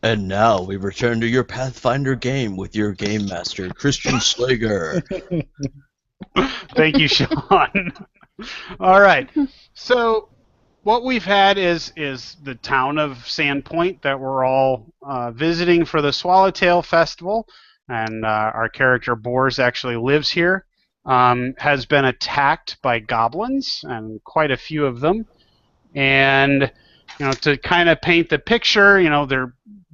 And now we return to your Pathfinder game with your game master, Christian Slager. Thank you, Sean. All right. So what we've had is the town of Sandpoint that we're all visiting for the Swallowtail Festival, and our character Boars actually lives here. Has been attacked by goblins, and quite a few of them. And to kind of paint the picture,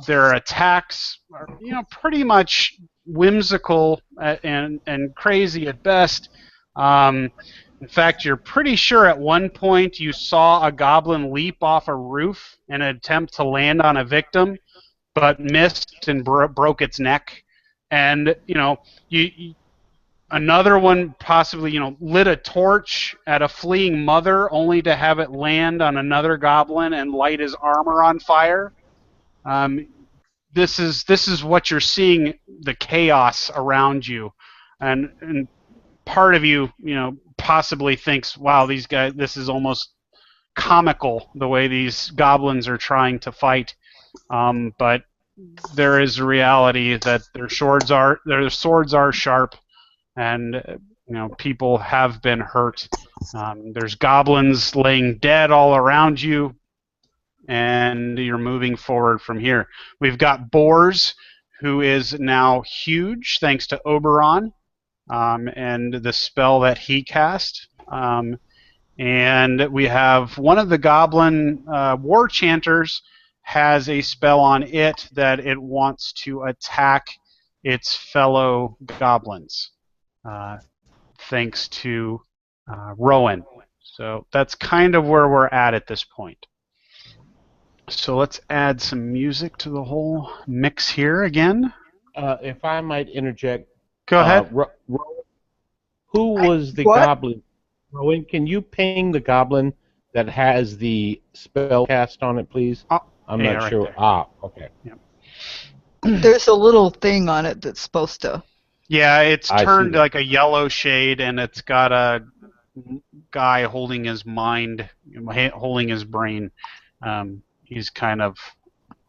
their attacks are pretty much whimsical and crazy at best. In fact, you're pretty sure at one point you saw a goblin leap off a roof in an attempt to land on a victim, but missed and broke its neck. And another one possibly lit a torch at a fleeing mother, only to have it land on another goblin and light his armor on fire. This is what you're seeing, the chaos around you, and part of you possibly thinks, wow, these guys, this is almost comical the way these goblins are trying to fight. But there is a reality that their swords are sharp, and people have been hurt. There's goblins laying dead all around you, and you're moving forward from here. We've got Boars, who is now huge thanks to Oberon. And the spell that he cast. And we have one of the goblin war chanters has a spell on it that it wants to attack its fellow goblins, thanks to Rowan. So that's kind of where we're at this point. So let's add some music to the whole mix here again. If I might interject. Go ahead. Who was the goblin? Rowan, can you ping the goblin that has the spell cast on it, please? I'm not sure. Right, okay. Yep. There's a little thing on it that's supposed to... Yeah, it's turned like a yellow shade, and it's got a guy holding his mind, holding his brain. He's kind of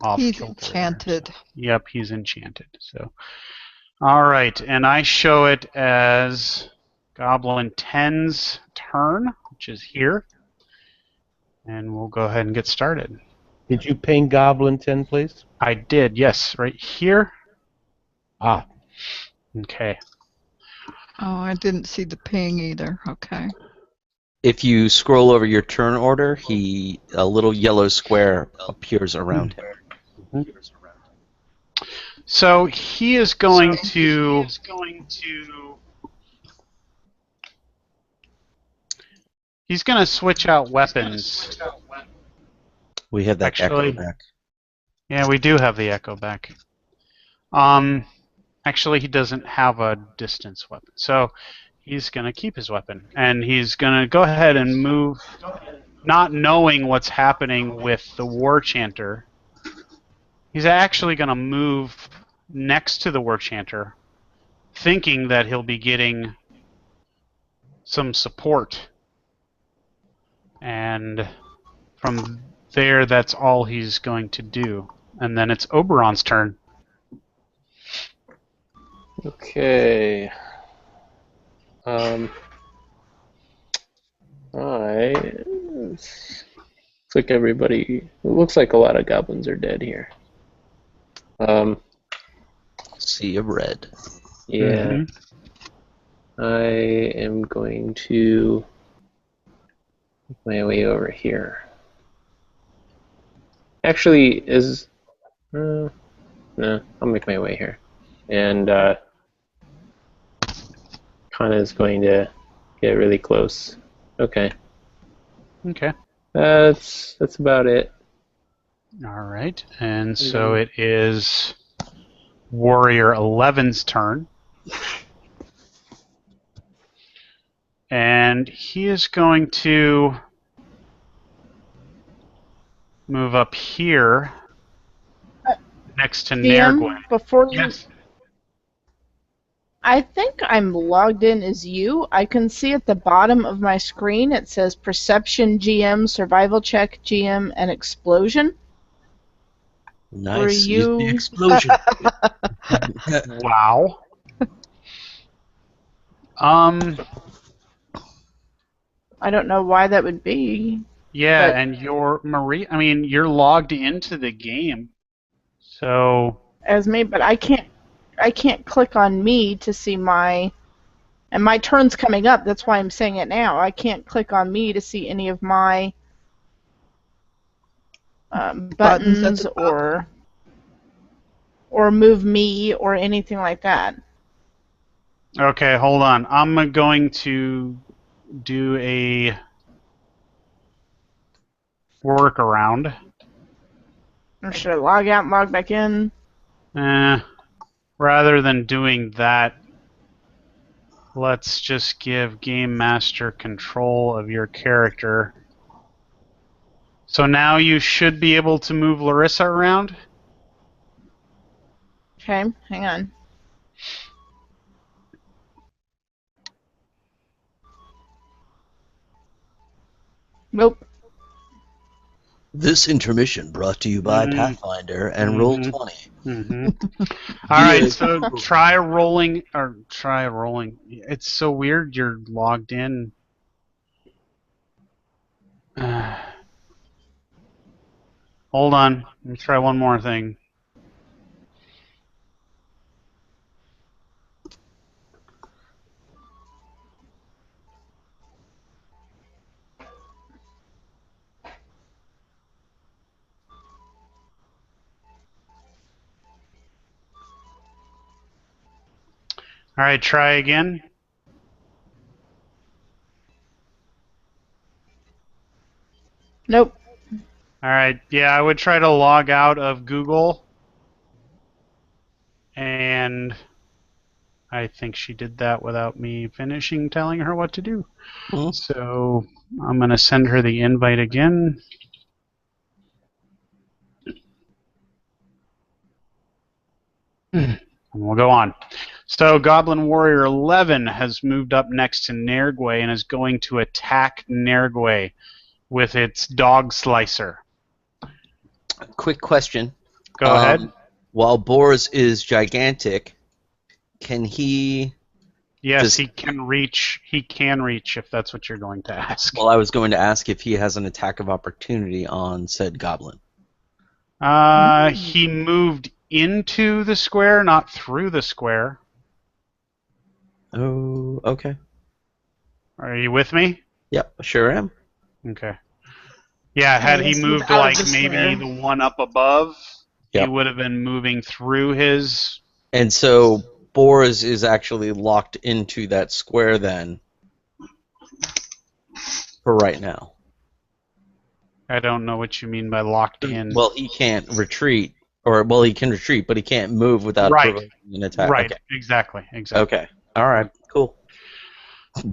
off. He's enchanted. Yep, he's enchanted. So, all right, and I show it as Goblin 10's turn, which is here, and we'll go ahead and get started. Did you ping Goblin 10, please? I did, yes, right here. Okay. Oh, I didn't see the ping either. Okay. If you scroll over your turn order, a little yellow square appears around him. Mm-hmm. So he is going to he's going to switch out weapons. We have that echo back. Yeah, we do have the echo back. Actually, he doesn't have a distance weapon, so he's going to keep his weapon, and he's going to go ahead and move, not knowing what's happening with the war chanter. He's actually going to move next to the war chanter, thinking that he'll be getting some support. And from there, that's all he's going to do. And then it's Oberon's turn. Okay. Looks like everybody. It looks like a lot of goblins are dead here. Sea of red. Yeah. Mm-hmm. I am going to make my way over here. Actually, no, I'll make my way here. And Kana is going to get really close. Okay. Okay. That's about it. All right. And so it is Warrior 11's turn. And he is going to move up here next to Nergwin. Before you... Yes. I think I'm logged in as you. I can see at the bottom of my screen it says Perception GM, Survival Check GM, and Explosion. Nice. Were Use the you? explosion. Wow. Um. I don't know why that would be. Yeah, But and you're Marie. I mean, you're logged into the game, so as me, but I can't click on me to see my. And my turn's coming up. That's why I'm saying it now. I can't click on me to see any of my Buttons at buttons the top. or move me or anything like that. okay. Hold on. I'm going to do a workaround. Or should I log out and log back in? Rather than doing that, let's just give Game Master control of your character. So now you should be able to move Larissa around. Okay, hang on. Nope. This intermission brought to you by Pathfinder and Roll20. All right, so try rolling. It's so weird. You're logged in. Hold on. Let me try one more thing. All right, try again. Nope. All right, yeah, I would try to log out of Google. And I think she did that without me finishing telling her what to do. So I'm going to send her the invite again. And we'll go on. So Goblin Warrior 11 has moved up next to Nergwe and is going to attack Nergwe with its dog slicer. Quick question. Go ahead. While Boris is gigantic, can he... Yes, he can reach. He can reach if that's what you're going to ask. Well, I was going to ask if he has an attack of opportunity on said goblin. He moved into the square, not through the square. Oh, okay. Are you with me? Yep, sure am. Okay. Yeah, had he moved like maybe the one up above, he would have been moving through his... And so Boris is actually locked into that square then for right now. I don't know what you mean by locked in. Well, he can't retreat, or well, he can retreat, but he can't move without provoking an attack. Right, okay. exactly. Okay, all right, cool.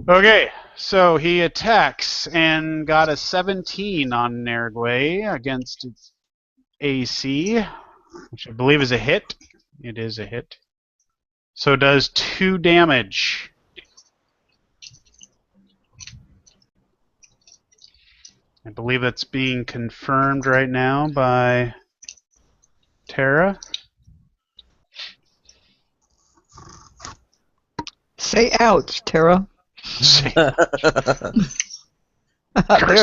Okay, so he attacks and got a 17 on Nergwe against its AC, which I believe is a hit. It is a hit. So does 2 damage. I believe that's being confirmed right now by Tara. Say ouch, Tara. There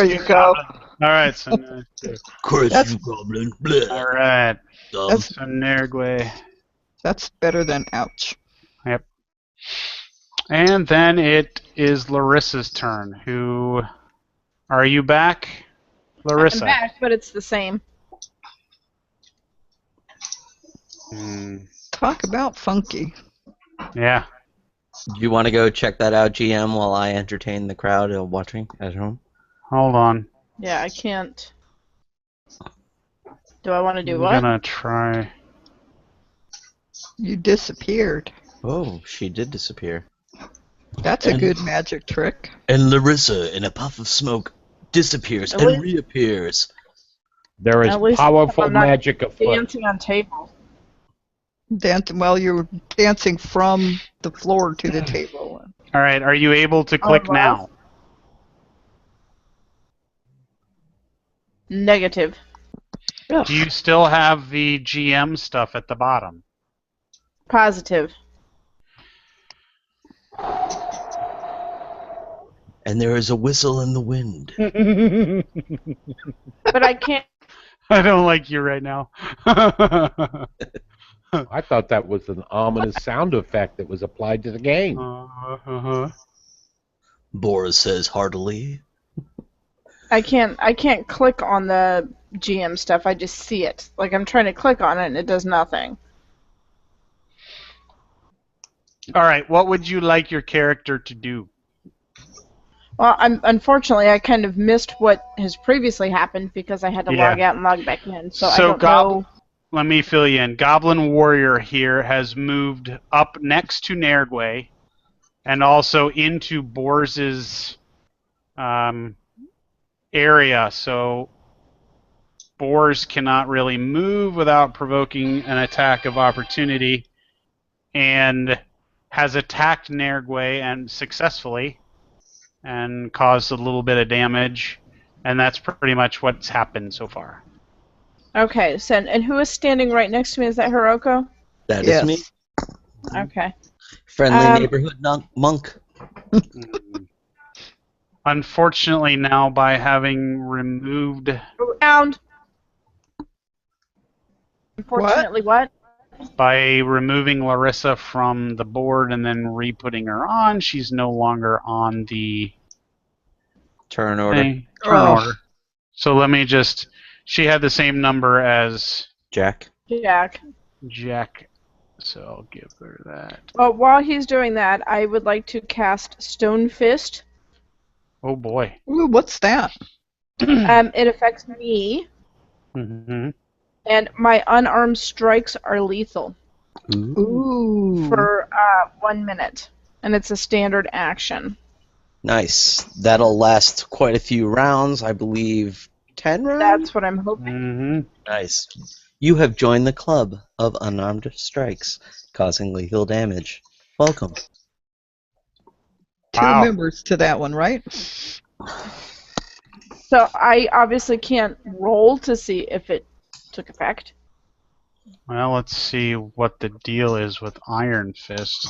you go. All right, so Curse you, goblin. All right. That's, So Nergwe. that's better than ouch. Yep. And then it is Larissa's turn. Who are you back, Larissa? I'm back, but it's the same. Talk about funky. Yeah. Do you want to go check that out, GM, while I entertain the crowd watching at home? Hold on. Yeah, I can't. Do I want to do I'm what? gonna try. You disappeared. Oh, she did disappear. That's a good magic trick. And Larissa, in a puff of smoke, disappears and reappears. There is powerful magic afoot. Dancing on tables. Dancing while you're dancing from the floor to the table. All right. Are you able to click now? Negative. Do you still have the GM stuff at the bottom? Positive. And there is a whistle in the wind. But I can't. I don't like you right now. I thought that was an ominous sound effect that was applied to the game. Boris says heartily. I can't click on the GM stuff. I just see it. Like I'm trying to click on it and it does nothing. All right, what would you like your character to do? Well, unfortunately I kind of missed what has previously happened because I had to log out and log back in. So I don't know. Let me fill you in. Goblin Warrior here has moved up next to Nerdway and also into Bors's area. So Bors cannot really move without provoking an attack of opportunity, and has attacked Nerdway and successfully and caused a little bit of damage, and that's pretty much what's happened so far. Okay, so and who is standing right next to me? Is that Hiroko? That is me. Okay. Friendly neighborhood monk. Unfortunately, now by having removed... Round. Unfortunately, what? By removing Larissa from the board and then re-putting her on, she's no longer on the turn order. Order. So let me just... She had the same number as... Jack. Jack. So I'll give her that. Well, while he's doing that, I would like to cast Stone Fist. Oh boy. Ooh, what's that? It affects me. Mm-hmm. And my unarmed strikes are lethal. Ooh. For 1 minute. And it's a standard action. Nice. That'll last quite a few rounds, I believe 10 rounds? That's what I'm hoping. Mm-hmm. Nice. You have joined the club of unarmed strikes, causing lethal damage. Welcome. Two members to that one, right? So I obviously can't roll to see if it took effect. Well, let's see what the deal is with Iron Fist.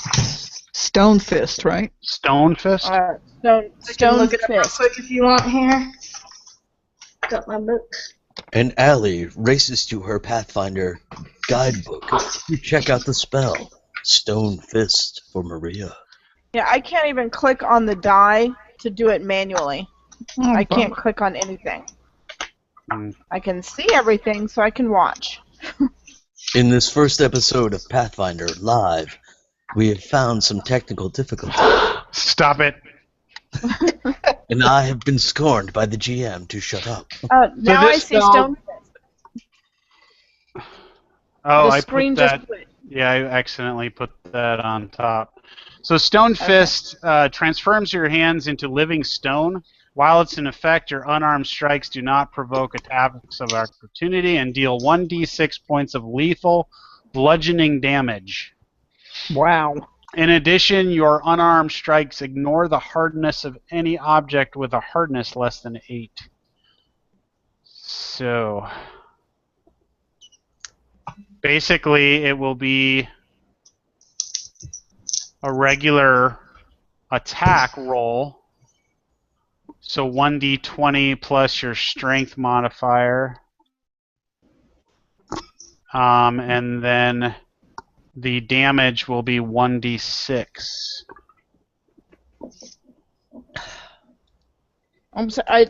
Stone Fist, right? Stone Fist? Stone look it up real Fist. quick if you want here. Got my books. And Allie races to her Pathfinder guidebook to check out the spell. Stone Fist for Maria. Yeah, I can't even click on the die to do it manually. I can't click on anything. I can see everything, so I can watch. In this first episode of Pathfinder Live, we have found some technical difficulties. Stop it. And I have been scorned by the GM to shut up. Now I see Stone Fist. Oh, the screen just quit. Yeah, I accidentally put that on top. So Stone Fist transforms your hands into living stone. While it's in effect, your unarmed strikes do not provoke attacks of opportunity and deal 1d6 points of lethal bludgeoning damage. Wow. In addition, your unarmed strikes ignore the hardness of any object with a hardness less than 8. So basically, it will be a regular attack roll. So 1d20 plus your strength modifier. And then the damage will be 1d6. I'm sorry,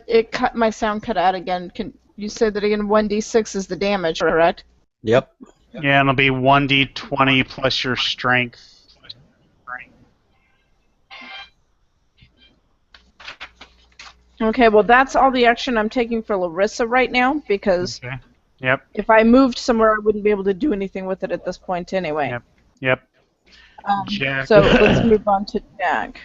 my sound cut out again. Can you say that again? 1d6 is the damage, correct? Yep. Yeah, and it'll be 1d20 plus your strength. Okay, well that's all the action I'm taking for Larissa right now, because if I moved somewhere I wouldn't be able to do anything with it at this point anyway. Yep. Jack. So let's move on to Jack.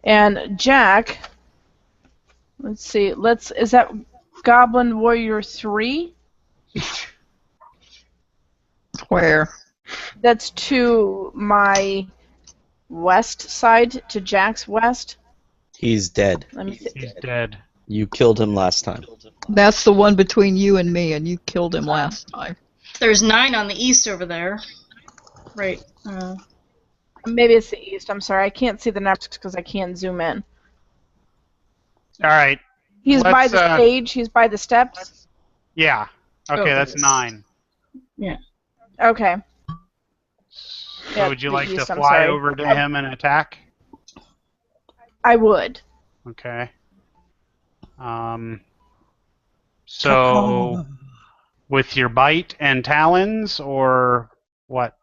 And Jack, let's see, is that Goblin Warrior 3? Where? That's to my west side, to Jack's west. He's dead. Let me see. He's dead. You killed him last time. That's the one between you and me, and you killed him last time. There's 9 on the east over there. Right. Maybe it's the east. I'm sorry. I can't see the numbers because I can't zoom in. All right. He's by the stage. He's by the steps. Yeah. Okay, that's 9. Yeah. Okay. So Yeah, would you the like east, to I'm fly sorry. over to him and attack? I would. Okay. So with your bite and talons, or what?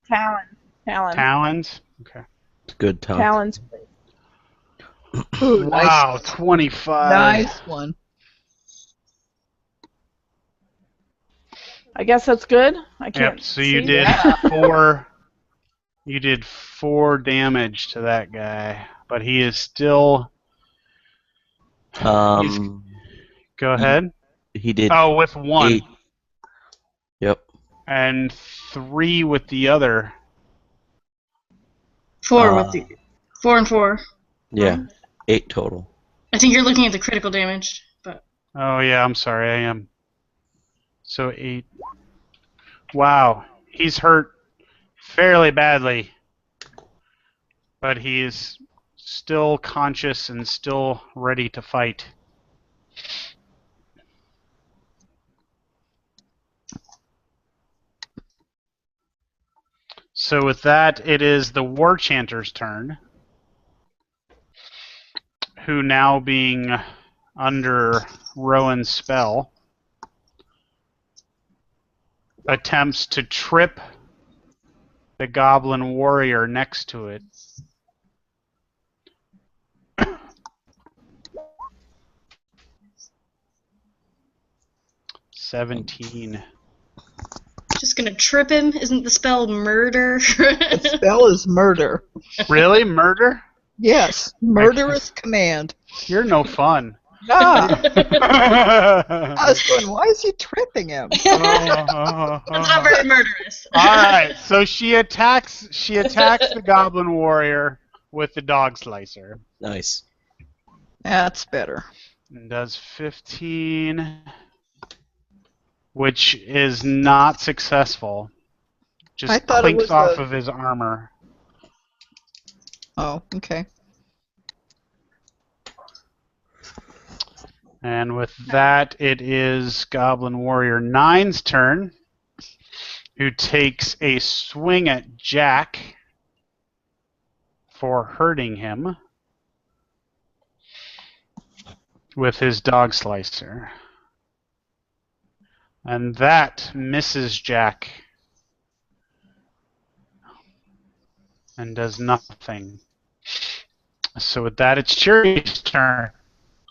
Talons. Talons? Okay. Good time. Talons. Ooh, Wow, 25. Nice one. I guess that's good. I can't Yep, so see. you did 4. You did 4 damage to that guy, but he is still. Go ahead. He did. Oh, with 1. 8. Yep. And 3 with the other. 4 with the 4 and 4. Yeah, 8 total. I think you're looking at the critical damage, but Oh yeah, I'm sorry, I am. So 8. Wow, he's hurt fairly badly, but he is still conscious and still ready to fight. So with that, it is the War Chanter's turn, who now being under Rowan's spell, attempts to trip the Goblin Warrior next to it. $17. just gonna trip him. Isn't the spell murder? The spell is murder. Really? Murder? Yes, murderous command. You're no fun. Ah, I was going, why is he tripping him? It's not very murderous. Alright, so she attacks the Goblin Warrior with the Dog Slicer. Nice. That's better. And does 15, which is not successful. I Just thought it clinks was off a- of his armor. Oh, okay. And with that, it is Goblin Warrior 9's turn, who takes a swing at Jack for hurting him with his Dog Slicer. And that misses Jack and does nothing. So with that, it's Cherry's turn.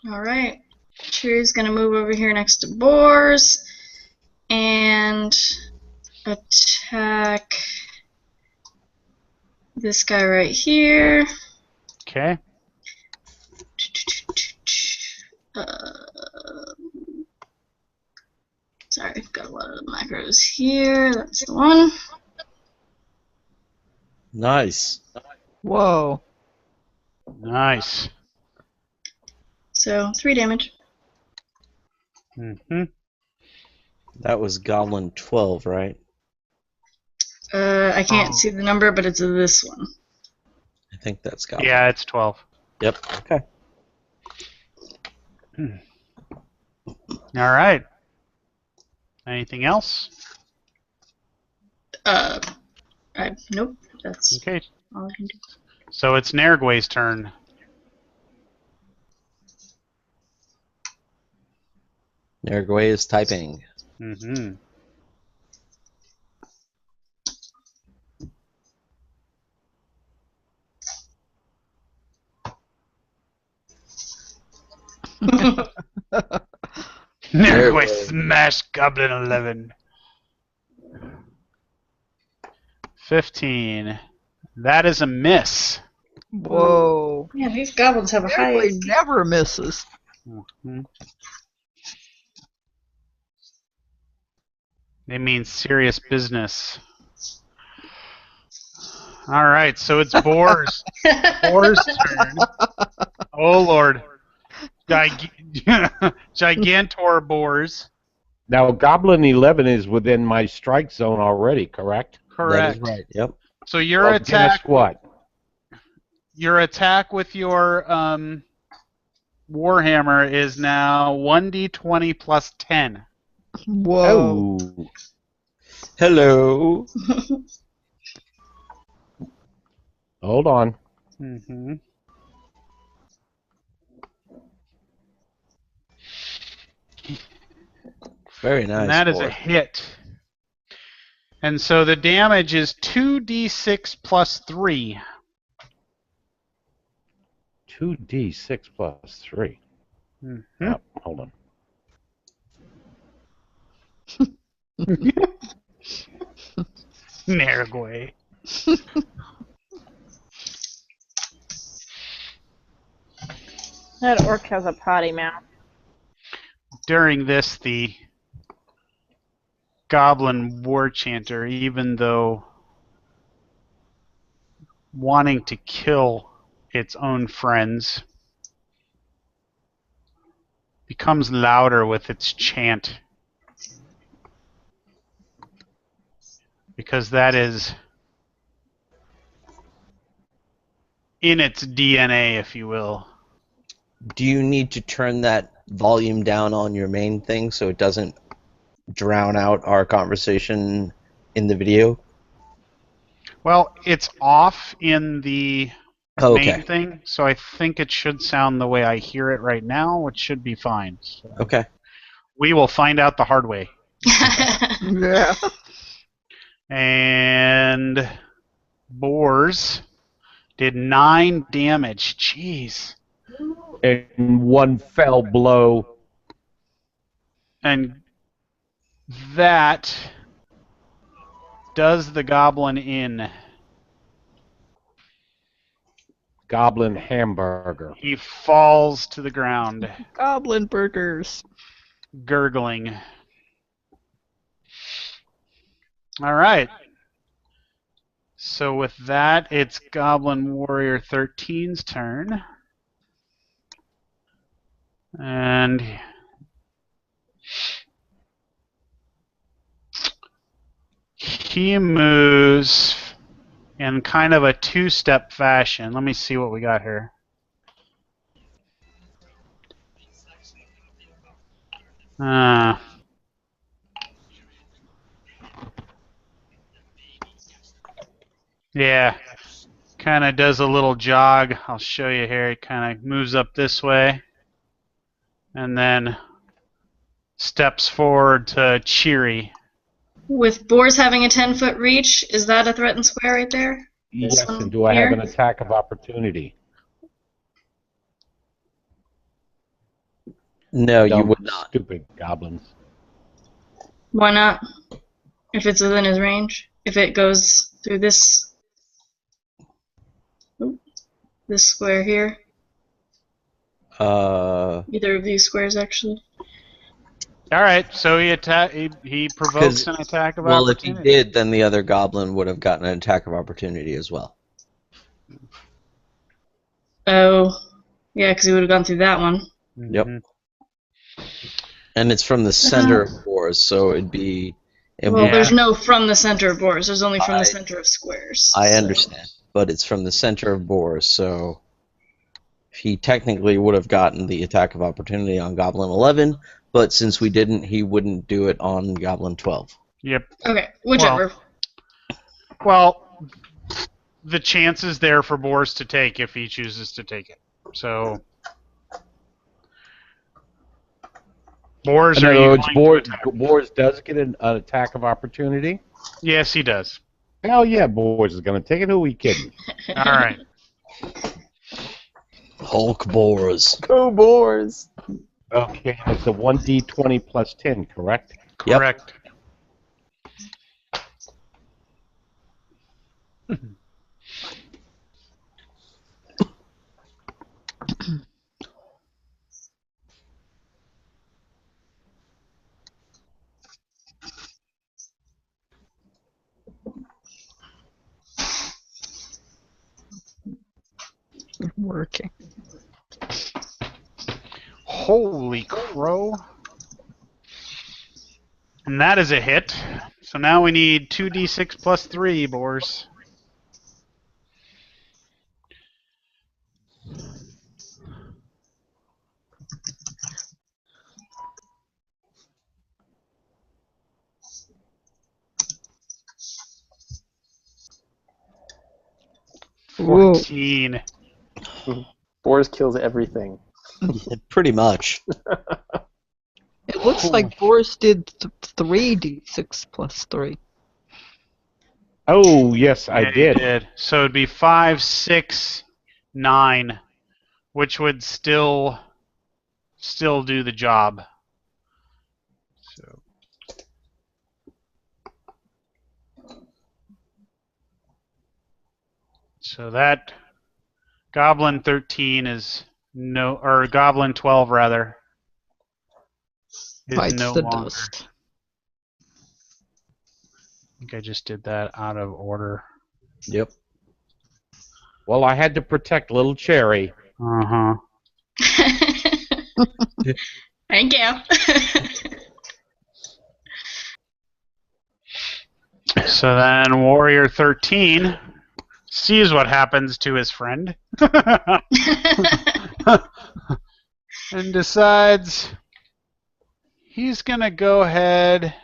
Alright. Cherry's gonna move over here next to Boars and attack this guy right here. Okay. Sorry, I've got a lot of macros here. That's the one. Nice. Whoa. Nice. So 3 damage. Mm-hmm. That was Goblin 12, right? I can't see the number, but it's this one. I think that's Goblin. Yeah, it's 12. Yep. Okay. All right. Anything else? Nope. That's Okay. all I can do. So it's Nergway's turn. Nergway is typing. Mm-hmm. Nergway smash Goblin 11. 15. That is a miss. Whoa. Yeah, these goblins have a high Nergway AC. never misses. Mm-hmm. They mean serious business. All right, so it's Boar's turn. Oh Lord. Gigantor boars. Now, Goblin 11 is within my strike zone already, correct? That is Correct. right. Yep. So your Well, attack. guess what? Your attack with your Warhammer is now 1d20 plus 10. Whoa. Oh. Hello. Hold on. Mm-hmm. Very nice. And that is a boy. hit. And so the damage is 2d6 plus 3. 2d6 plus 3. Mm-hmm. Hold on. Nargway. That orc has a potty mouth. During this, the Goblin War Chanter, even though wanting to kill its own friends, becomes louder with its chant. Because that is in its DNA, if you will. Do you need to turn that volume down on your main thing so it doesn't drown out our conversation in the video? Well, it's off in the Oh, main okay. thing, so I think it should sound the way I hear it right now, which should be fine. So Okay. we will find out the hard way. Yeah. And Boars did 9 damage. Jeez. In one fell blow. And that does the goblin in. Goblin hamburger. He falls to the ground, Goblin burgers. gurgling. All right. So with that, it's Goblin Warrior 13's turn. And he moves in kind of a two-step fashion. Let me see what we got here. Yeah, kind of does a little jog. I'll show you here. It kind of moves up this way and then steps forward to Cheery. With boars having a 10-foot reach, is that a threatened square right there? Yes, and do I have an attack of opportunity? No, you Dumb, would not. Stupid goblins. Why not? If it's within his range? If it goes through this square here? Either of these squares, actually. All right, so he provokes an attack of well, opportunity. if he did, then the other goblin would have gotten an attack of opportunity as well. Oh, yeah, because he would have gone through that one. Yep. And it's from the center of boars, so it'd be... Well, there's no from the center of boars. There's only from the center of squares. I understand, but it's from the center of boars, so he technically would have gotten the attack of opportunity on Goblin 11, but since we didn't, he wouldn't do it on Goblin 12. Yep. Okay, whichever. Well, the chance is there for Boars to take if he chooses to take it. So... Boars In are other words, you Boars does get an attack of opportunity? Yes, he does. Hell yeah, Boars is going to take it. Who are we kidding? All right. Hulk boars. Go boars! Okay, it's a 1d20 plus 10, correct? Correct. Working. Holy crow. And that is a hit. So now we need 2d6 plus 3, boars. Whoa. 14. Boars kills everything. Pretty much. It looks like Boris did 3d6 plus 3. Oh, yes, I Yeah, did. you did. So it'd be 5, 6, 9, which would still do the job. So that Goblin 13 is no, or Goblin 12 rather, is Bites no the longer. dust. I think I just did that out of order. Yep. Well, I had to protect little Cherry. Uh-huh. Thank you. So then Warrior 13 sees what happens to his friend and decides he's going to go ahead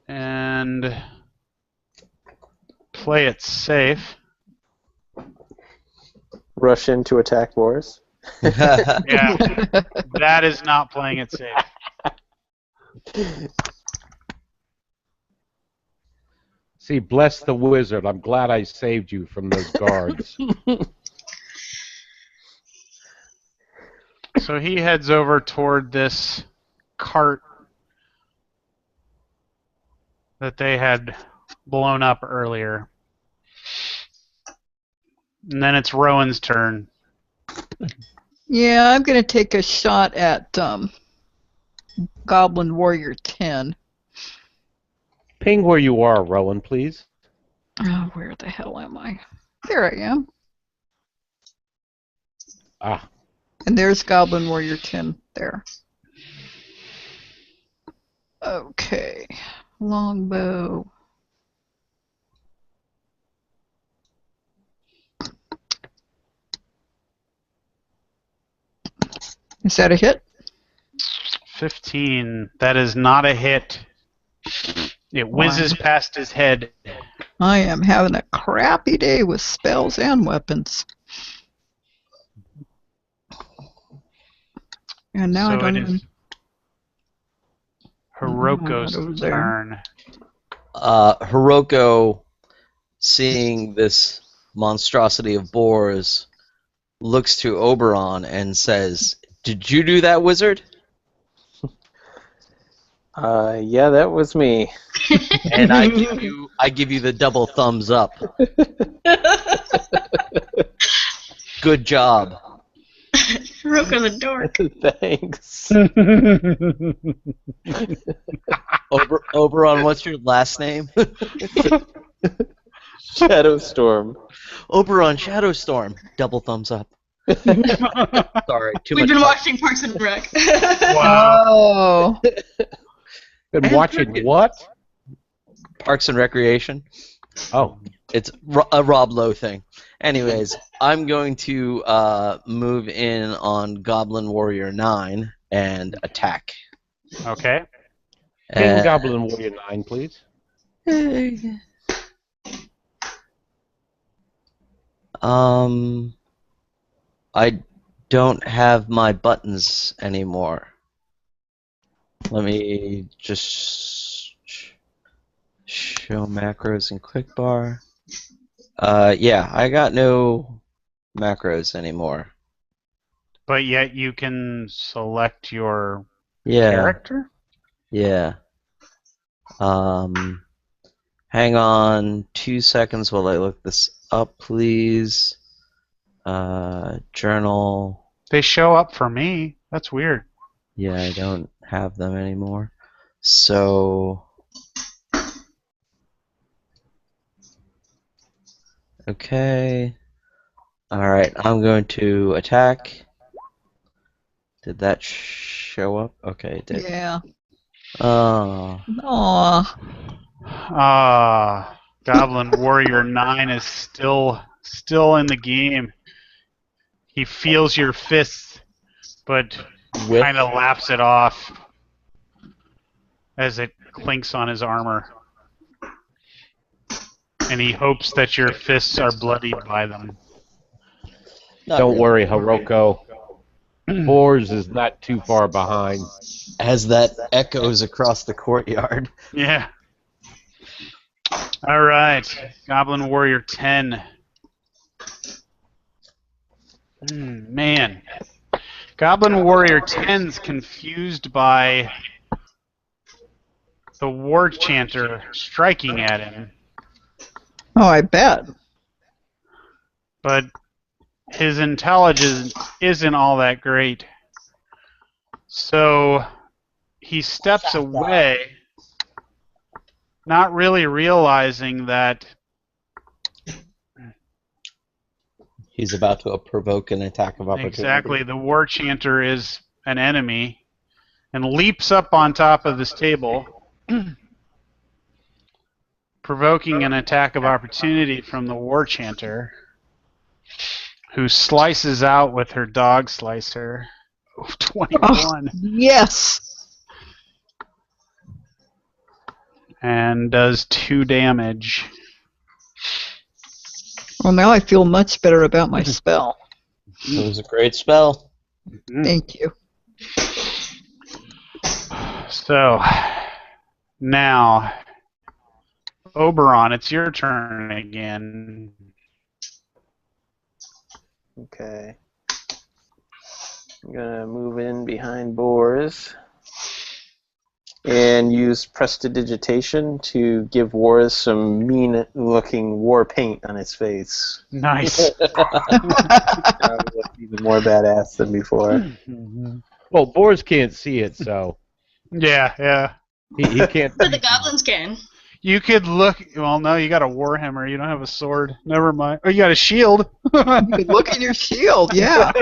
and play it safe. Rush in to attack Boris. Yeah, that is not playing it safe. See, bless the wizard. I'm glad I saved you from those guards. So he heads over toward this cart that they had blown up earlier. And then it's Rowan's turn. Yeah, I'm going to take a shot at Goblin Warrior 10. Ping where you are, Rowan, please. Oh, where the hell am I? There I am. Ah. And there's Goblin Warrior 10 there. Okay. Longbow. Is that a hit? 15. That is not a hit. It whizzes past his head. I am having a crappy day with spells and weapons. And now So I don't it even... is Hiroko's turn. Hiroko, seeing this monstrosity of boars, looks to Oberon and says, "Did you do that, wizard?" Yeah, that was me. And I give you the double thumbs up. Good job. Roko's a dork. Thanks. Oberon, what's your last name? Shadowstorm. Oberon Shadowstorm. Double thumbs up. Sorry, too We've much. been watching Parks and Rec. Wow. Oh. Been watching what? Parks and Recreation. Oh. It's a Rob Lowe thing. Anyways, I'm going to move in on Goblin Warrior 9 and attack. Okay. Ping Goblin Warrior 9, please. I don't have my buttons anymore. Let me just show macros in quick bar. Yeah, I got no macros anymore. But yet you can select your Yeah. character? Yeah. Hang on 2 seconds while I look this up, please. Journal. They show up for me. That's weird. Yeah, I don't have them anymore. So... Okay. Alright, I'm going to attack. Did that show up? Okay, it did. Yeah. Oh. Aw. Goblin Warrior 9 is still in the game. He feels your fists, but kind of laughs it off as it clinks on his armor. And he hopes that your fists are bloodied by them. Don't worry, Hiroko. Boars is not too far behind. As that echoes across the courtyard. Yeah. All right, Goblin Warrior 10. Man. Goblin Warrior 10's confused by the War Chanter striking at him. Oh, I bet. But his intelligence isn't all that great. So he steps away, not really realizing that he's about to provoke an attack of opportunity. Exactly, the War Chanter is an enemy, and leaps up on top of this table, provoking an attack of opportunity from the War Chanter, who slices out with her dog slicer. 21. Oh, yes. And does 2 damage. Well, now I feel much better about my spell. It was a great spell. Thank you. So, now, Oberon, it's your turn again. Okay. I'm gonna move in behind Boars and use Prestidigitation to give Boars some mean-looking war paint on his face. Nice. Even more badass than before. Well, Boars can't see it, so Yeah. he can't. But the goblins can. You could look. Well, no, you got a warhammer. You don't have a sword. Never mind. Oh, you got a shield. You can look at your shield, yeah.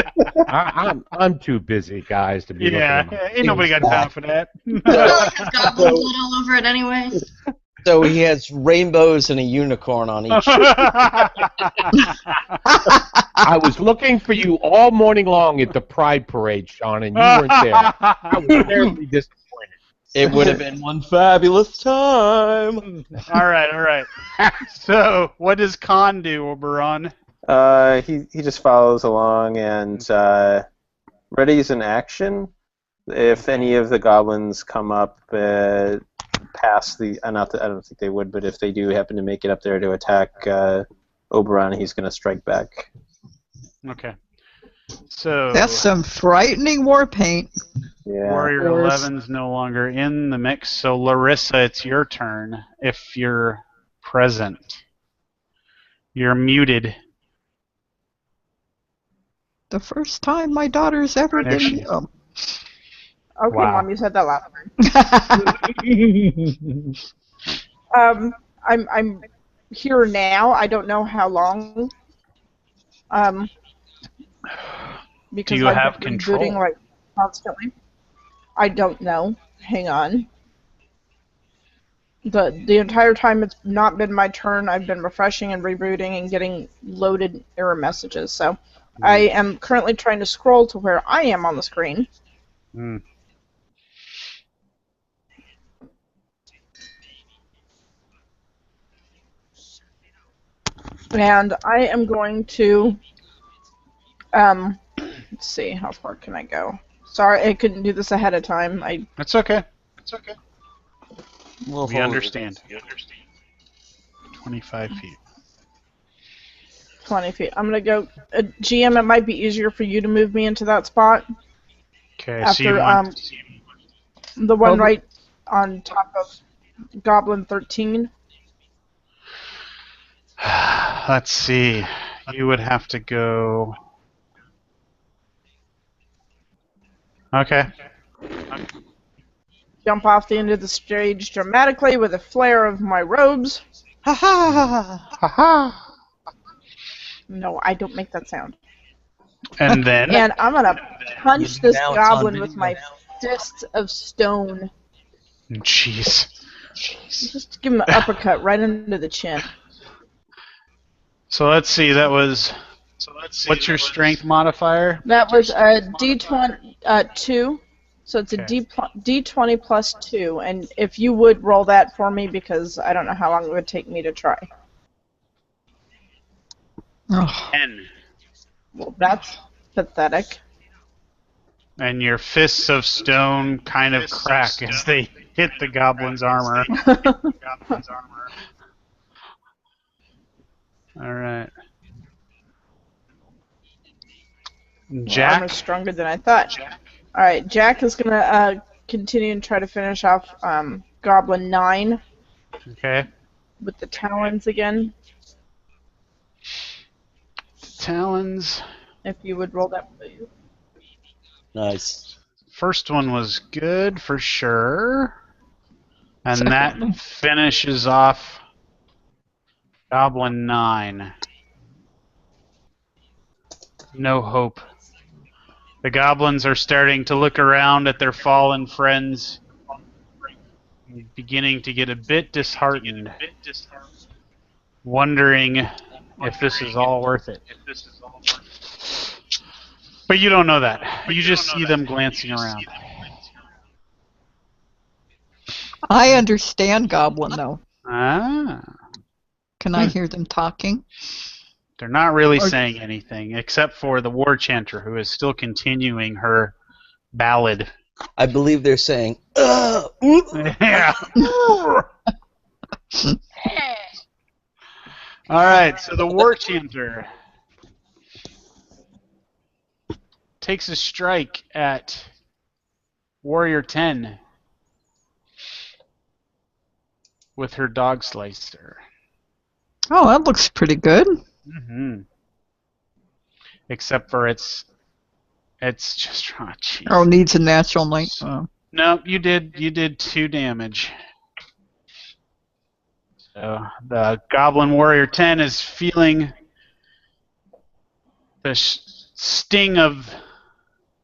I'm too busy, guys, to be looking at my... Ain't nobody got time for that. There's goblin blood all over it anyway. So he has rainbows and a unicorn on each. I was looking for you all morning long at the Pride Parade, Sean, and you weren't there. I was terribly disappointed. It would have been one fabulous time. All right. So, what does Khan do, Oberon? He just follows along and readies an action. If any of the goblins come up past the, I don't think they would, but if they do happen to make it up there to attack Oberon, he's going to strike back. Okay. So That's some frightening war paint. Yeah. Warrior 11's no longer in the mix, so Larissa, it's your turn. If you're present, you're muted. The first time my daughter's ever There she been. is. Oh. Okay, Wow. Mom, you said that last time. I'm here now. I don't know how long. Because Do you I've have been control? rebooting like constantly. I don't know. Hang on. The entire time it's not been my turn, I've been refreshing and rebooting and getting loaded error messages. So I am currently trying to scroll to where I am on the screen. And I am going to let's see, how far can I go? Sorry, I couldn't do this ahead of time. It's okay. We'll We hold understand. 25 feet. 20 feet. I'm gonna go. GM, it might be easier for you to move me into that spot. Okay, so you After want... the one right on top of Goblin 13. Let's see. You would have to go... Okay. Jump off the end of the stage dramatically with a flare of my robes. Ha-ha! No, I don't make that sound. And then And I'm gonna punch this Now it's on goblin with video. my fist of stone. jeez. Just give him an uppercut right under the chin. So let's see. That was. What's your strength modifier? That was a D20 2. So it's a Okay. D20 plus 2, and if you would roll that for me, because I don't know how long it would take me to try. Oh, 10. Well, that's pathetic. And your fists of stone kind of crack as they hit the goblin's armor. All right. Jack. Armor's stronger than I thought. All right, Jack is gonna continue and try to finish off Goblin 9 Okay. with the talons again. Talons. If you would roll that, please. Nice. First one was good for sure. And Second that one. finishes off Goblin 9. No hope. The goblins are starting to look around at their fallen friends, beginning to get a bit disheartened, wondering if this is all worth it. But you don't know that. You just see them glancing around. I understand Goblin, though. Ah. Can I hear them talking? They're not really saying anything, except for the war chanter, who is still continuing her ballad. I believe they're saying, Yeah. All right, so the war chanter takes a strike at Warrior 10 with her dog slicer. Oh, that looks pretty good. Mm-hmm. Except for it's just jeez. Oh, needs a natural night. Oh. No, you did 2 damage. So the Goblin Warrior 10 is feeling the sting of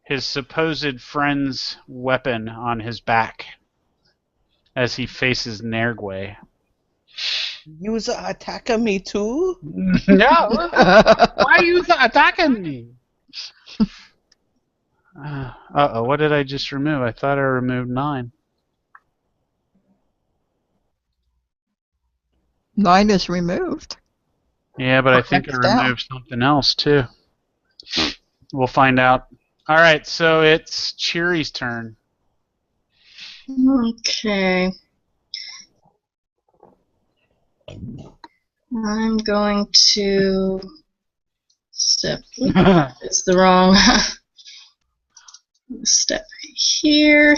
his supposed friend's weapon on his back as he faces Nergwe. "You attacking me too?" No, why are you attacking me? Uh-oh, what did I just remove? I thought I removed 9. 9 is removed. Yeah, but I think I Next down. removed something else too. We'll find out. All right, so it's Cheery's turn. Okay. I'm going to step. It's the wrong step here.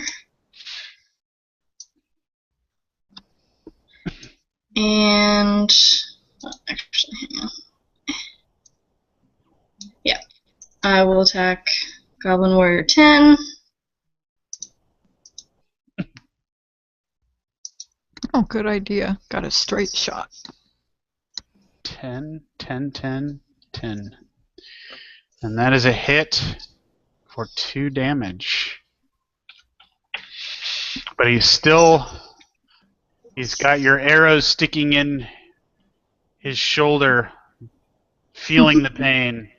And actually, hang on. Yeah, I will attack Goblin Warrior 10. Oh, good idea. Got a straight shot. 10, 10, 10, 10. And that is a hit for 2 damage. But he's got your arrows sticking in his shoulder, feeling the pain,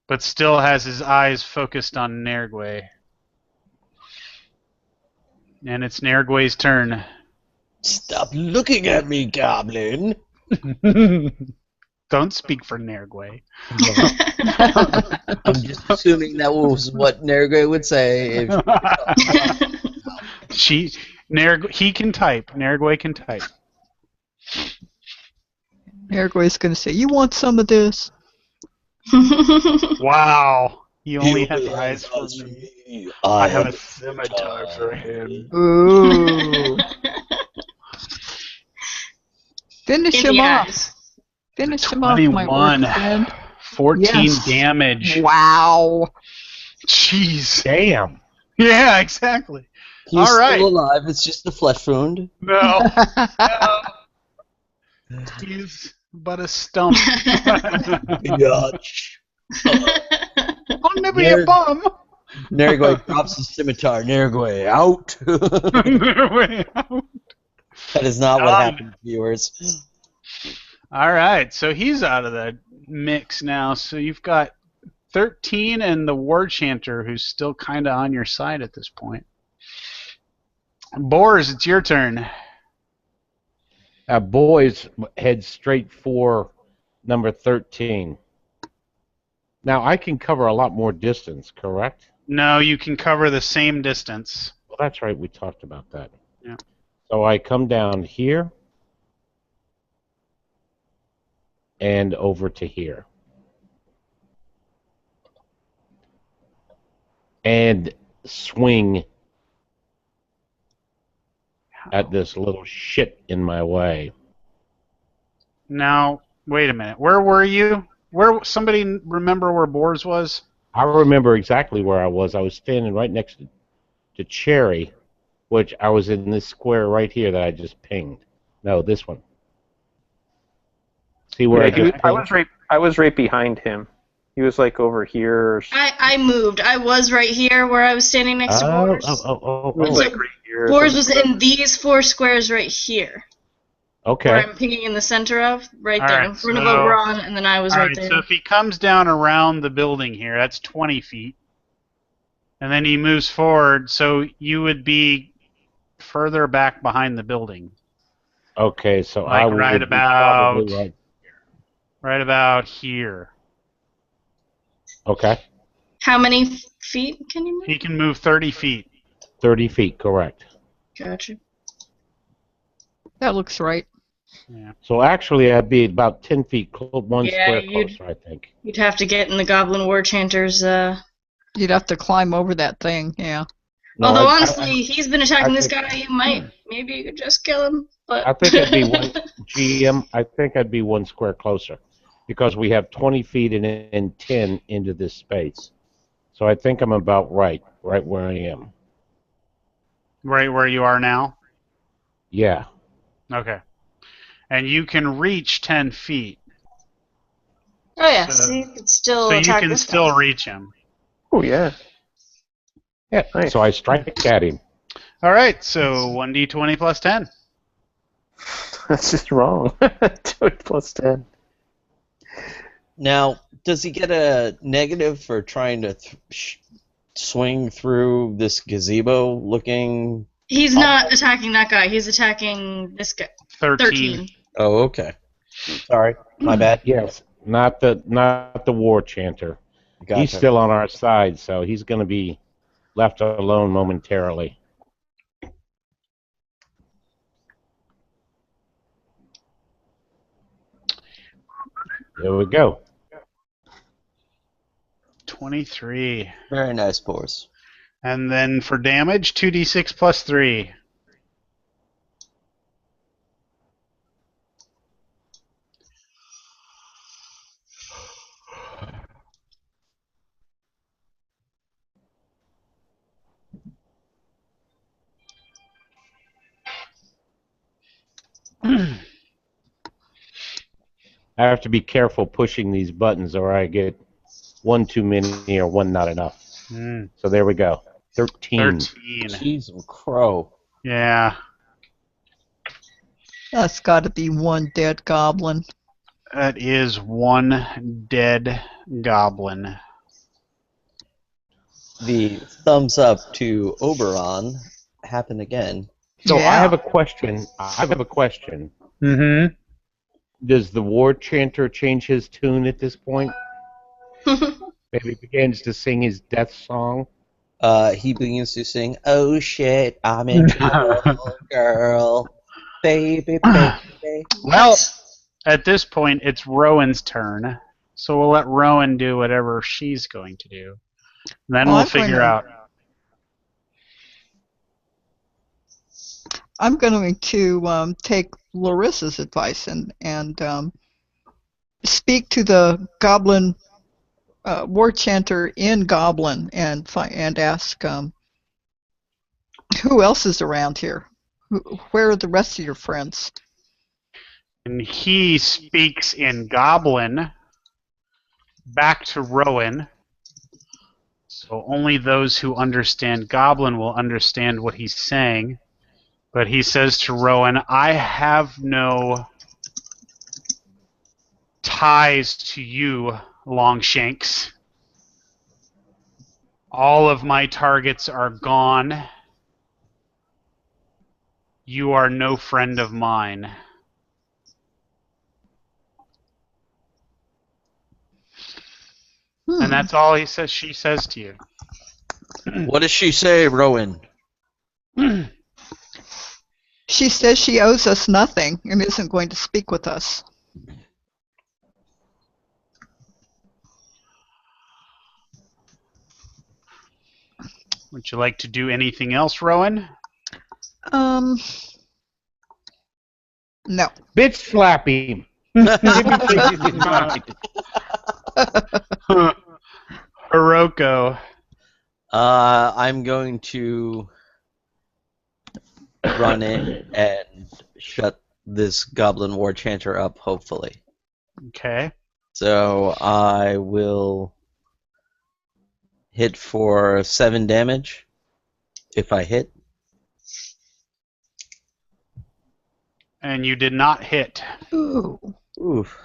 but still has his eyes focused on Nergwe. And it's Nergwe's turn. "Stop looking at me, Goblin." Don't speak for Nergwe. I'm just assuming that was what Nergwe would say. He can type. Nergwe can type. Nergwe's going to say, "You want some of this?" Wow. He only has He eyes for has me. me. I have a scimitar for him. Ooh. Finish In him the off. eyes. Finish him off, my 21. old friend. 14 Yes. damage. Wow. Jeez. Damn. Yeah, exactly. He's All right. still alive. It's just a flesh wound. No. No. but a stump. Biatch. I'll never be a bum. Nergway drops his scimitar. Nergway, out. Nergway out. That is not what happened, viewers. All right, so he's out of the mix now. So you've got 13 and the War Chanter, who's still kind of on your side at this point. Boars, it's your turn. Boys, head straight for number 13. Now, I can cover a lot more distance, correct? No, you can cover the same distance. Well, that's right. We talked about that. Yeah. So I come down here and over to here. And swing at this little shit in my way. Now, wait a minute. Where were you? Where somebody remember where Boars was? I remember exactly where I was. I was standing right next to Cherry, which I was in this square right here that I just pinged. No, this one. See where I just pinged? I was right behind him. He was like over here. I moved. I was right here where I was standing next to Boars. It was like right here. Boars was in these 4 squares right here. Okay. Where I'm picking in the center of, right All there, right, in front of so- Oberon, and then I was right there. So if he comes down around the building here, that's 20 feet. And then he moves forward, so you would be further back behind the building. Okay, so Like I would right be about- probably Right about here. Okay. How many feet can you move? He can move 30 feet. 30 feet, correct. Gotcha. That looks right. Yeah. So actually, I'd be about 10 feet, one Yeah, square you'd- closer, I think. You'd have to get in the Goblin War Chanter's. You'd have to climb over that thing, yeah. No, Although I- honestly, he's been attacking I this think- guy. You might, maybe you could just kill him. But I think I'd be one GM. I think I'd be one square closer, because we have 20 feet and 10 into this space. So I think I'm about right where I am. Right where you are now? Yeah. Okay. And you can reach 10 feet. oh yeah, So- so you could still So you attack can this still guy. reach him. Oh yeah. Yeah. Nice. So I strike at him. All right, so 1d20 plus 10. That's just wrong. 2 plus 10. Now, does he get a negative for trying to swing through this gazebo-looking? He's not attacking that guy. He's attacking this guy. 13. Oh, okay. Sorry, my bad. Yes. Not the War Chanter. Gotcha. He's still on our side, so he's going to be left alone momentarily. There we go. 23. Very nice, Boris. And then for damage, 2d6 plus 3. I have to be careful pushing these buttons, or I get one too many or one not enough. Mm, So there we go. 13. 13. Jeez, crow. Yeah. That's got to be one dead goblin. That is one dead goblin. The thumbs up to Oberon happened again. So Yeah. I have a question. Mm-hmm. Does the War Chanter change his tune at this point? Maybe begins to sing his death song. He begins to sing, "Oh shit, I'm in trouble, girl, baby, baby." Well, at this point, it's Rowan's turn. So we'll let Rowan do whatever she's going to do. And then Well, we'll I'm going figure to- out. I'm going to take Larissa's advice and speak to the goblin war chanter in Goblin and ask who else is around here. Where are the rest of your friends? And he speaks in Goblin back to Rowan. So only those who understand Goblin will understand what he's saying. But he says to Rowan, I have no ties to you, Longshanks. All of my targets are gone. You are no friend of mine. And that's all she says to you. What does she say, Rowan? She says she owes us nothing and isn't going to speak with us. Would you like to do anything else, Rowan? No. Bitch slap him. Hiroko. I'm going to run in and shut this Goblin War Chanter up, hopefully. Okay. So I will hit for 7 damage if I hit. And you did not hit. Ooh. Oof.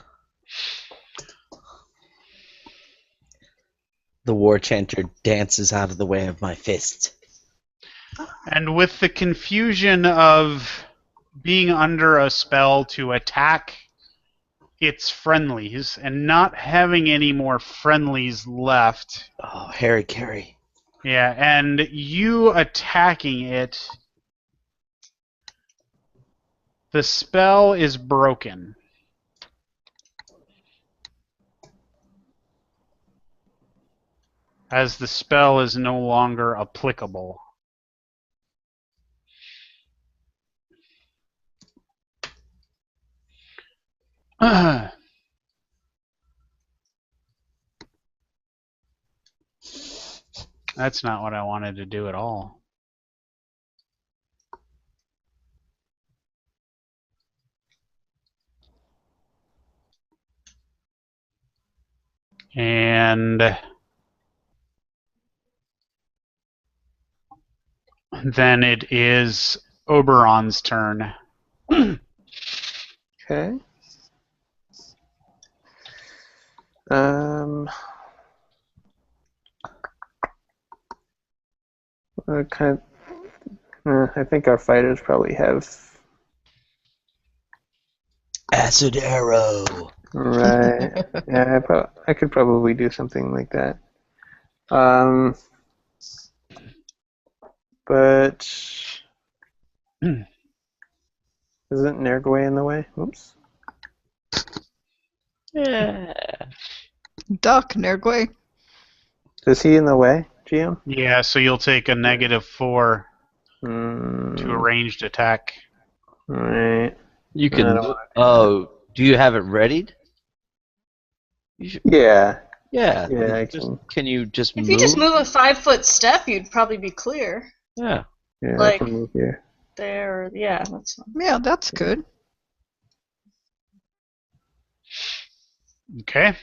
The War Chanter dances out of the way of my fist. And with the confusion of being under a spell to attack its friendlies and not having any more friendlies left. Oh, Harry Carey. Yeah, and you attacking it, the spell is broken. As the spell is no longer applicable. That's not what I wanted to do at all. And then it is Oberon's turn. Okay. I think our fighters probably have. Acid arrow. Right. Yeah, I could probably do something like that. But isn't Nergway in the way? Oops. Yeah. Duck, Nergway. Is he in the way, GM? Yeah, so you'll take a -4 to a Mm, ranged attack. right. You I can. don't wanna do Oh, do you have it readied? You should, Yeah. yeah. Yeah, I Can you just If move? you just move a 5-foot step, you'd probably be clear. Yeah. Yeah, Like- I can move here. There, yeah, that's fine. Yeah, that's good. Okay.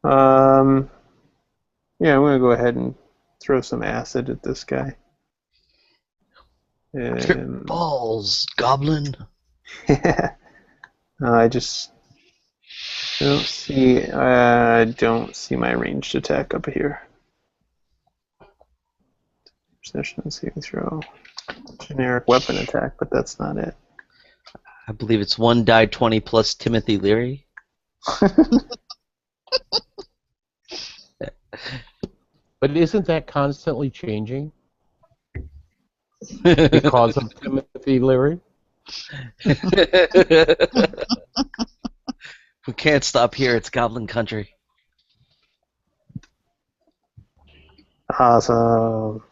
Yeah, I'm gonna go ahead and throw some acid at this guy. Trip balls, Goblin. I just don't see. I don't see my ranged attack up here. Perception saving throw. Generic weapon attack, but that's not it. I believe it's 1 die 20 plus Timothy Leary. But isn't that constantly changing because of Timothy Leary? We can't stop here. It's Goblin Country. Awesome.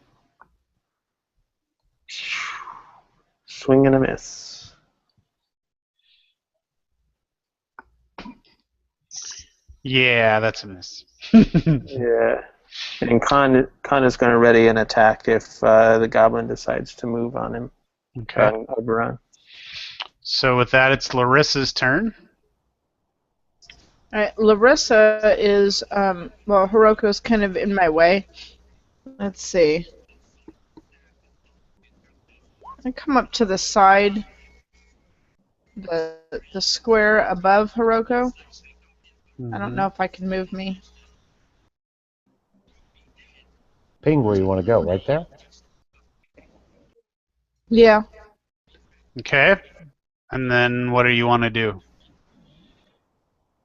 Swing and a miss. Yeah, that's a miss. Yeah. And Khan is going to ready an attack if the goblin decides to move on him. Okay. Oberon. So with that, it's Larissa's turn. All right, Larissa is, well, Hiroko's kind of in my way. Let's see. I come up to the side, the square above Hiroko. I don't know if I can move me. Ping where you want to go, right there? Yeah. Okay. And then what do you want to do?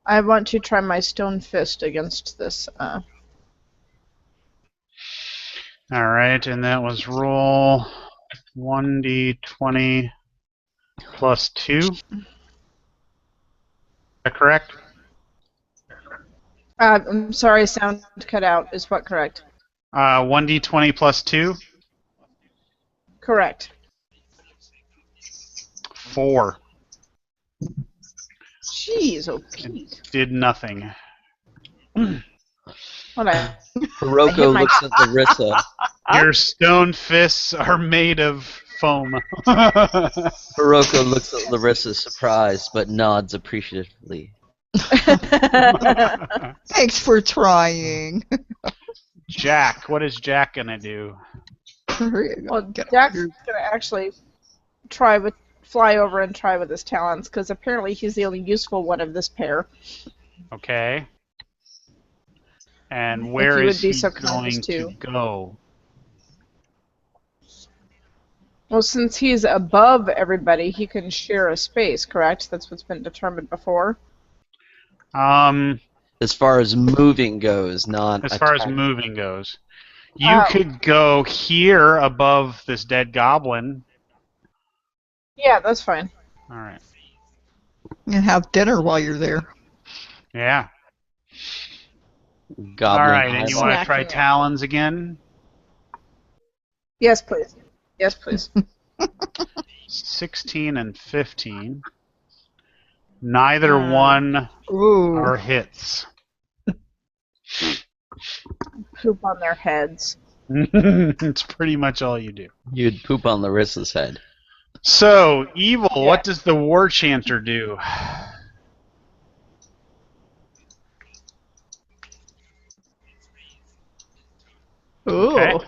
I want to try my stone fist against this. All right, and that was roll 1d20 plus 2. Is that correct? I'm sorry, sound cut out. Is what correct? 1d20 plus 2? Correct. 4. Jeez, oh Pete. Did nothing. What I hit Hiroko my- looks at Larissa. Your stone fists are made of foam. Hiroko looks at Larissa surprised, but nods appreciatively. Thanks for trying. Jack, what is Jack gonna do? Here you go. Well, Get over Jack's here. gonna actually fly over and try with his talons, because apparently he's the only useful one of this pair. Okay. And where he would is be he so kind as going to to. go? Well, since he's above everybody, he can share a space, correct? That's what's been determined before. As far as moving goes, not As far as attack. moving goes, you could go here above this dead goblin. Yeah, that's fine. All right. And have dinner while you're there. Yeah. Goblin All right, and you want to Snacking try it. talons again? Yes, please. Yes, please. 16 and 15. Neither one Ooh. are hits. Poop on their heads. It's pretty much all you do. You'd poop on Larissa's head. So, evil, what does the war chanter do? Ooh. Okay.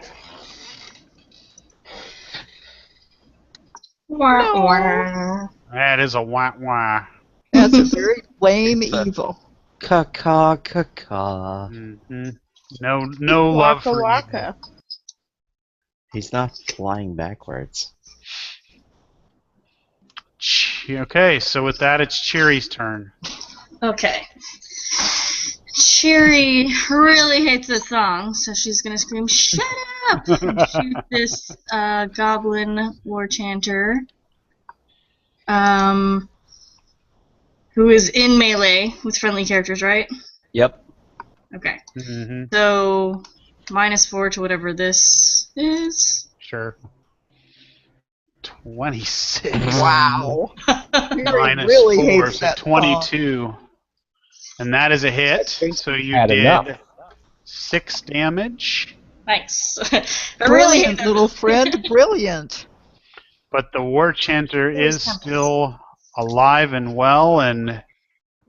Wah, wah. That is a wah-wah. That's a very lame evil. Caw caw. Mm-hmm. No love Waka for evil. waka. He's not flying backwards. Okay, so with that, it's Cheery's turn. Okay. Cheery really hates this song, so she's gonna scream, "Shut up!" and shoot this goblin war chanter, who is in melee with friendly characters, right? Yep. Okay. Mm-hmm. So -4 to whatever this is. Sure. 26. Wow. Minus really 4, hates so that 22. And that is a hit, so you Had did enough. 6 damage. Nice. I really hate Brilliant, that. little friend. Brilliant. But the war chanter There's is Tempest. still alive and well, and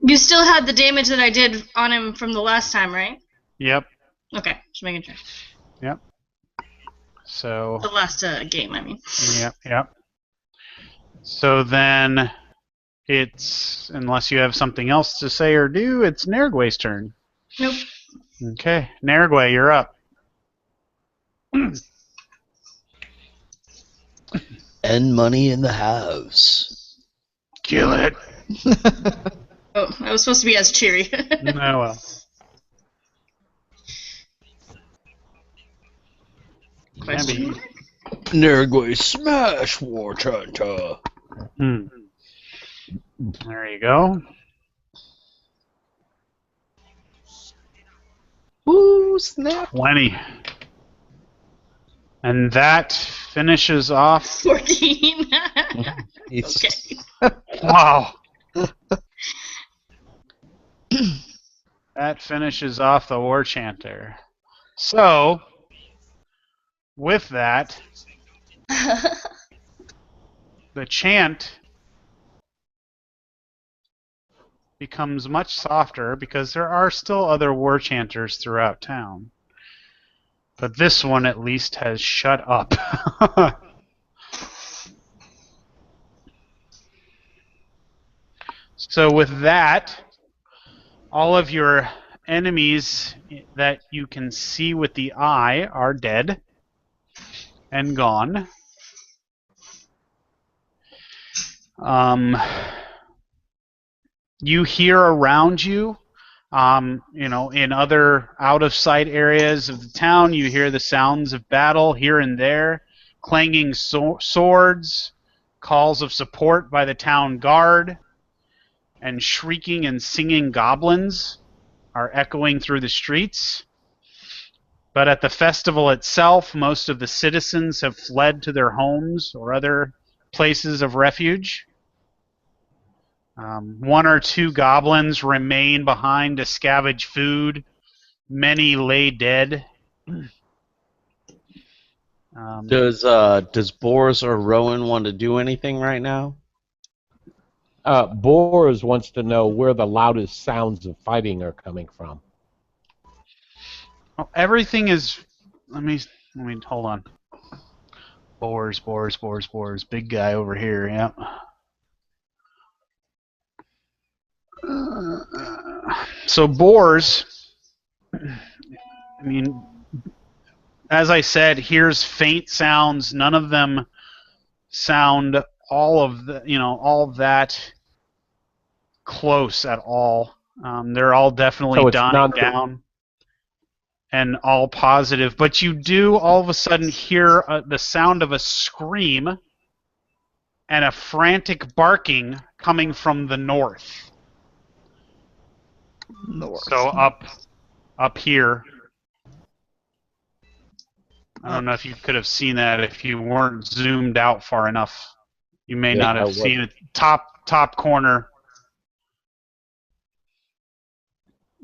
You still had the damage that I did on him from the last time, right? yep, Okay, just making sure. yep. So, The last game, I mean. yep. So then it's, unless you have something else to say or do, it's Nergway's turn. Nope. Okay, Nergway, you're up. And money in the house. Kill it. Oh, I was supposed to be as cheery. Oh well. Question Maybe. mark? Nergway smash, War Chanter. There you go. Ooh, snap. 20. And that finishes off. 14. He's Okay. Wow. That finishes off the war chanter. So, with that, the chant becomes much softer because there are still other war chanters throughout town. But this one at least has shut up. So with that, all of your enemies that you can see with the eye are dead and gone. You hear around you, in other out-of-sight areas of the town, you hear the sounds of battle here and there, clanging swords, calls of support by the town guard, and shrieking and singing goblins are echoing through the streets. But at the festival itself, most of the citizens have fled to their homes or other places of refuge. One or two goblins remain behind to scavenge food. Many lay dead. Does Boris or Rowan want to do anything right now? Boris wants to know where the loudest sounds of fighting are coming from. Oh, everything is. Let me hold on. Boris, big guy over here. Yeah. So Boars, as I said, hears faint sounds. None of them sound all that close at all. They're all definitely dying down and all positive. But you do all of a sudden hear the sound of a scream and a frantic barking coming from the north. So up here. I don't know if you could have seen that if you weren't zoomed out far enough. You may not have seen it. Top corner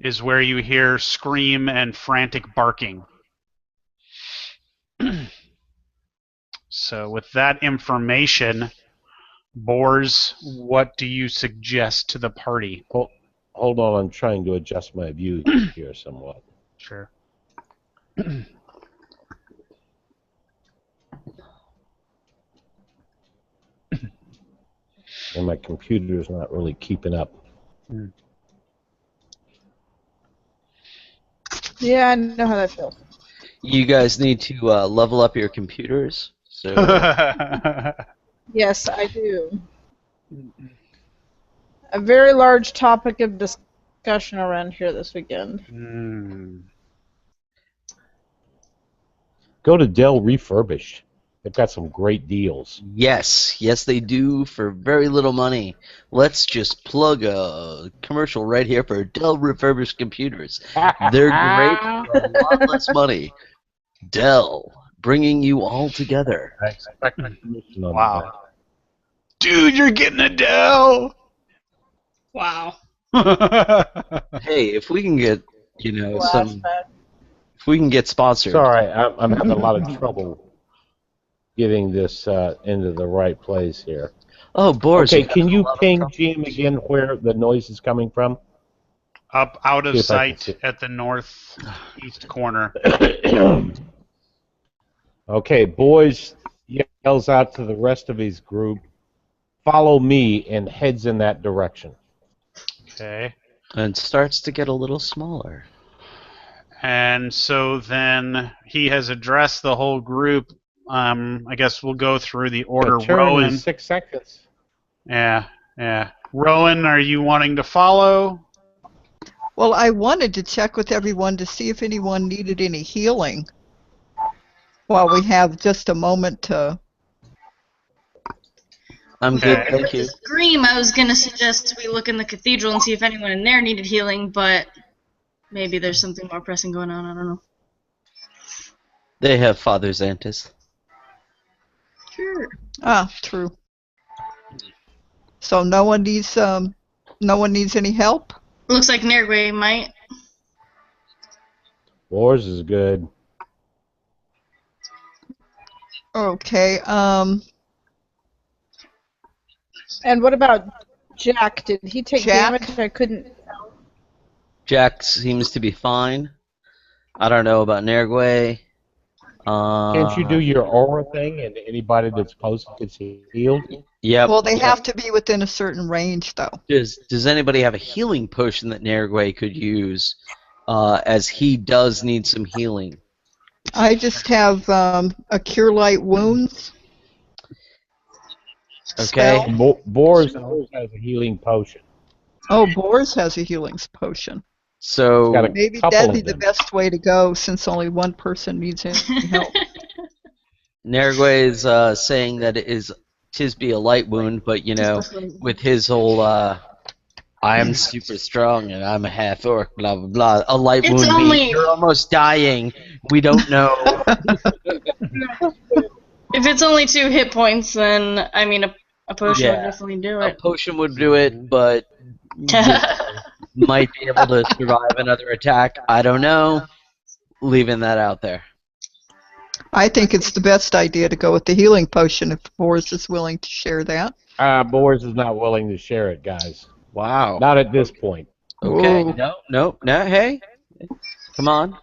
is where you hear scream and frantic barking. So with that information, Boars, what do you suggest to the party? Hold on, I'm trying to adjust my view here somewhat. Sure. And my computer's not really keeping up. Yeah, I know how that feels. You guys need to level up your computers. So. Yes, I do. A very large topic of discussion around here this weekend. Go to Dell Refurbished. They've got some great deals. Yes, they do for very little money. Let's just plug a commercial right here for Dell Refurbished computers. They're great for a lot less money. Dell, bringing you all together. I expect a commission on Wow. Dude, you're getting a Dell! Wow. Hey, if we can get, Flashback. if we can get sponsored. Sorry, I'm having a lot of trouble getting this into the right place here. Oh, Boris. Okay, can you ping Jim again where the noise is coming from? Up out of sight at the northeast corner. Okay, boys yells out to the rest of his group, follow me, and heads in that direction. Okay. And starts to get a little smaller. And so then he has addressed the whole group. I guess we'll go through the order. Rowan. 6 seconds. Yeah. Rowan, are you wanting to follow? Well, I wanted to check with everyone to see if anyone needed any healing while we have just a moment to... I'm good, thank you. Scream, I was going to suggest we look in the cathedral and see if anyone in there needed healing, but maybe there's something more pressing going on, I don't know. They have Father Xantus. Sure. Ah, true. So no one needs any help? Looks like Nergway might. Wars is good. Okay, And what about Jack? Did he take Jack? damage? I couldn't. Jack seems to be fine. I don't know about Nergway. Can't you do your aura thing and anybody that's close gets healed? Yep. Well, they have to be within a certain range, though. Does anybody have a healing potion that Nergway could use, as he does need some healing? I just have a Cure Light Wounds. Okay. Spell. Boris has a healing potion. Oh, Boris has a healing potion. So got a Maybe couple that'd of be the them. best way to go, since only one person needs any help. Nergway is saying that it is Tisby a light wound, but you know, with his whole I am super strong and I'm a half orc, blah blah blah. A light It's wound only- means you're almost dying. We don't know. If it's only 2 hit points, then I mean a potion Yeah. would definitely do A it. potion would do it, but you might be able to survive another attack. I don't know. Leaving that out there. I think it's the best idea to go with the healing potion if Boris is willing to share that. Boris is not willing to share it, guys. Wow. Not at this point. Okay. Whoa. No. Hey, come on.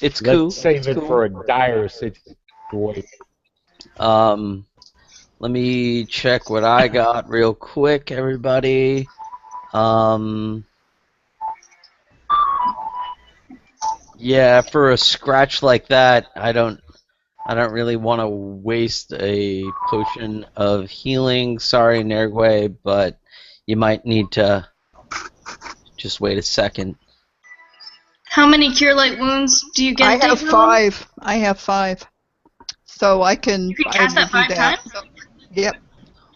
It's cool. Let's save It's it cool. for a dire situation. Let me check what I got real quick, everybody. Yeah, for a scratch like that, I don't really want to waste a potion of healing. Sorry, Nergway, but you might need to just wait a second. How many Cure Light Wounds do you get? I have 5. I have 5. So I can. You can cast that 5 times? Yep.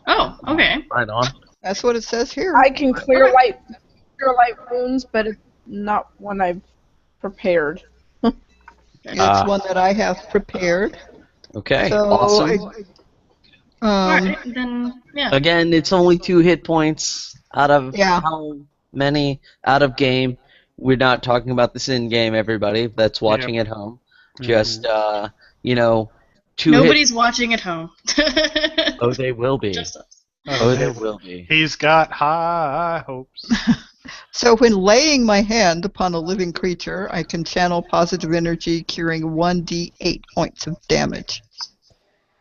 Oh, okay. Right on. That's what it says here. I can clear light wounds, but it's not one I've prepared. It's one that I have prepared. Okay. So Awesome. Alright, then, yeah. Again, it's only 2 hit points out of Yeah. how many out of game. We're not talking about this in game, everybody that's watching at home. Just you know, 2 Nobody's watching at home. Oh, they will be. Just us. Oh, they will be. He's got high hopes. So when laying my hand upon a living creature, I can channel positive energy, curing 1d8 points of damage.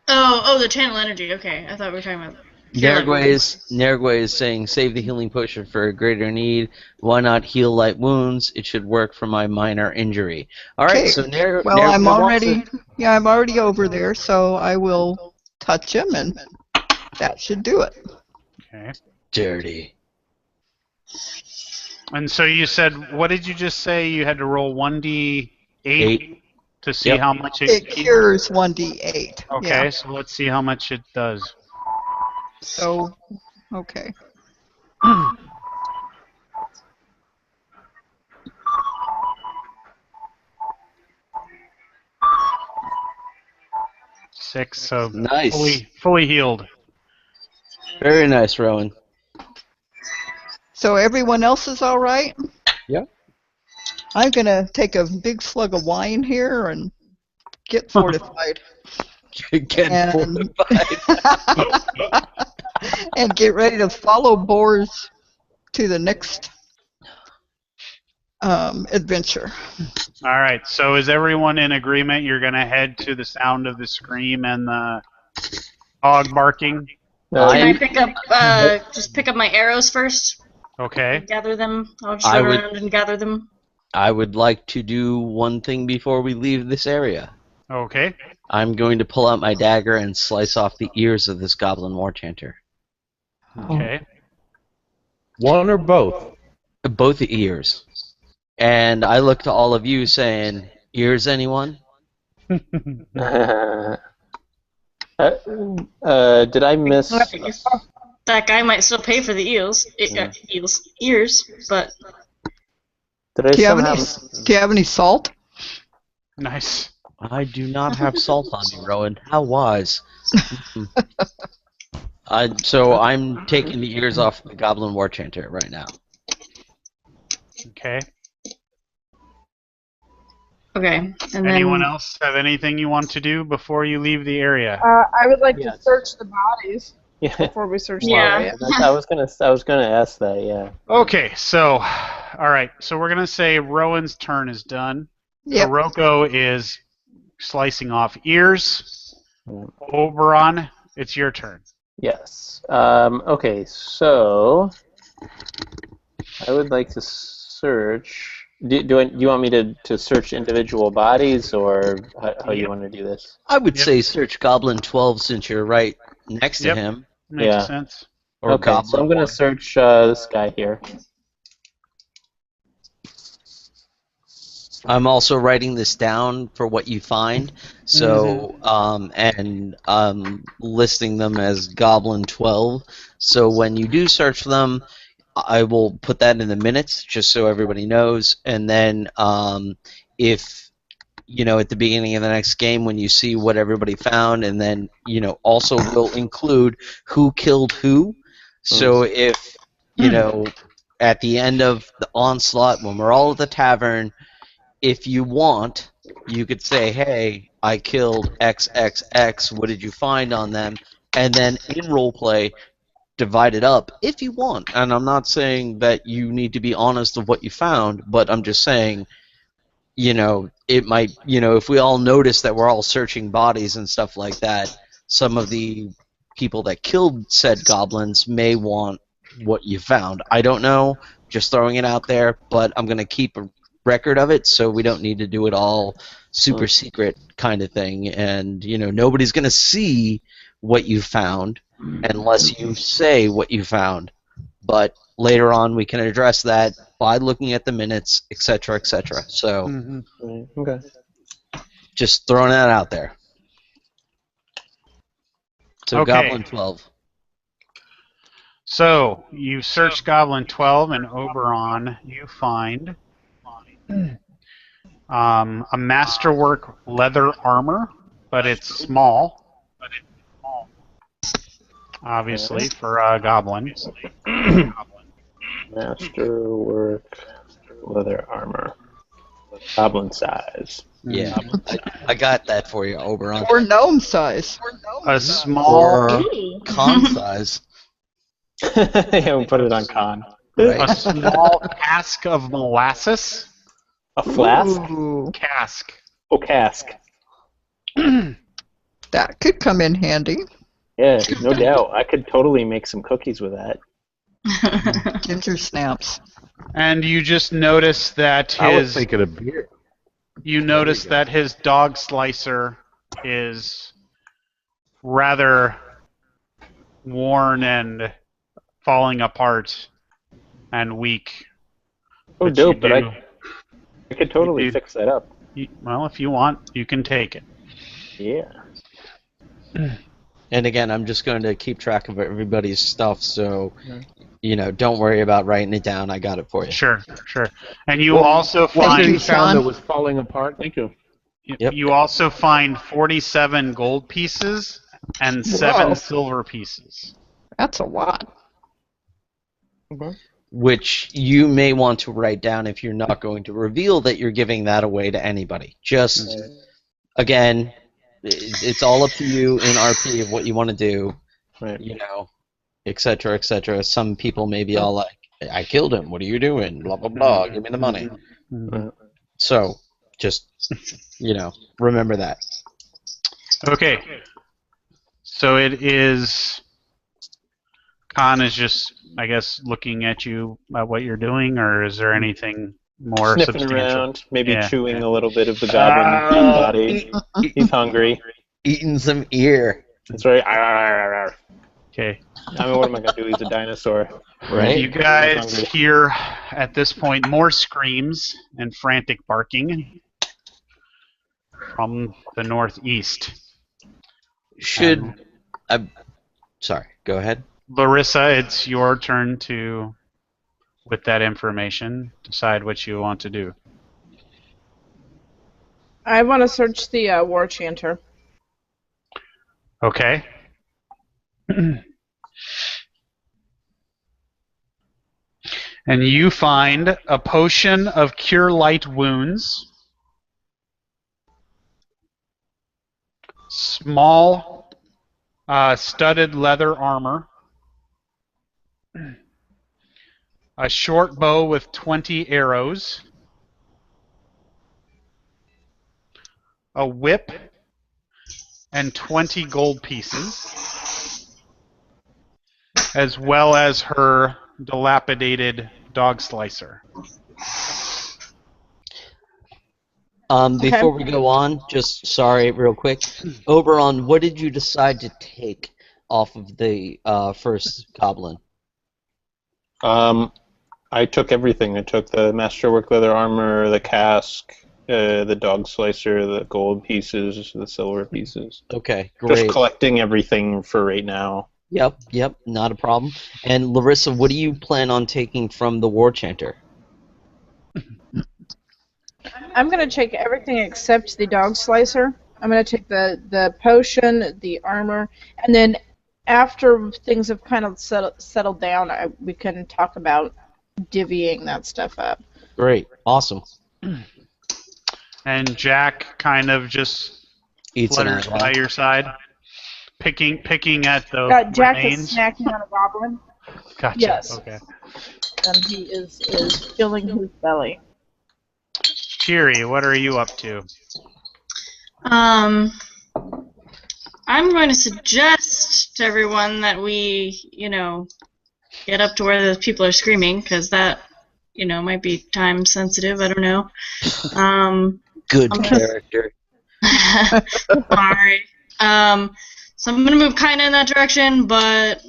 Oh, the channel energy. Okay, I thought we were talking about. Cure Light Wounds. Nergway is saying, save the healing potion for a greater need. Why not heal light wounds? It should work for my minor injury. All right, Okay. so Well, I'm already over there, so I will touch him, and that should do it. Okay. Dirty. And so you said, what did you just say? You had to roll 1d8 8. to see Yep. how much It cures 1d8. Okay, Yeah. so let's see how much it does. So, okay. Six, so Nice. fully healed. Very nice, Rowan. So everyone else is all right? Yep. I'm going to take a big slug of wine here and get fortified. Get And- fortified. And get ready to follow Boris to the next adventure. All right, so is everyone in agreement? You're going to head to the sound of the scream and the dog barking? Can I pick up, just pick up my arrows first? Okay. Gather them. I'll just I run would- around and gather them. I would like to do one thing before we leave this area. Okay. I'm going to pull out my dagger and slice off the ears of this goblin war chanter. Okay. One or both? Both the ears. And I look to all of you saying, ears anyone? Did I miss? That guy might still pay for the ears, but Did I Do you have somehow? do you have any salt? Nice. I do not have salt on me, Rowan. How wise. So I'm taking the ears off the goblin war chanter right now. Okay. okay. And then Anyone else have anything you want to do before you leave the area? I would like to search the bodies. before we search Yeah. the area. I was gonna ask that. Yeah. Okay, so, all right, so we're gonna say Rowan's turn is done. Yep. Hiroko is slicing off ears. Yep. Oberon, it's your turn. Yes. Okay. So I would like to search. Do you want me to search individual bodies, or how you Yep. want to do this? I would Yep. say search Goblin 12 since you're right next to Yep. him. Makes Yeah. sense. Or Okay. So Goblin I'm gonna 1. search this guy here. I'm also writing this down for what you find. So, listing them as Goblin 12. So when you do search them, I will put that in the minutes just so everybody knows. And then if, at the beginning of the next game when you see what everybody found, and then, also will include who killed who. So if, at the end of the onslaught, when we're all at the tavern, if you want, you could say, hey, I killed XXX, what did you find on them? And then in roleplay, divide it up if you want. And I'm not saying that you need to be honest of what you found, but I'm just saying, it might, if we all notice that we're all searching bodies and stuff like that, some of the people that killed said goblins may want what you found. I don't know, just throwing it out there, but I'm going to keep a record of it so we don't need to do it all super secret kind of thing. And, nobody's going to see what you found unless you say what you found. But later on, we can address that by looking at the minutes, etc., etc. So, Okay. just throwing that out there. So, Okay. Goblin 12. So you search Goblin 12 and Oberon. You find a masterwork leather armor, but it's small. Obviously, for a goblin. Masterwork leather armor, goblin size. Yeah, I got that for you, Oberon. Or gnome size. A small, Or con size. Yeah, we'll put it on con. a small cask of molasses. A flask? Ooh, Cask. Oh, cask. that could come in handy. Yeah, no doubt. I could totally make some cookies with that. Ginger snaps. And you just notice that I was his thinking of beer. you notice that his dog slicer is rather worn and falling apart and weak. Oh, But dope, you but do- I could totally you do- fix that up. Well, if you want, you can take it. Yeah. And again, I'm just going to keep track of everybody's stuff, so, don't worry about writing it down. I got it for you. Sure. And you also Thank you, find Sean. That was falling apart. Thank you. Yep. you also find 47 gold pieces and 7 Whoa. silver pieces. That's a lot. Which you may want to write down if you're not going to reveal that you're giving that away to anybody. Just, again, it's all up to you in RP of what you want to do, Right. etc., etc. Some people may be all like, I killed him, what are you doing? Blah, blah, blah, give me the money. So, just, remember that. Okay. So it is. Khan is just, I guess, looking at you at what you're doing, or is there anything more Sniffing substantial? around, maybe Yeah, chewing a little bit of the goblin body. He's hungry. Eating some ear. That's right. Arr, arr, arr. Okay. I mean, what am I going to do? He's a dinosaur. Right? You guys hear at this point more screams and frantic barking from the northeast. Sorry, go ahead. Larissa, it's your turn to, with that information, decide what you want to do. I want to search the war chanter. Okay. And you find a potion of cure light wounds, small studded leather armor, a short bow with 20 arrows, a whip, and 20 gold pieces, as well as her dilapidated dog slicer. Before we go on, just sorry, real quick. Oberon, what did you decide to take off of the first goblin? I took everything. I took the masterwork leather armor, the cask, the dog slicer, the gold pieces, the silver pieces. Okay, great. Just collecting everything for right now. Yep, not a problem. And Larissa, what do you plan on taking from the War Chanter? I'm going to take everything except the dog slicer. I'm going to take the potion, the armor, and then after things have kind of settled down, we can talk about divvying that stuff up. Great, awesome. And Jack kind of just flutters by your side, picking at the Jack remains. is snacking on a goblin. Gotcha. Yes. Okay. And he is filling his belly. Cheery, what are you up to? I'm going to suggest to everyone that we, get up to where the people are screaming, because that, might be time sensitive. I don't know. Good character. Sorry. So I'm going to move kind of in that direction, but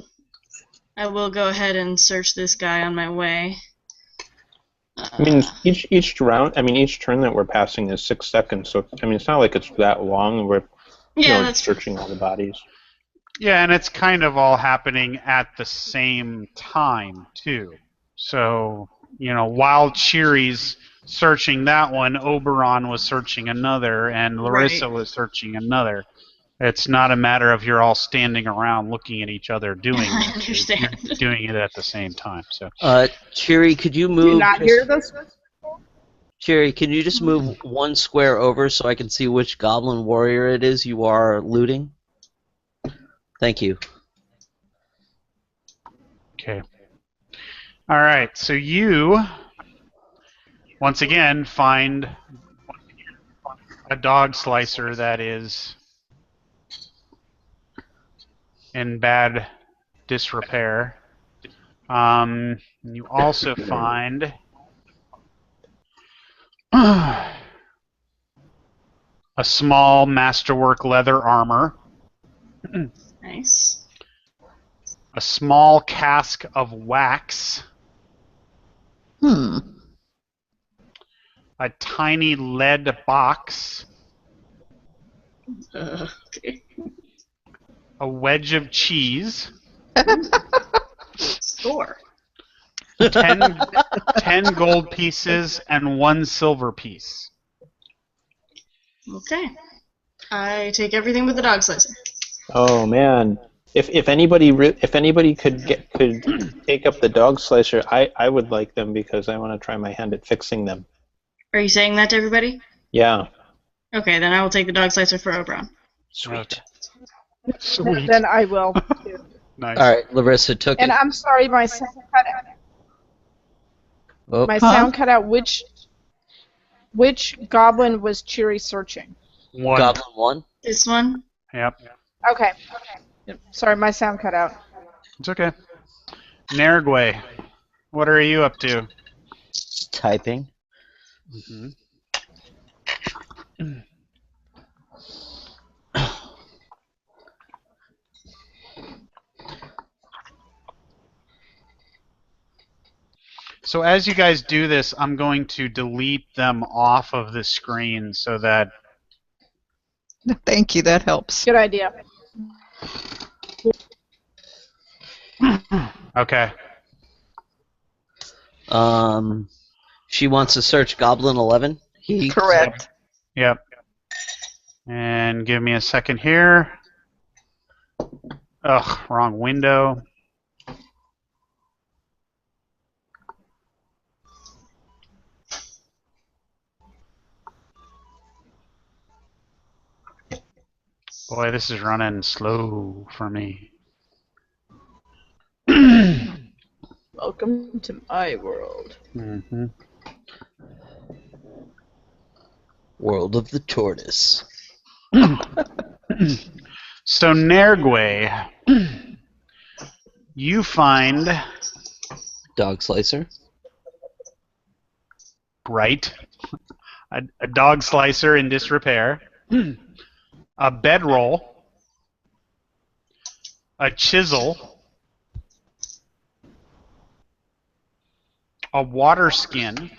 I will go ahead and search this guy on my way. I mean, each round. I mean, each turn that we're passing is 6 seconds. So I mean, it's not like it's that long. We're that's searching all the bodies. Yeah, and it's kind of all happening at the same time too. So while Cheery's searching that one, Oberon was searching another, and Larissa was searching another. It's not a matter of you're all standing around looking at each other doing it. I understand. You're doing it at the same time. So, Cheery, could you move? Do you not hear this? Cheery, can you just move one square over so I can see which goblin warrior it is you are looting? Thank you. Okay. All right. So you, once again, find a dog slicer that is in bad disrepair. You also find a small masterwork leather armor. Nice. A small cask of wax. Hmm. A tiny lead box. Okay. A wedge of cheese. Score. 10 gold pieces and 1 silver piece. Okay. I take everything with the dog slicer. Oh man, if anybody could take up the dog slicer, I would like them because I want to try my hand at fixing them. Are you saying that to everybody? Yeah. Okay, then I will take the dog slicer for Oberon. Sweet. Sweet. Then I will too. Nice. All right, Larissa took And it. I'm sorry, my sound cut out. Oh, My sound cut out. Which goblin was Cheery searching? One. Goblin 1? This one? Yep. Okay. Sorry, my sound cut out. It's okay. Nergwe, what are you up to? Typing. Mm-hmm. So as you guys do this, I'm going to delete them off of the screen so that... Thank you, that helps. Good idea. Okay. She wants to search Goblin 11. Correct. Yep. And give me a second here. Ugh, wrong window. Boy, this is running slow for me. Welcome to my world. Mm-hmm. World of the Tortoise. So, Nergwe, you find... Dog slicer. Right. A dog slicer in disrepair. A bedroll. A chisel. A water skin.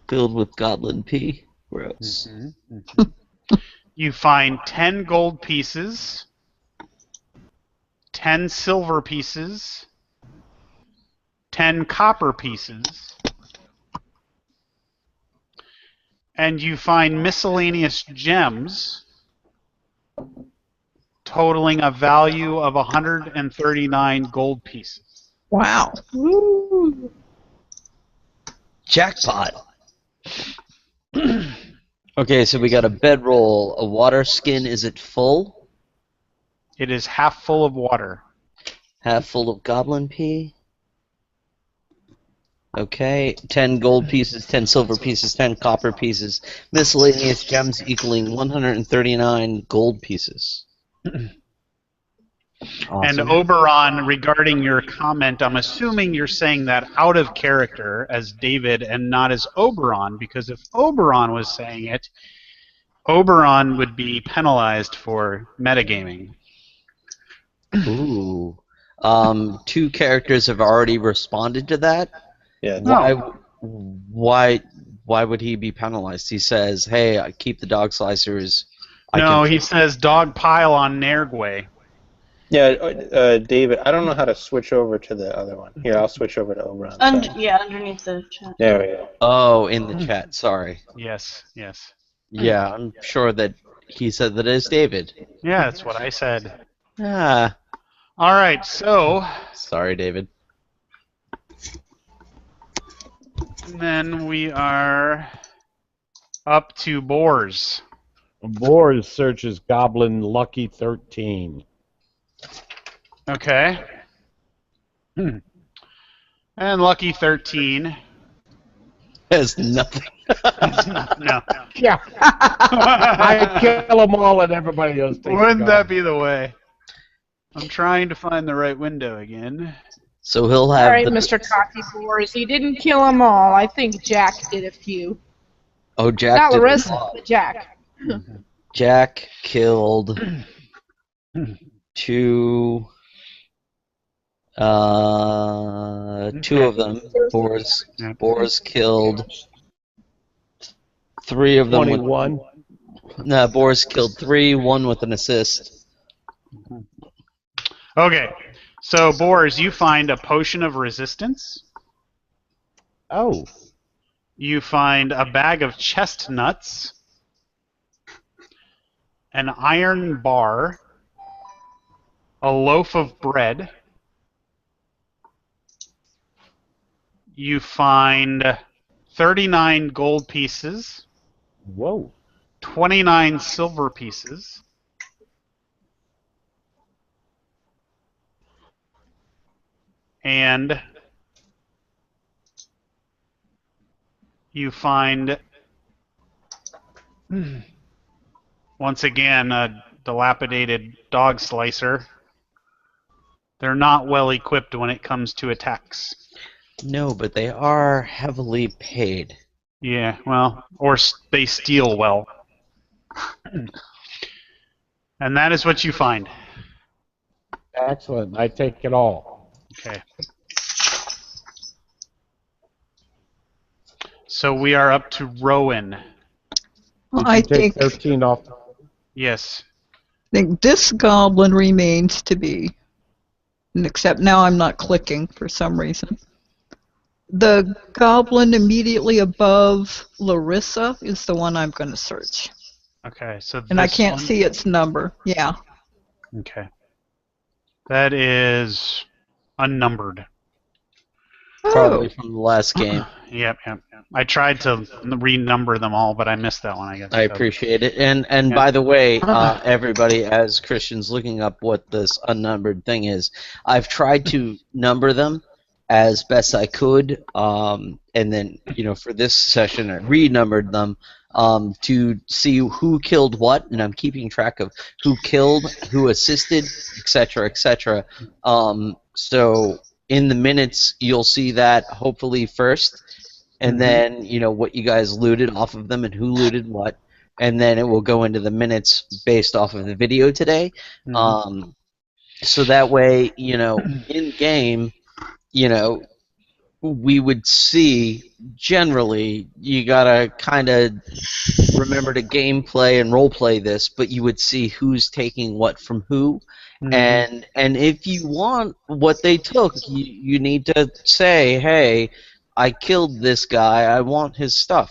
Filled with goblin pee. Gross. You find 10 gold pieces, 10 silver pieces, 10 copper pieces, and you find miscellaneous gems totaling a value of 139 gold pieces. Wow. Woo! Jackpot. Okay, so we got a bedroll, a water skin. Is it full? It is half full of water. Half full of goblin pee? Okay, 10 gold pieces, 10 silver pieces, 10 copper pieces, miscellaneous gems equaling 139 gold pieces. And Awesome. Oberon, regarding your comment, I'm assuming you're saying that out of character as David and not as Oberon, because if Oberon was saying it, Oberon would be penalized for metagaming. Ooh. Two characters have already responded to that. Yeah. Why would he be penalized? He says, "Hey, I keep the dog slicers." No, he says dog pile on Nergwe. Yeah, David, I don't know how to switch over to the other one. Here, I'll switch over to Oberon. Yeah, underneath the chat. There we go. Oh, in the chat. Sorry. Yes, yes. Yeah, I'm sure that he said that it's David. Yeah, that's what I said. Ah. All right, so Sorry, David. then we are up to Boars. Boars searches Goblin Lucky 13. Okay. And Lucky 13. Has nothing. No. Yeah. I kill them all and everybody else takes Wouldn't that be the way? I'm trying to find the right window again. So he'll have All right, the... Mr. Cocky Boars. He didn't kill them all. I think Jack did a few. Oh, Jack Not did Larissa, but Jack. Jack killed two of them. Boars killed three of them. 21. No, Boars killed three, one with an assist. Okay, so Boars, you find a potion of resistance. Oh. You find a bag of chestnuts, an iron bar, a loaf of bread. You find 39 gold pieces, Whoa. 29 silver pieces, and you find, once again, a dilapidated dog slicer. They're not well equipped when it comes to attacks. No, but they are heavily paid. Yeah, well, or they steal well. And that is what you find. Excellent. I take it all. Okay. So we are up to Rowan. Well, Did you take 13 off? Yes. think this goblin remains to be, except now I'm not clicking for some reason. The goblin immediately above Larissa is the one I'm going to search. Okay, so And I this can't one? see its number. Yeah. Okay. That is unnumbered. Probably from the last game. Yep. I tried to renumber them all, but I missed that one, I guess. I appreciate it. And by the way, everybody, as Christian's looking up what this unnumbered thing is, I've tried to number them as best I could, and then, for this session, I renumbered them to see who killed what, and I'm keeping track of who killed, who assisted, etc., etc. So in the minutes, you'll see that hopefully first, and then what you guys looted off of them and who looted what, and then it will go into the minutes based off of the video today. So that way, in game, we would see generally you gotta kind of remember to gameplay and roleplay this, but you would see who's taking what from who, and if you want what they took, you need to say, hey, I killed this guy, I want his stuff.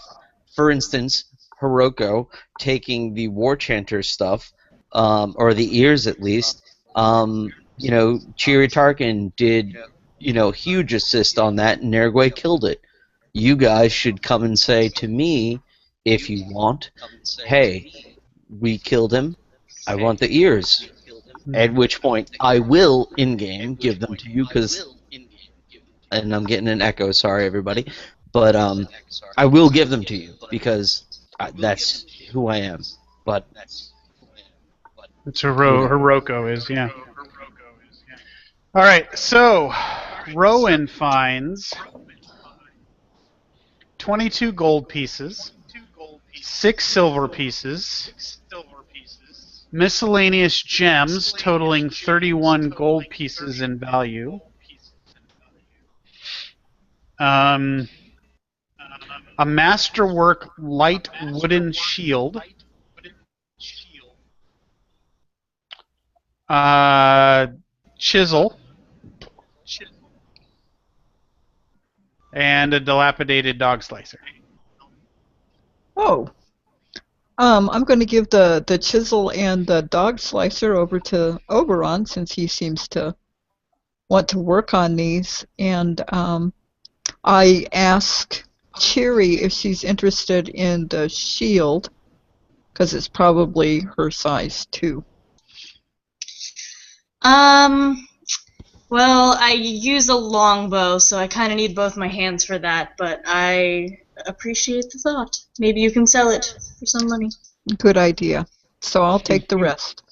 For instance, Hiroko taking the War Chanter stuff, or the ears at least. Chiri Tarkin did huge assist on that, and Nergwe killed it. You guys should come and say to me, if you want, hey, we killed him, I want the ears. At which point, I will, in-game, give them to you, and I'm getting an echo, sorry everybody, but I will give them to you, because that's who I am. But that's who Hiroko is, yeah. Alright, so Rowan finds 22 gold pieces, 6 silver pieces, miscellaneous gems totaling 31 gold pieces in value, a masterwork light wooden shield, chisel, and a dilapidated dog slicer. Oh. I'm going to give the chisel and the dog slicer over to Oberon, since he seems to want to work on these. And I ask Chiri if she's interested in the shield, because it's probably her size too. Well, I use a longbow, so I kind of need both my hands for that, but I appreciate the thought. Maybe you can sell it for some money. Good idea. So I'll take the rest.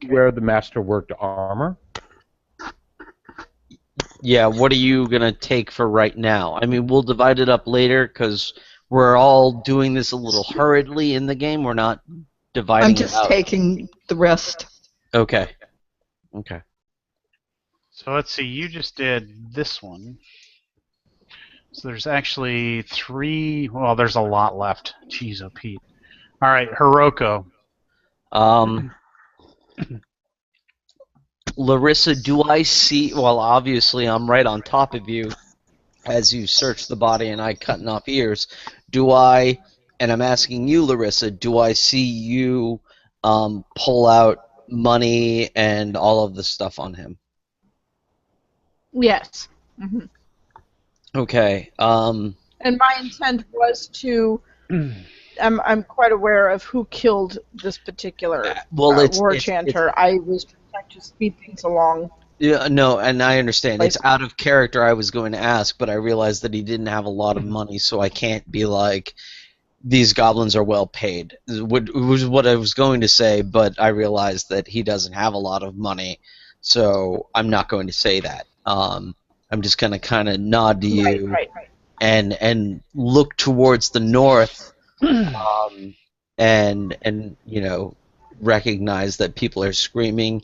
Wear the masterworked armor. Yeah, what are you going to take for right now? I mean, we'll divide it up later, because we're all doing this a little hurriedly in the game. We're not dividing it out. I'm just taking the rest. Okay. So let's see, you just did this one. So there's actually 3, well, there's a lot left. Jeez, oh Pete. Alright, Hiroko. Larissa, do I see, well, obviously I'm right on top of you as you search the body and I cutting off ears. Do I, and I'm asking you, Larissa, do I see you pull out money and all of the stuff on him? Yes. Okay. And my intent was to. I'm quite aware of who killed this particular war chanter. I was trying to speed things along. Yeah, no, and I understand. It's out of character. I was going to ask, but I realized that he didn't have a lot of money, so I can't be like, these goblins are well paid. It was what I was going to say, but I realized that he doesn't have a lot of money, so I'm not going to say that. I'm just going to kind of nod to you and look towards the north, and recognize that people are screaming.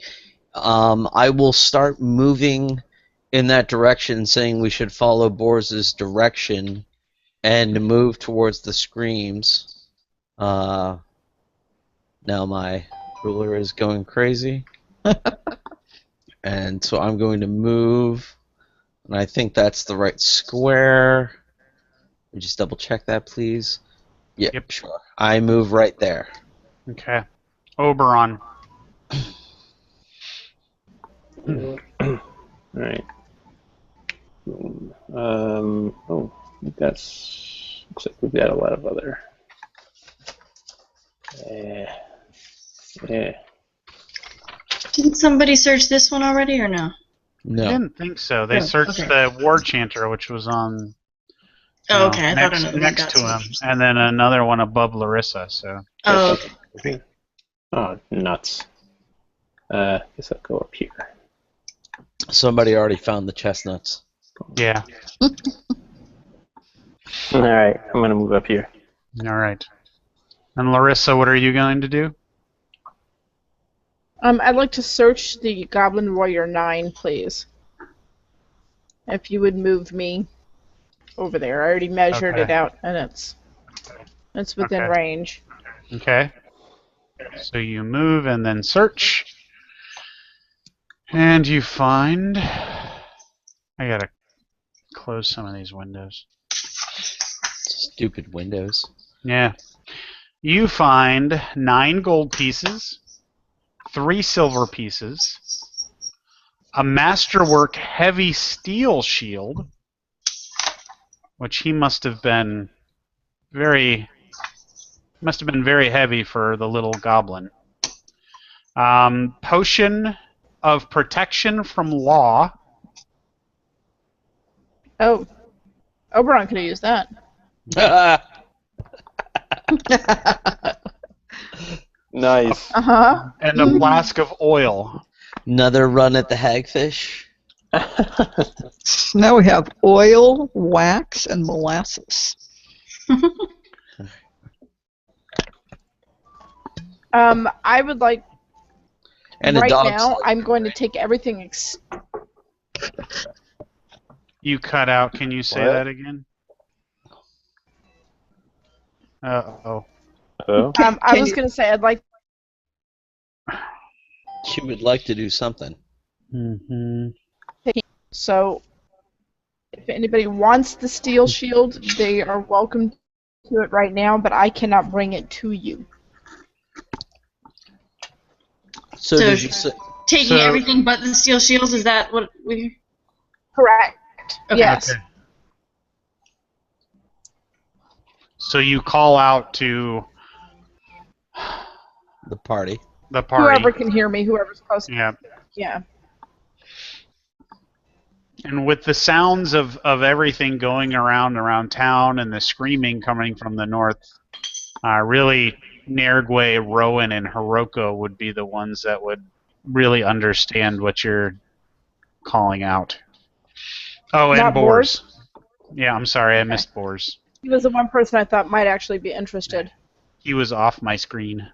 I will start moving in that direction, saying we should follow Bors's direction and move towards the screams. Now my ruler is going crazy. And so I'm going to move, and I think that's the right square. Let me just double check that, please. Yep, sure. I move right there. Okay. Oberon. Alright. Oh, that's looks like we've got a lot of other. Yeah. Didn't somebody search this one already, or no? I No. didn't think so. They Oh, searched okay. the War Chanter, which was on Oh, okay. I thought next, another one next got to him, searched. and then another one above Larissa. So Oh, okay. Oh, nuts. Guess I'll go up here. Somebody already found the chestnuts. yeah. All right, I'm gonna move up here. All right. And Larissa, what are you going to do? I'd like to search the Goblin Warrior 9, please. If you would move me over there. I already measured it out, and it's within range. Okay. So you move and then search. And you find... I gotta close some of these windows. Stupid windows. Yeah. You find 9 gold pieces, 3 silver pieces, a masterwork heavy steel shield, which he must have been very heavy for the little goblin. Potion of protection from law. Oh, Oberon could have used that. Nice. Uh-huh. And a flask of oil. Another run at the hagfish. So now we have oil, wax, and molasses. I would like, And a right dog now, slicer, I'm going to right? take everything You cut out. Can you say What? that again? Uh-oh. Oh. I was going to say I'd like. She would like to do something. Mm-hmm. So, if anybody wants the steel shield, they are welcome to it right now, but I cannot bring it to you. So did you say? Taking everything but the steel shields, is that what we... Correct. Okay. Yes. Okay. So you call out to The party. the party. Whoever can hear me, whoever's close. Yeah. Yeah. And with the sounds of everything going around town and the screaming coming from the north, really Nergwe, Rowan, and Hiroko would be the ones that would really understand what you're calling out. Oh, and Not Boars. Yeah, I'm sorry, I missed Boars. He was the one person I thought might actually be interested. He was off my screen.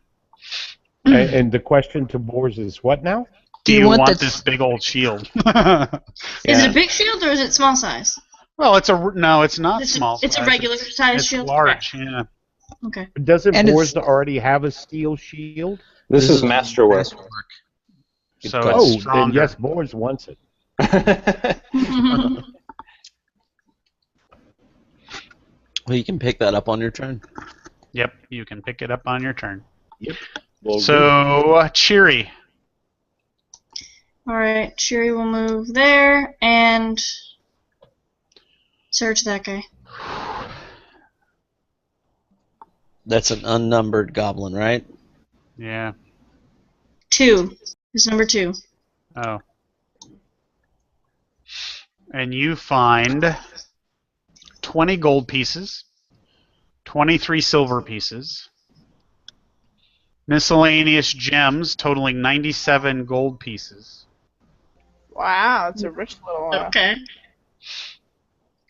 And the question to Boars is what now? Do you want this big old shield? Is it a big shield or is it small size? Well, it's not small. It's size. a regular size shield? It's large, yeah. Okay. Doesn't And Boars already have a steel shield? This is masterwork. So call. it's Oh, then stronger. yes, Boars wants it. Well, you can pick that up on your turn. Yep, you can pick it up on your turn. Yep. Well, So, Cheery. Alright, Cheery will move there and search that guy. That's an unnumbered goblin, right? Yeah. 2 is number 2. Oh. And you find 20 gold pieces, 23 silver pieces, miscellaneous gems totaling 97 gold pieces, Wow, it's a rich little. Okay.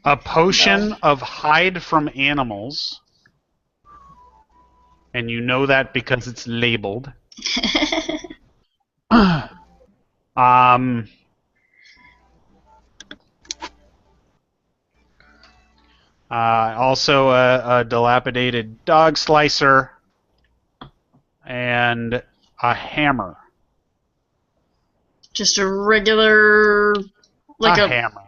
a potion of hide from animals, and you know that because it's labeled. Also a dilapidated dog slicer and a hammer. Just a regular, like a a hammer.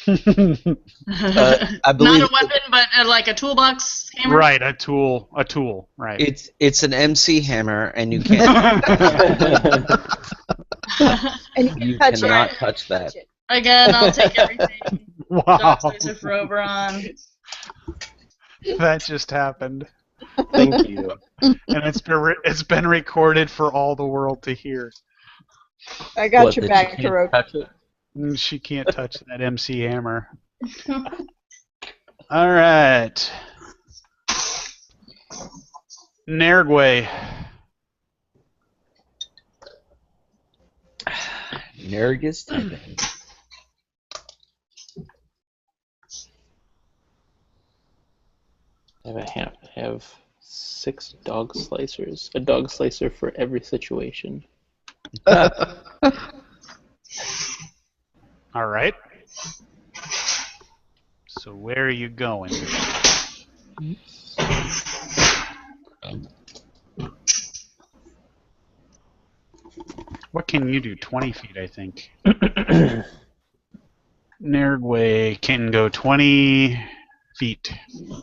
I believe not a weapon, but like a toolbox hammer. Right, a tool. Right. it's an MC hammer, and you can't. And You touch cannot it. touch that. Again, I'll take everything. Wow. Dog slicer for Oberon. That just happened. Thank you. And it's been recorded for all the world to hear. I got What, your that back, you can't Tarok. touch it? She can't touch that MC Hammer. All right. Nergway. Nerg is typing. I have to have 6 dog slicers. A dog slicer for every situation. All right. So where are you going? What can you do? 20 feet, I think. Nergway can go 20 feet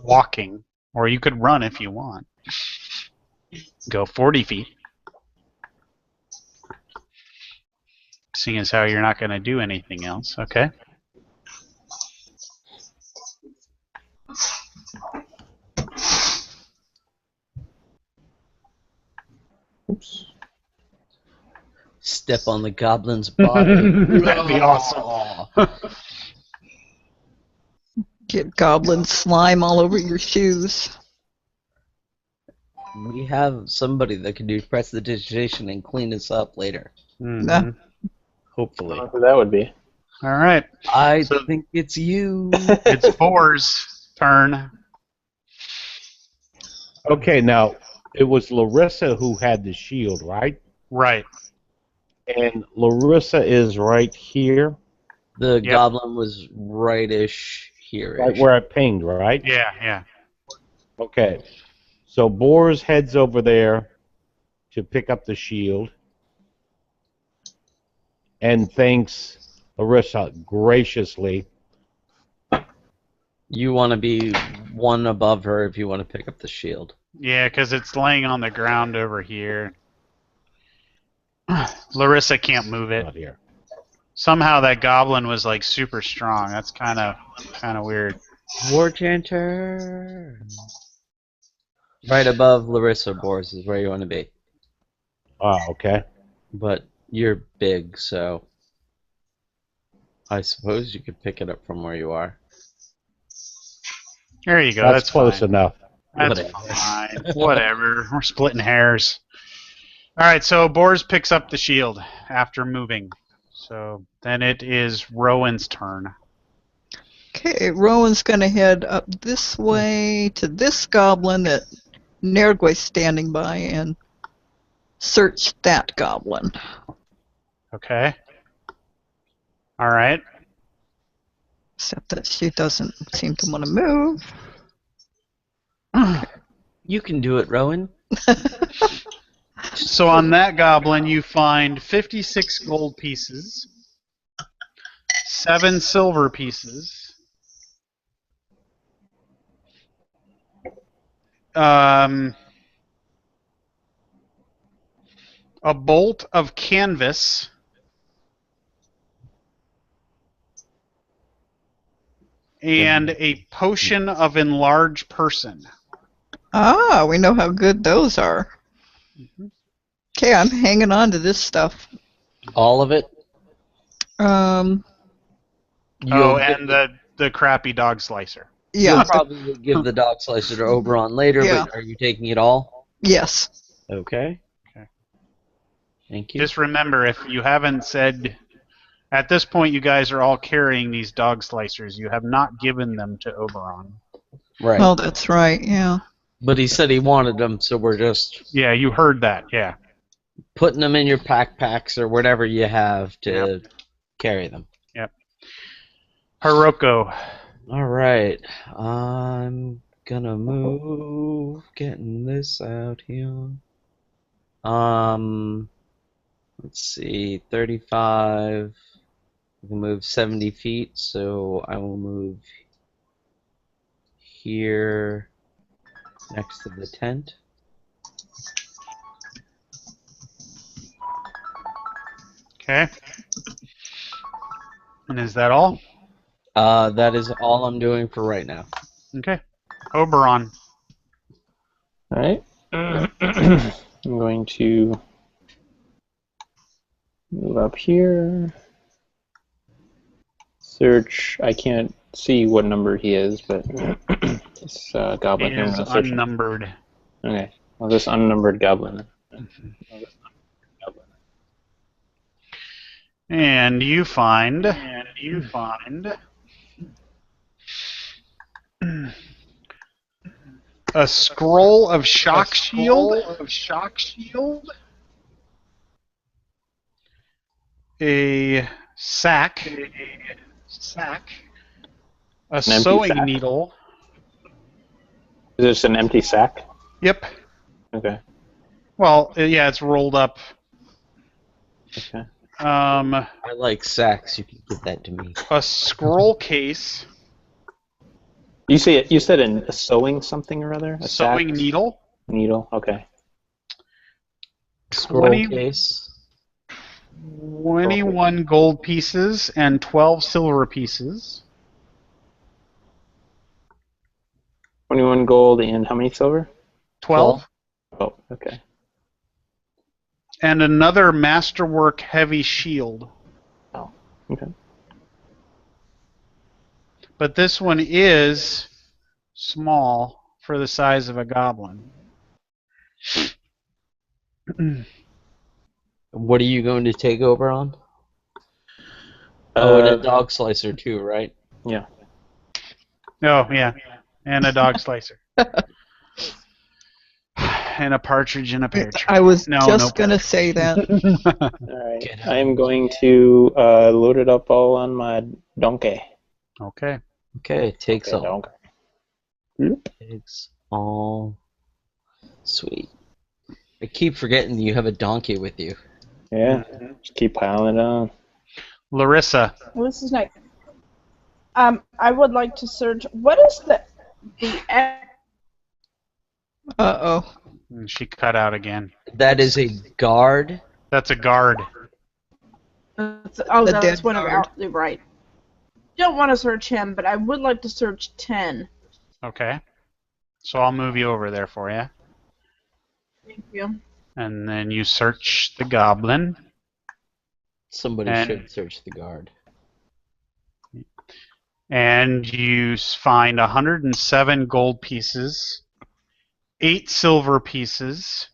walking, or you could run if you want. Go 40 feet. Seeing as how you're not going to do anything else, okay? Oops. Step on the goblin's body. That'd be awesome. Get goblin slime all over your shoes. We have somebody that can do prestidigitation and clean us up later. Mhm. Hopefully. Who that would be? All right. I So- think it's you. It's Boar's turn. Okay, now it was Larissa who had the shield, right? Right. And Larissa is right here, The Yep. goblin was rightish here. right where I pinged, right? Yeah, yeah. Okay. So Boars heads over there to pick up the shield and thanks Larissa graciously. You want to be one above her if you want to pick up the shield. Yeah, because it's laying on the ground over here. Larissa can't move it. Not here. Somehow that goblin was like super strong. That's kind of weird. War Chanter. Right above Larissa, Boris, is where you want to be. Ah, okay. But you're big, so I suppose you could pick it up from where you are. There you go. That's close fine. enough. That's Whatever. fine. Whatever. We're splitting hairs. All right. So Boris picks up the shield after moving. So then it is Rowan's turn. Okay, Rowan's going to head up this way to this goblin that Nergway's standing by and search that goblin. Okay. All right. Except that she doesn't seem to want to move. You can do it, Rowan. So on that goblin, you find 56 gold pieces, 7 silver pieces, a bolt of canvas, and a potion of enlarge person. Ah, we know how good those are. Okay, I'm hanging on to this stuff. All of it? Um, Oh, and the crappy dog slicer. yeah. You'll probably give the dog slicer to Oberon later, Yeah. but are you taking it all? Yes. Okay. Okay. Thank you. Just remember, if you haven't said... At this point, you guys are all carrying these dog slicers. You have not given them to Oberon. Right. Oh, that's right. Yeah. But he said he wanted them, so we're just Yeah, you heard that. Yeah. putting them in your packs or whatever you have to carry them. Yep. Hiroko. All right. I'm gonna move, getting this out here. Let's see, 35. I can move 70 feet, so I will move here next to the tent. Okay. And is that all? That is all I'm doing for right now. Okay. Oberon. All right. I'm going to move up here. Search. I can't see what number he is, but this goblin He here. is I'm searching. unnumbered. Okay. Well, this unnumbered goblin. And you find a scroll of shock shield, a sack, a sewing sack? needle. Is this an empty sack? Yep. Okay. Well, yeah, it's rolled up. Okay. I like sacks. You can give that to me. A scroll case. You said a sewing something or other? A sewing sack? needle. Needle. Okay. Scroll case. 21 gold pieces and 12 silver pieces. 21 gold and how many silver? 12. Oh, okay. And another masterwork heavy shield. Oh, okay. But this one is small for the size of a goblin. What are you going to take over on? And a dog slicer too, right? Yeah. Oh, yeah. And a dog slicer. And a partridge in a pear tree. I was just going to say that. All right. I'm going to load it up all on my donkey. Okay. Okay, takes all. Donkey. Takes all. Sweet. I keep forgetting you have a donkey with you. Yeah. Just keep piling it on. Larissa. Well, this is nice. I would like to search. What is the Uh-oh. She cut out again. That is a guard. That's a guard. That's dead one of guard. our. Right. Don't want to search him, but I would like to search 10. Okay. So I'll move you over there for you. Thank you. And then you search the goblin. Somebody should search the guard. And you find 107 gold pieces, 8 silver pieces,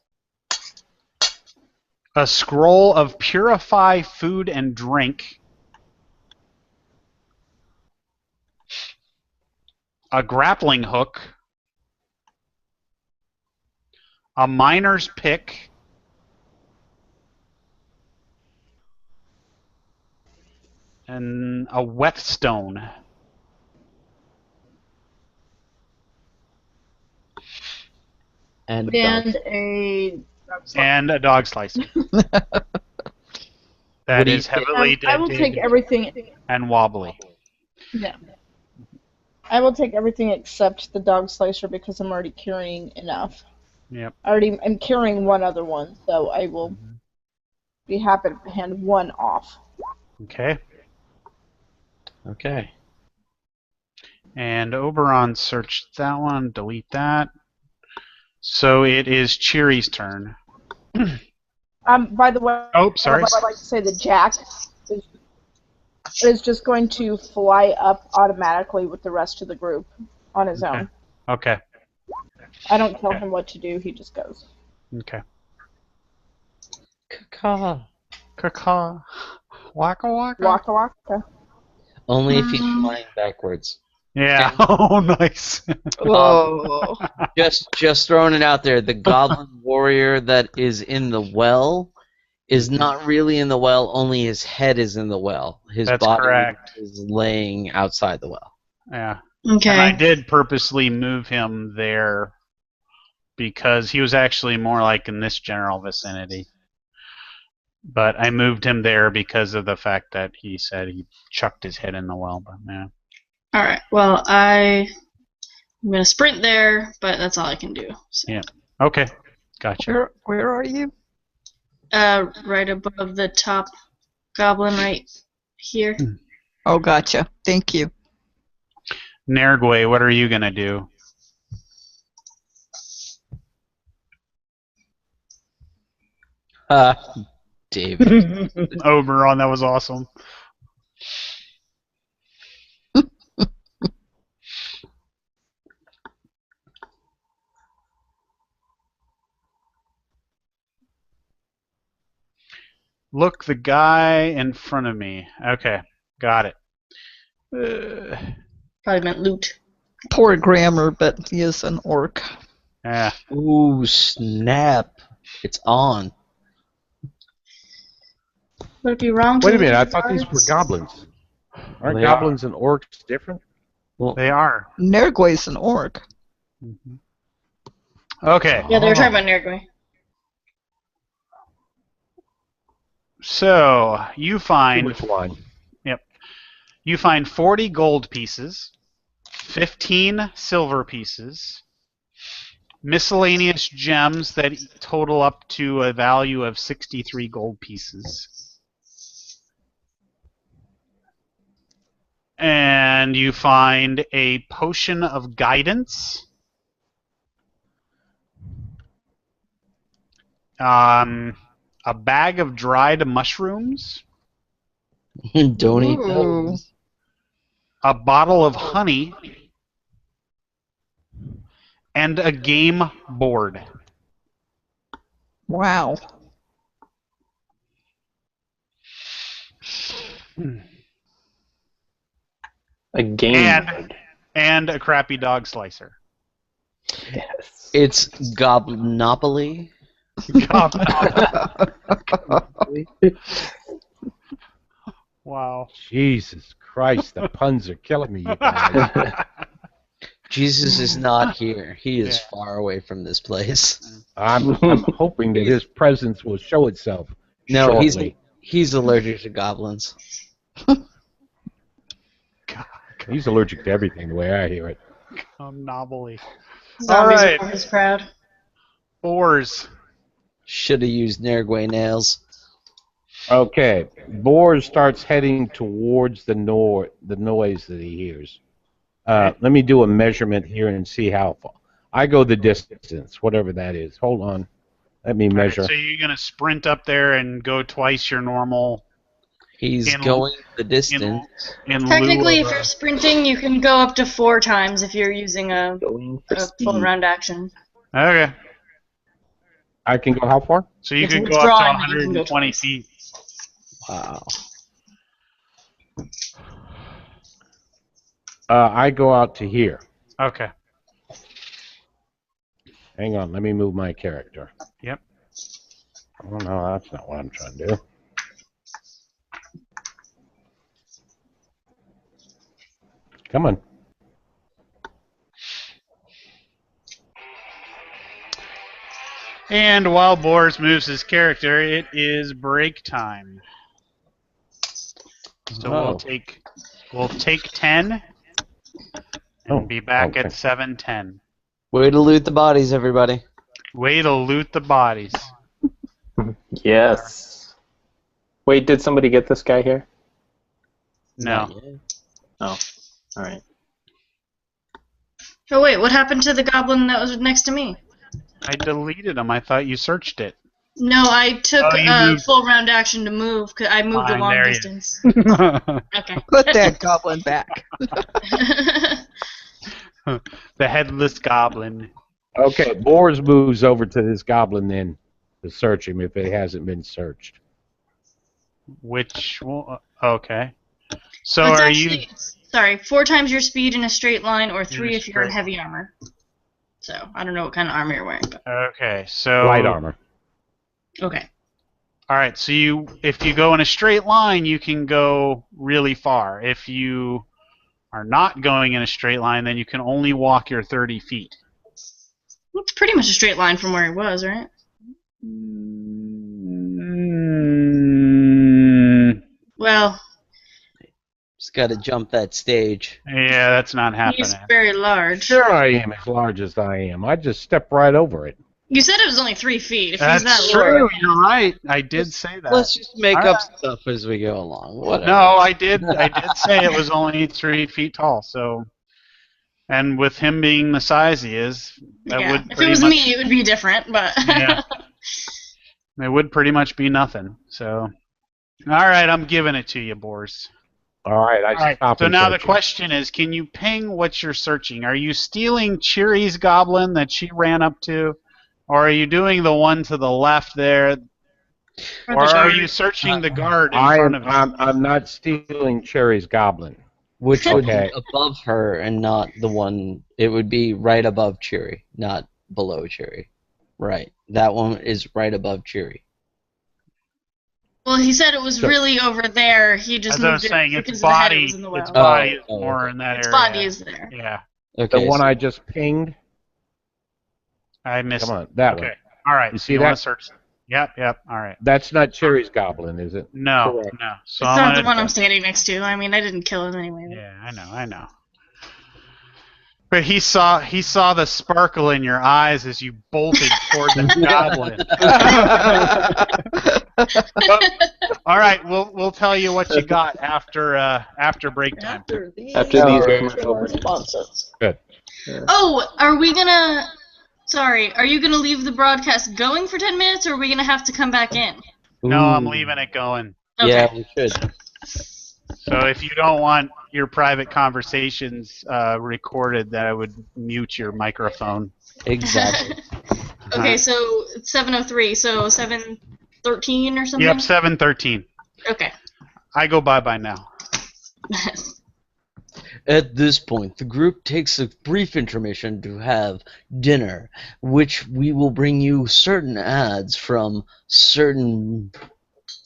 a scroll of purify food and drink, a grappling hook, a miner's pick, and a whetstone. And a dog slicer. That is heavily I will take everything. and wobbly. Yeah. I will take everything except the dog slicer because I'm already carrying enough. Yep. I'm carrying one other one, so I will be happy to hand one off. Okay. Okay. And Oberon searched that one, delete that. So it is Cheery's turn. By the way, Oh, sorry. I'd like to say that Jack is just going to fly up automatically with the rest of the group on his own. Okay. I don't tell him what to do, he just goes. Okay. Caw. Caw. Waka waka. Waka waka. Only if he's flying backwards. Yeah. Oh, nice. Oh. Just throwing it out there. The goblin warrior that is in the well is not really in the well. Only his head is in the well. His That's body correct. is laying outside the well. Yeah. Okay. And I did purposely move him there because he was actually more like in this general vicinity. But I moved him there because of the fact that he said he chucked his head in the well. But yeah. All right. Well, I'm gonna sprint there, but that's all I can do. So. Yeah. Okay. Gotcha. Where are you? Right above the top goblin, right here. Oh, gotcha. Thank you. Nergwe, what are you gonna do? David. Oberon, that was awesome. Look the guy in front of me. Okay, got it. Probably meant loot. Poor grammar, but he is an orc. Yeah. Ooh, snap. It's on. Would it be wrong to Wait a minute, loot I the thought these were guards? goblins. Aren't They goblins and orcs different? Well, They are. Nergwe's an orc. Okay, Yeah, they were talking about Nergwe. so you Too find much wine. you find 40 gold pieces, 15 silver pieces, miscellaneous gems that total up to a value of 63 gold pieces. And you find a potion of guidance, a bag of dried mushrooms, don't eat Ooh. those. a bottle of honey, and a game board. Wow. A game And- board. And a crappy dog slicer. Yes. It's Goblinopoly. Wow. Jesus Christ, the puns are killing me, you guys. Jesus is not here. He is Yeah. far away from this place. I'm hoping that his presence will show itself No, shortly. he's allergic to goblins. He's allergic to everything, the way I hear it. Knobbly. Zombies Alright. are always proud. Fours. Should have used Nergwe nails. Okay, Boar starts heading towards the noise that he hears. Let me do a measurement here and see how far. I go the distance, whatever that is. Hold on. Let me measure. So you're going to sprint up there and go twice your normal. He's In- going the distance. In Technically, lieu if of you're sprinting, you can go up to 4 times if you're using a Going for full speed. round action. Okay. I can go how far? So you It's can go up to withdrawing, but you can go 120 twice. feet. Wow. I go out to here. Okay. Hang on, let me move my character. Yep. Oh no, that's not what I'm trying to do. Come on. And while Boris moves his character, it is break time. So Oh. we'll take 10 and be back okay. at 7:10. Way to loot the bodies, everybody. Way to loot the bodies. Yes. Wait, did somebody get this guy here? No. Not yet. Oh. Alright. Oh wait, what happened to the goblin that was next to me? I deleted them. I thought you searched it. No, I took Oh, you a moved. full round action to move. 'Cause I moved Fine, a long there you- distance. The Okay. Put that goblin back. headless goblin. Okay, Boars moves over to this goblin then to search him if it hasn't been searched. Which one? Okay. So It's are actually, you? sorry, 4 times your speed in a straight line, or 3 a if you're in straight heavy armor. So I don't know what kind of armor you're wearing, but Okay. So Light armor. okay. All right. So if you go in a straight line, you can go really far. If you are not going in a straight line, then you can only walk your 30 feet. It's pretty much a straight line from where he was, right? Well, Just got to jump that stage. Yeah, that's not he's happening. very large. Sure I am as large as I am. I just step right over it. You said it was only 3 feet. If That's he's that true. large, You're right. I did say that. Let's just make All up right. stuff as we go along. Whatever. No, I did say it was only 3 feet tall. So And with him being the size he is, that Yeah. would If it pretty was much me, it would be different, but. Yeah. it would pretty much be nothing. So, all right, I'm giving it to you, Boris. All right, I All right. stop So and now the search it. question is, can you ping what you're searching? Are you stealing Cheery's goblin that she ran up to, or are you doing the one to the left there, or are you searching the guard in front of you? I'm not stealing Cherry's goblin. Which would Okay. be above her and not the one. It would be right above Cheery, not below Cheery. Right. That one is right above Cheery. Well, he said it was So- really over there. He just As I moved was saying, it its because the head was body, in the its well. body is Oh, more okay. in that Its area. body is there. Yeah, The Okay. one so I just pinged. I missed. Come on, that Okay. one. All right. You so see you that? want to search? Yep. All right. That's not Cherry's goblin, is it? No. Correct. No. So It's I'm not gonna. the one I'm standing next to. I mean, I didn't kill him anyway. Yeah, I know. But he saw the sparkle in your eyes as you bolted toward the goblin. All right, we'll tell you what you got after break time. After these After these commercial commercial breaks. responses. Good. Oh, are we gonna? Sorry, are you gonna leave the broadcast going for 10 minutes, or are we gonna have to come back in? No, I'm Ooh. leaving it going. Okay. Yeah, we should. So if you don't want your private conversations recorded, then I would mute your microphone. Exactly. Okay, so it's 7:03, so 7:13 or something. Yep, 7:13. Okay. I go bye now. At this point, the group takes a brief intermission to have dinner, which we will bring you certain ads from certain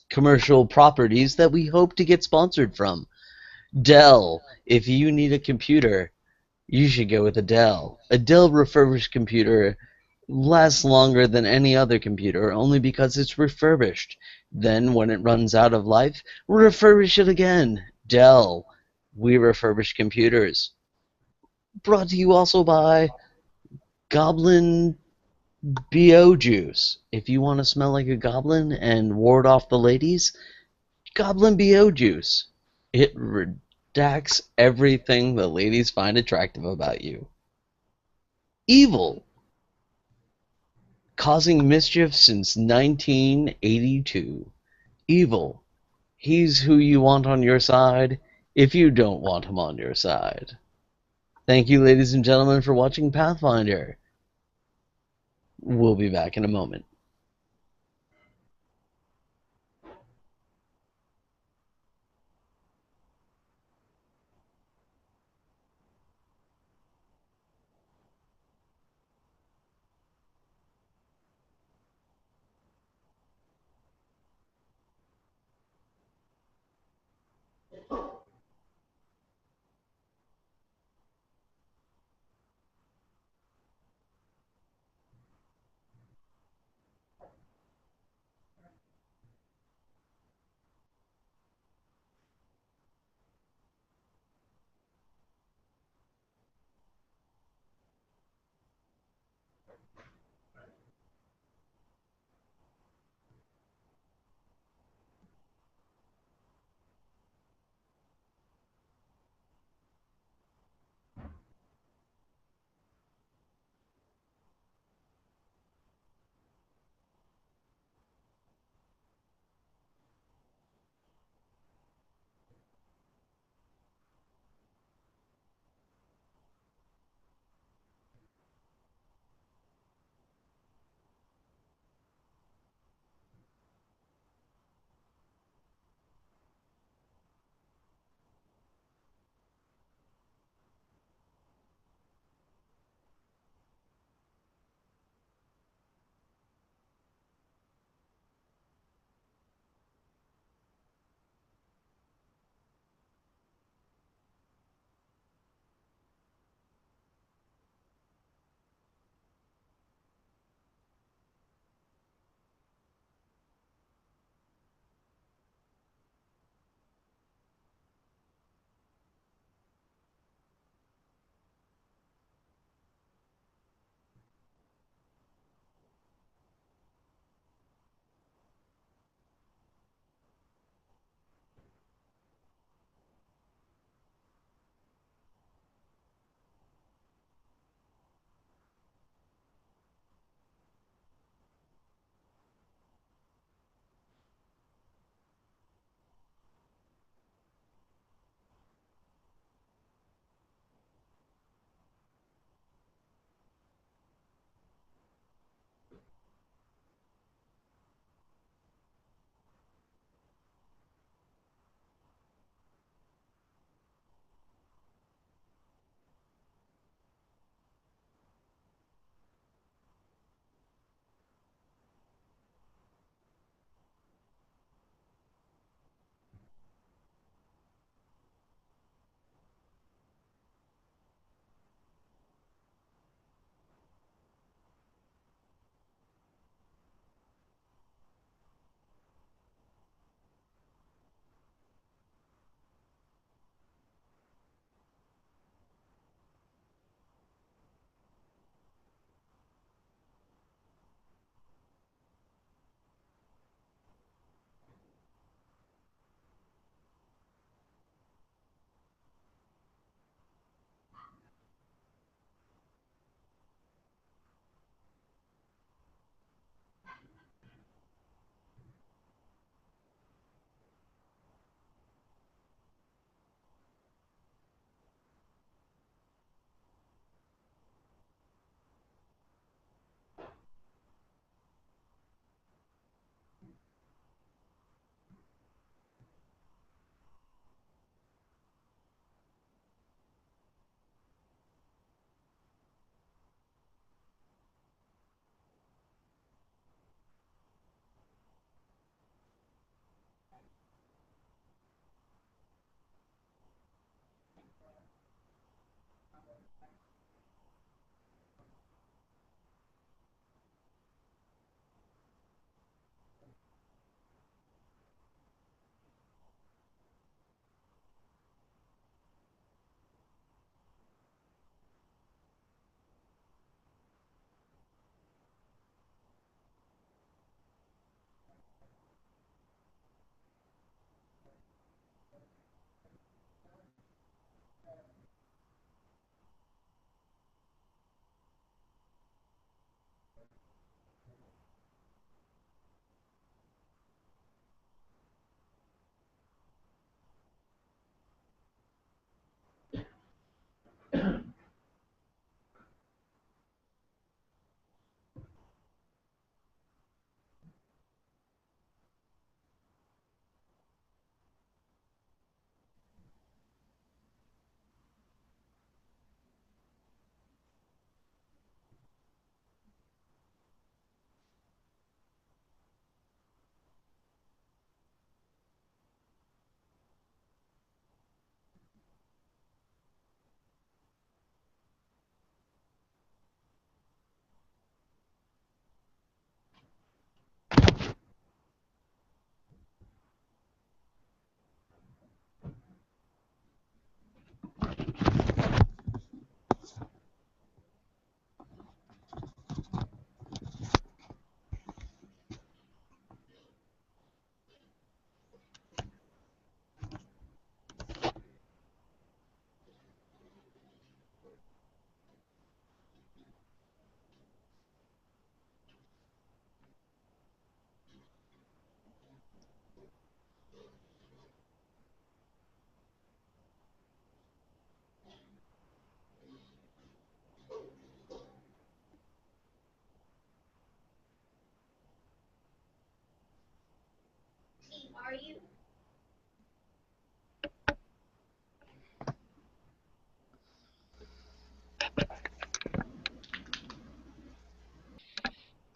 commercial properties that we hope to get sponsored from. Dell, if you need a computer, you should go with a Dell. A Dell refurbished computer lasts longer than any other computer only because it's refurbished. Then, when it runs out of life, refurbish it again. Dell. We refurbish computers. Brought to you also by Goblin BO Juice. If you want to smell like a goblin and ward off the ladies, Goblin BO Juice. It redacts everything the ladies find attractive about you. Evil. Causing mischief since 1982. Evil. He's who you want on your side if you don't want him on your side. Thank you, ladies and gentlemen, for watching Pathfinder. We'll be back in a moment.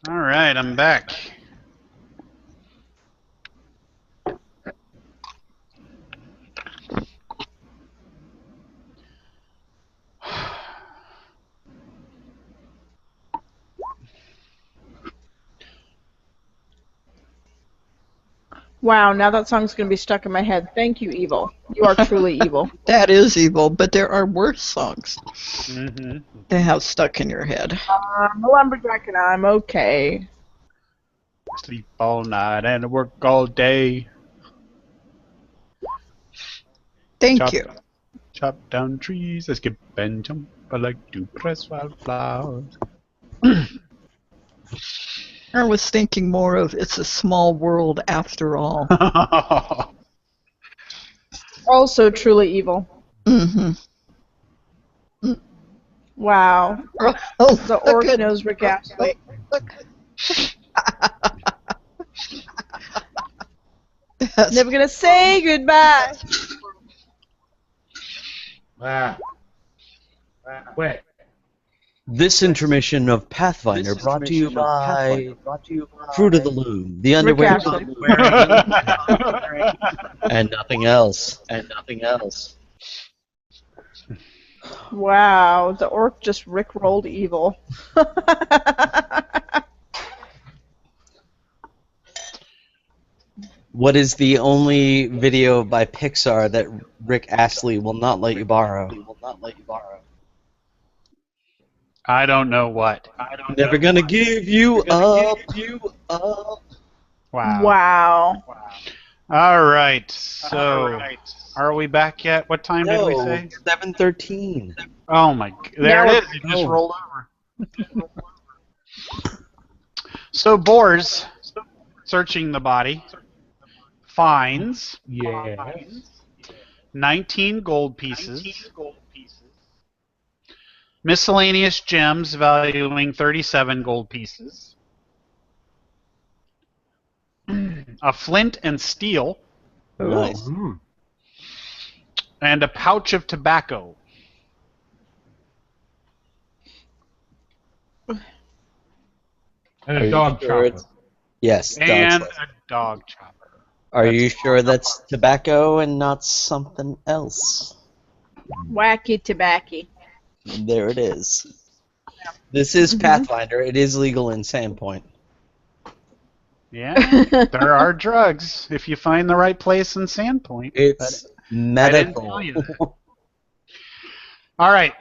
All right, I'm back. Wow, now that song's going to be stuck in my head. Thank you, Evil. You are truly evil. That is evil, but there are worse songs Mm-hmm. that have stuck in your head. I'm a lumberjack and I'm okay. Sleep all night and work all day. Thank you. Chop down trees, I skip and jump. I like to press wildflowers. I was thinking more of It's a Small World After All. Also truly evil. Mm-hmm. Wow. Oh, The orc knows Rick Astley. Yes. Never gonna say goodbye. Quick. This intermission of Pathfinder brought to you by Fruit of the Loom, the underwear Astley. wearing, and nothing else. Wow, the orc just rickrolled evil. What is the only video by Pixar that Rick Astley will not let you borrow? I don't know what. Never gonna give you up. Wow. Wow. All right. So, are we back yet? What time did we No, say? 7:13. Oh my! There Now it is. It just rolled over. So Boars, searching the body, finds Yeah. 19 gold pieces, miscellaneous gems valuing 37 gold pieces, a flint and steel, Nice. Mm. and a pouch of tobacco. And Are a you dog sure chopper. Yes, And dog slice. a dog chopper. Are you sure that's tobacco and not something else? Wacky tobacco. There it is. This is Pathfinder. It is legal in Sandpoint. Yeah, there are drugs if you find the right place in Sandpoint. It's I didn't medical. tell you that. All right.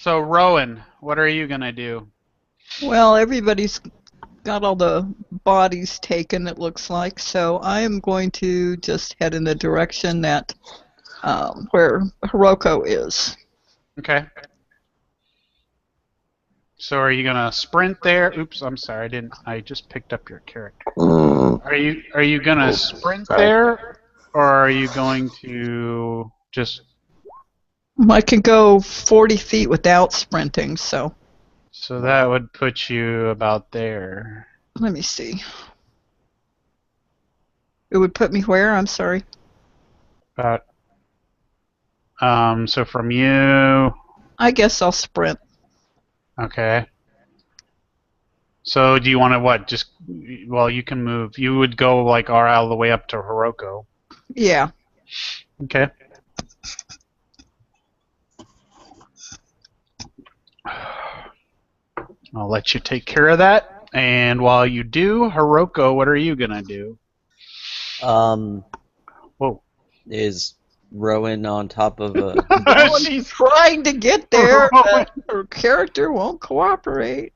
So Rowan, what are you gonna do? Well, everybody's got all the bodies taken, it looks like, so I am going to just head in the direction that where Hiroko is. Okay. So are you gonna sprint there? Oops, I'm sorry, I just picked up your character. Are you gonna sprint Sorry. there, or are you going to just I can go 40 feet without sprinting, so So that would put you about there. let me see. It would put me where? I'm sorry. About. So from you. I guess I'll sprint. Okay. So do you want to what? Just well, you can move. You would go like all the way up to Hiroko. Yeah. Okay. I'll let you take care of that. And while you do, Hiroko, what are you gonna do? Whoa. Is Rowan on top of a... She's trying to get there, but her character won't cooperate.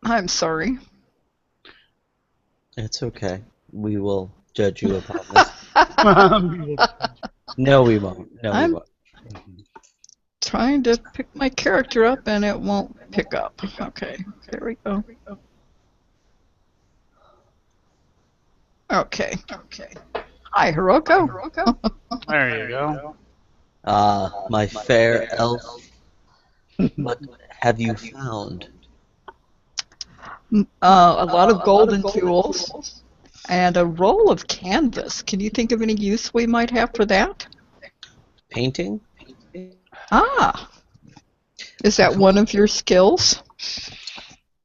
I'm sorry. It's okay. We will judge you upon this. No, we won't. No, we I'm won't. trying to pick my character up and it won't pick up. Okay, there we go. Okay. Hi, Hiroko. There you go. My fair elf, what have you found? A lot of golden jewels and a roll of canvas. Can you think of any use we might have for that? Painting? Ah. Is that one of your skills?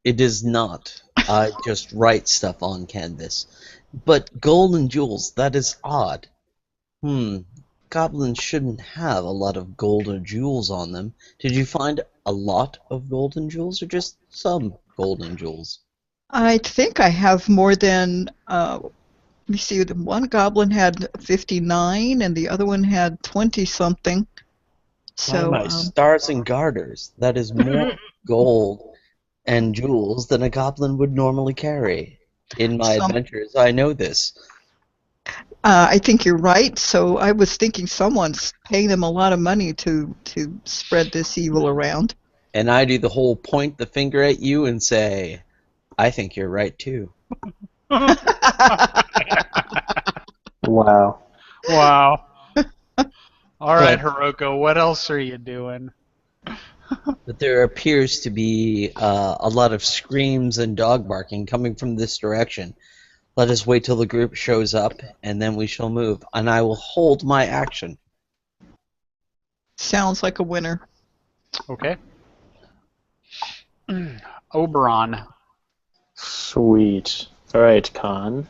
It is not. I just write stuff on canvas. But golden jewels, that is odd. Goblins shouldn't have a lot of golden jewels on them. Did you find a lot of golden jewels or just some golden jewels? I think I have more than, let me see, the one goblin had 59 and the other one had 20-something. By So, my stars and garters, that is more gold and jewels than a goblin would normally carry. In my adventures, I know this. I think you're right. So I was thinking someone's paying them a lot of money to spread this evil around. And I do the whole point the finger at you and say, I think you're right too. Wow. Wow. All right, Hiroko, what else are you doing? But there appears to be a lot of screams and dog barking coming from this direction. Let us wait till the group shows up, and then we shall move. And I will hold my action. Sounds like a winner. Okay. Oberon. Sweet. All right, Khan.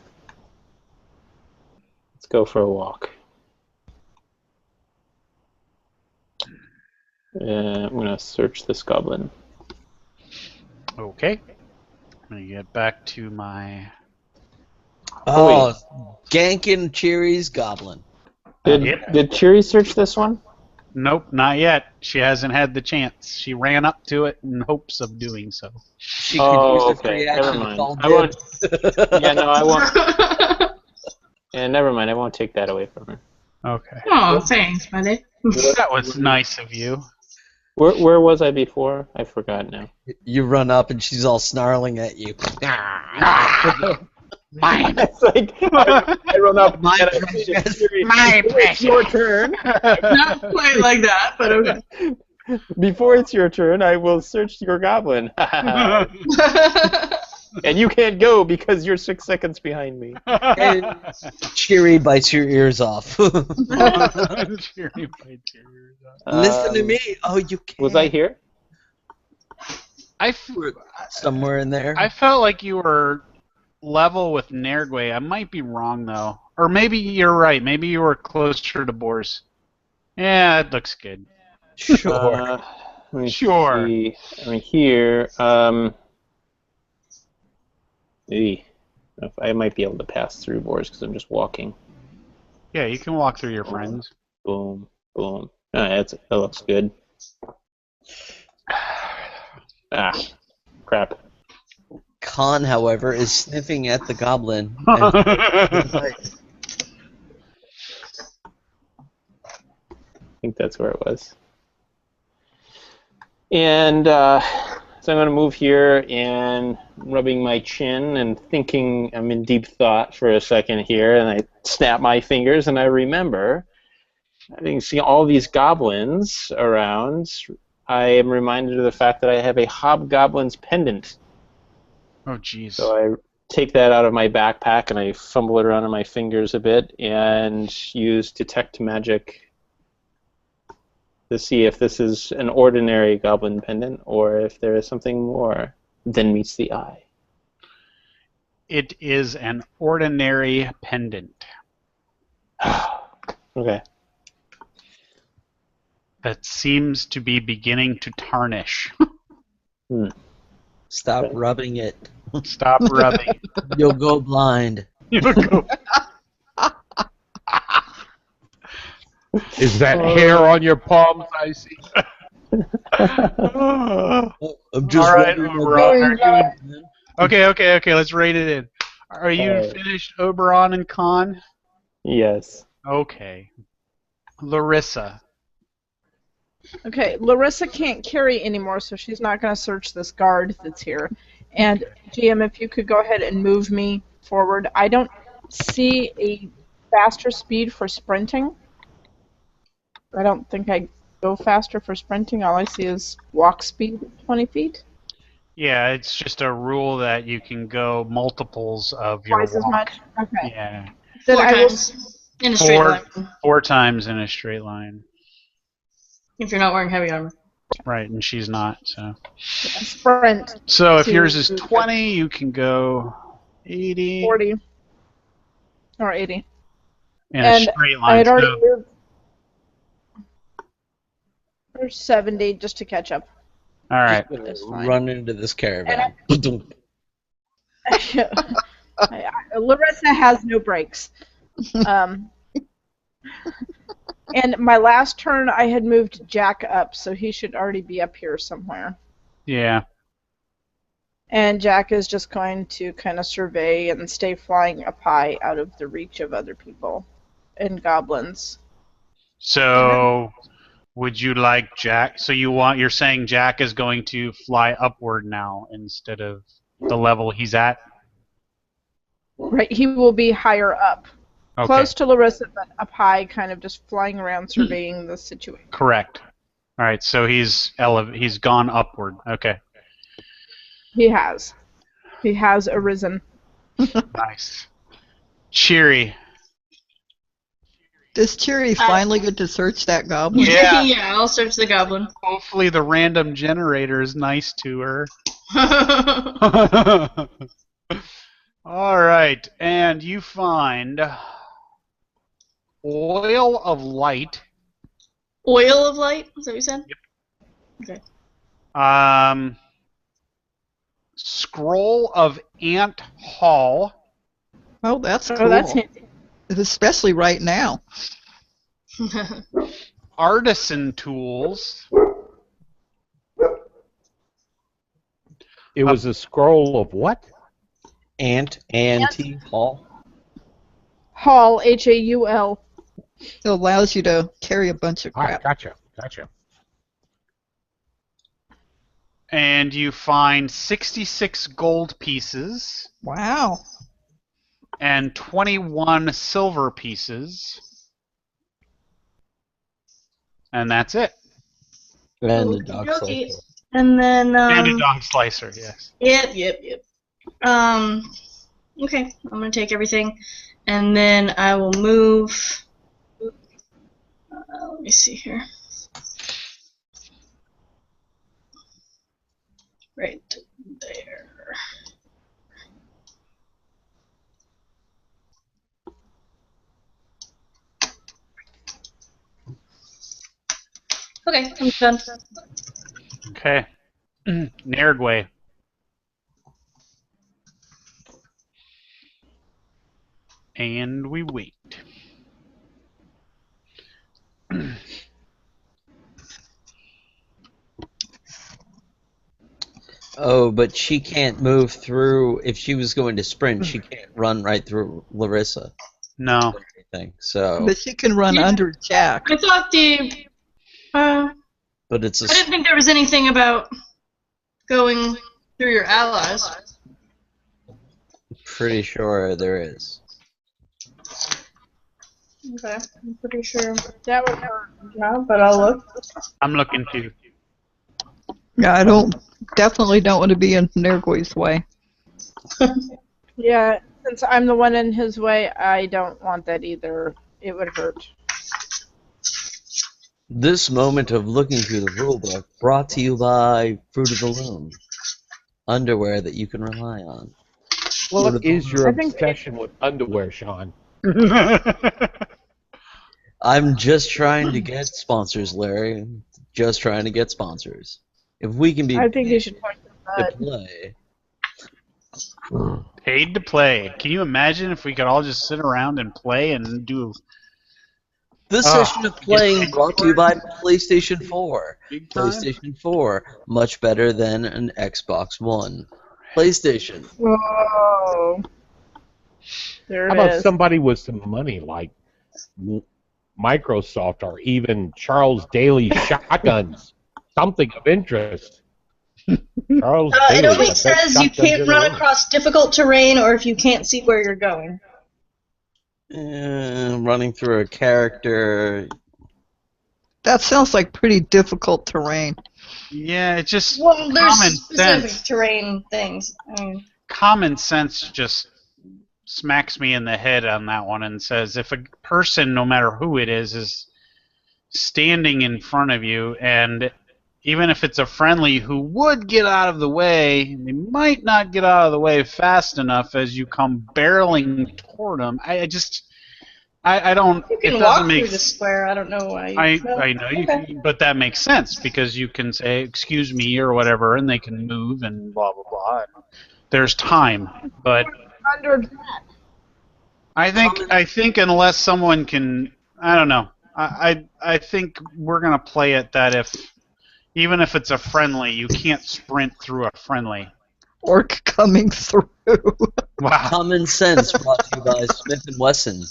Let's go for a walk. I'm gonna search this goblin. Okay. I'm gonna get back to my. Oh, Gankin Cheery's goblin. Did Cheery search this one? Nope, not yet. She hasn't had the chance. She ran up to it in hopes of doing so. She could use a free Never action to mind. call I won't. Yeah, no, I won't. Yeah, never mind. I won't take that away from her. Okay. Oh, thanks, buddy. That was nice of you. Where was I before? I forgot now. You run up and she's all snarling at you. Mine. It's like I run up. My and precious. My It's your turn. Not quite like that, but okay. Before it's your turn, I will search your goblin. And you can't go because you're 6 seconds behind me. And Cheery bites your ears off. Listen to me. Oh, you can't. Was I here? Somewhere in there. I felt like you were level with Nerdway. I might be wrong though, or maybe you're right. Maybe you were closer to Boars. Yeah, it looks good. Sure. Let me Sure. see. I mean, here. I might be able to pass through Boars because I'm just walking. Yeah, you can walk through your friends. Boom, boom. That looks good. Crap. Khan, however, is sniffing at the goblin. And I think that's where it was. And so I'm going to move here and rubbing my chin and thinking. I'm in deep thought for a second here, and I snap my fingers and I remember having seen all these goblins around, I am reminded of the fact that I have a hobgoblin's pendant. Oh, jeez. So I take that out of my backpack and I fumble it around on my fingers a bit and use detect magic to see if this is an ordinary goblin pendant or if there is something more than meets the eye. It is an ordinary pendant Okay. that seems to be beginning to tarnish. Stop Okay. rubbing it. Stop rubbing. You'll go blind. You'll go. Is that hair on your palms? I see. Oh, I'm just All right, rubbing my Oberon, back. are you? Okay. Let's rate it in. Are you Alright. finished, Oberon and Khan? Yes. Okay. Larissa. Okay, Larissa can't carry anymore, so she's not going to search this guard that's here. And GM, if you could go ahead and move me forward. I don't see a faster speed for sprinting. I don't think I go faster for sprinting. All I see is walk speed, 20 feet. Yeah, it's just a rule that you can go multiples of your Twice as walk. much? Okay. Yeah. Then 4 I will times in a straight line. 4 times in a straight line. If you're not wearing heavy armor. Right, and she's not, so. sprint So if to yours is 20, you can go 80 40 or 80. in a And straight I line. had already So, moved for 70 just to catch up. all right. That's fine. Run into this caravan. Larissa has no brakes. And my last turn, I had moved Jack up, so he should already be up here somewhere. Yeah. And Jack is just going to kind of survey and stay flying up high out of the reach of other people and goblins. So would you like Jack? So you're saying Jack is going to fly upward now instead of the level he's at? Right, he will be higher up. Okay. Close to Larissa, but up high, kind of just flying around surveying the situation. Correct. All right, so he's gone upward. Okay. He has. He has arisen. Nice. Cheery. Does Cheery finally get to search that goblin? Yeah. Yeah, I'll search the goblin. Hopefully the random generator is nice to her. All right, and you find oil of light. Oil of light? Is that what you said? Yep. Okay. Scroll of Ant Hall. Oh, that's Oh, cool. that's handy. Especially right now. Artisan tools. It was a scroll of what? Ante Hall. Hall, Haul. It allows you to carry a bunch of Ah, crap. gotcha. And you find 66 gold pieces Wow. and 21 silver pieces. And that's it. And the dog Okey-dokey. slicer. And then, And a dog slicer, yes. Yep. Okay, I'm gonna take everything, and then I will move. Let me see here. Right there. Okay, I'm done. Okay. Nerdway. And we wait. Oh, but she can't move through. If she was going to sprint, she can't run right through Larissa No. or anything. So, But she can run Yeah. under Jack. I thought but it's I didn't think there was anything about going through your allies. pretty sure there is. Okay, I'm pretty sure That would hurt. job, but I'll look. I'm looking too. Yeah, definitely don't want to be in Nergoy's way. Yeah, since I'm the one in his way, I don't want that either. It would hurt. This moment of looking through the rulebook brought to you by Fruit of the Loom. Underwear that you can rely on. What is your I think- obsession with underwear, Sean? I'm just trying to get sponsors, Larry. Just trying to get sponsors. If we can be I think you should point to to that. play, Paid to play. Can you imagine if we could all just sit around and play and do this Ah, session of playing yes. brought to you by PlayStation 4. big time? PlayStation 4, much better than an Xbox One. PlayStation. Whoa. There How it about is. somebody with some money like Microsoft or even Charles Daly shotguns? Something of interest. Charles It Daly, only the best says you shotguns can't in the run world. across difficult terrain or if you can't see where you're going. Running through a character. That sounds like pretty difficult terrain. Yeah, it's just Well, there's common specific sense. terrain things. I mean, Common sense just smacks me in the head on that one and says if a person, no matter who it is standing in front of you, and even if it's a friendly who would get out of the way, they might not get out of the way fast enough as you come barreling toward them. I don't. you It can doesn't walk make. through the square. I don't know why. I know you Okay. can, but that makes sense because you can say excuse me or whatever, and they can move and blah blah blah. There's time, but Under I think unless someone can, I don't know. I think we're gonna play it that if even if it's a friendly, you can't sprint through a friendly. Orc coming through. Wow. Common Sense brought to you by Smith & Wesson.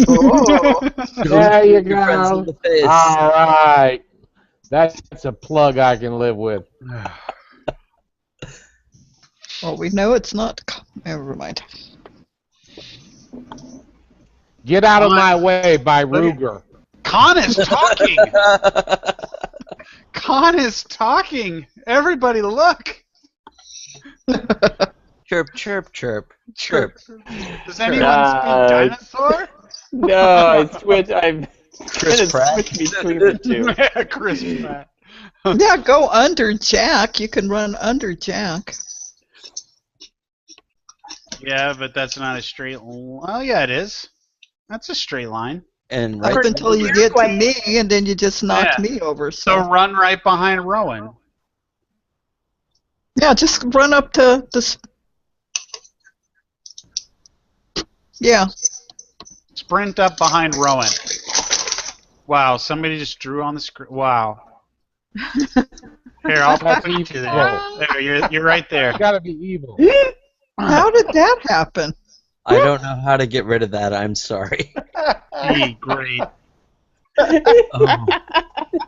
Oh. There you Shoot your friends in go. the face. All right. That's a plug I can live with. Well, we know it's not. Never mind. Get out of my way by Ruger. Khan is talking. Khan is talking. Everybody look. Chirp, chirp, chirp, chirp. Does anyone speak dinosaur? No, I switch. I'm Chris trying to Pratt. switch between the two. Chris Pratt. Yeah, go under Jack. You can run under Jack. Yeah, but that's not a straight line. Well, yeah, it is. That's a straight line. And right Up until you get to me, and then you just knocked Yeah. me over. So So run right behind Rowan. yeah, just run up to this. Yeah. Sprint up behind Rowan. Wow, somebody just drew on the screen. Wow. Here, I'll That's point you evil. there. There, you're right there. You gotta be evil. How did that happen? I don't know how to get rid of that. I'm sorry. Gee, great. Oh,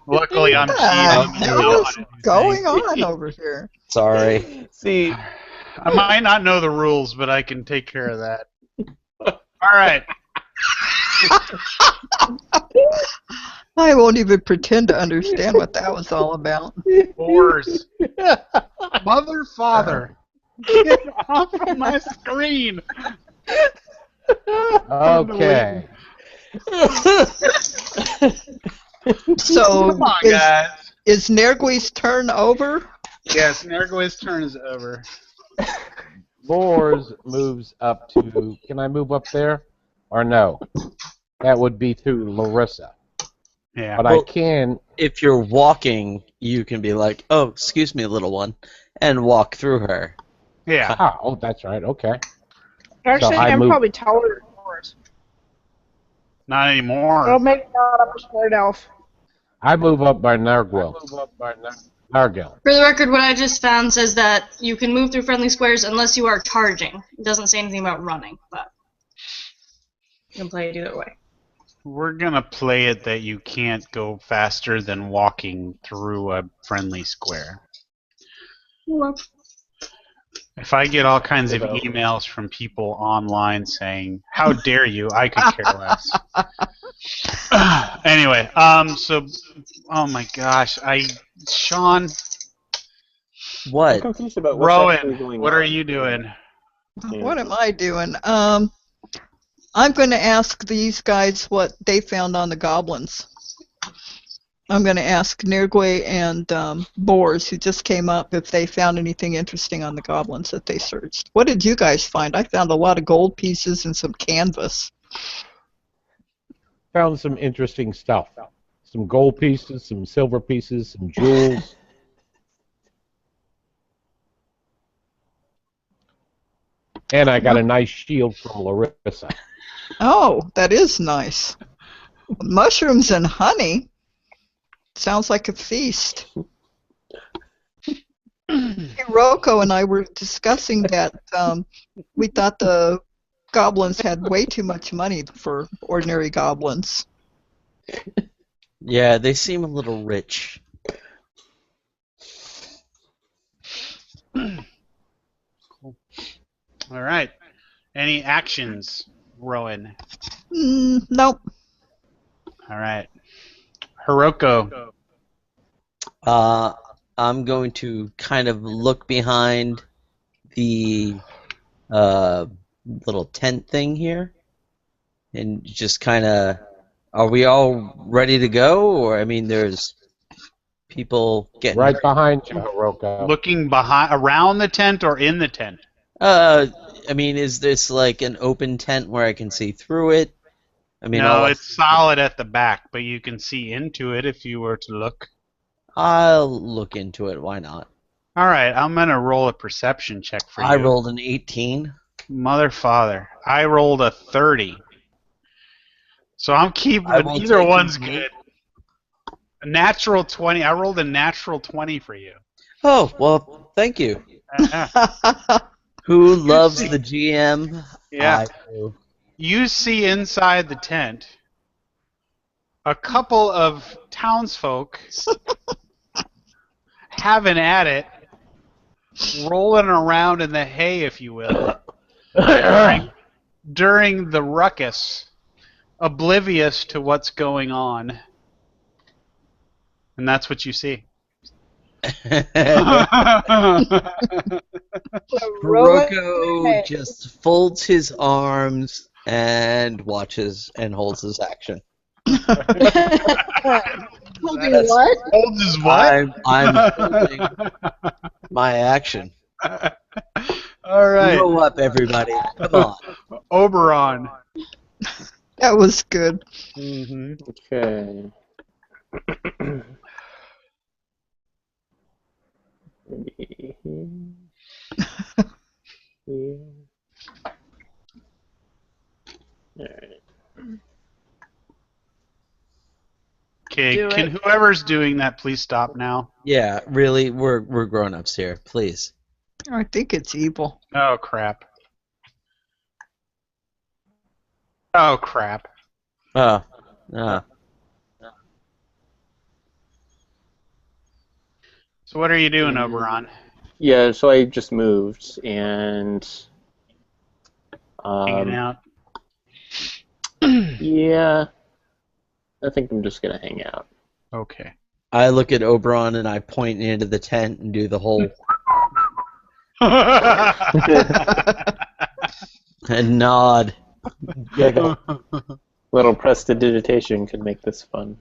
Luckily, I'm What cheating. the hell is going on over here? sorry. See, I might not know the rules, but I can take care of that. All right. I won't even pretend to understand what that was all about. Boars. Mother, father. Get off of my screen. Okay. So Come on, guys. is Nergui's turn over? Yes, Nergo's turn is over. Boars moves up to. Can I move up there? Or no? That would be to Larissa. Yeah. But Well- I can. If you're walking, you can be like, "Oh, excuse me, little one," and walk through her. Yeah. Ah, oh, that's right. Okay. Actually, I I'm move- probably taller than yours. Not anymore. Well, maybe not. I'm a short elf. I move up by Nargil. Nargil. For the record, what I just found says that you can move through friendly squares unless you are charging. It doesn't say anything about running, but you can play it either way. We're gonna play it that you can't go faster than walking through a friendly square. Well, If I get all kinds of About- emails from people online saying, "How dare you?" I could care less. Anyway, so, oh my gosh, Sean, I'm What? confused about what's actually Rowan, going what on. are you doing? Yeah. What am I doing? I'm going to ask these guys what they found on the goblins. I'm going to ask Nirgwe and Boars, who just came up, if they found anything interesting on the goblins that they searched. What did you guys find? I found a lot of gold pieces and some canvas. Found some interesting stuff. Some gold pieces, some silver pieces, some jewels. And I got a nice shield from Larissa. Oh, that is nice. Mushrooms and honey. Sounds like a feast. Rocco and I were discussing that we thought the goblins had way too much money for ordinary goblins. Yeah, they seem a little rich. All right. Any actions, Rowan? Nope. All right. Hiroko. I'm going to kind of look behind the little tent thing here and just kind of. Are we all ready to go? Or, I mean, there's people getting Right hurt. behind you, Hiroko. Looking around the tent or in the tent? I mean, is this like an open tent where I can see through it? I mean, No, it's solid at the back, but you can see into it if you were to look. I'll look into it. Why not? All right, I'm going to roll a perception check for you. I rolled an 18. Mother father. I rolled a 30. So I'm keeping I will either take one's it. good. A natural 20. I rolled a natural 20 for you. Oh, well, thank you. Yeah. Who loves the GM? Yeah. I do. You see inside the tent a couple of townsfolk having at it, rolling around in the hay, if you will, during the ruckus, oblivious to what's going on. And that's what you see. Hiroko just folds his arms and watches and holds his action. Holding what? Holds his what? I'm holding my action. All right. Grow up, everybody. Come on. Oberon. That was good. Mm-hmm. Okay. Maybe here. Here. Alright. Okay, Do can it. whoever's doing that please stop now? Yeah, really, we're grown-ups here. Please. I think it's evil. Oh, crap. Oh, crap. Uh, So what are you doing, Oberon? Yeah, so I just moved and Hanging out? yeah, I think I'm just gonna hang out. Okay. I look at Oberon and I point into the tent and do the whole and nod. Giggle. Little prestidigitation could make this fun.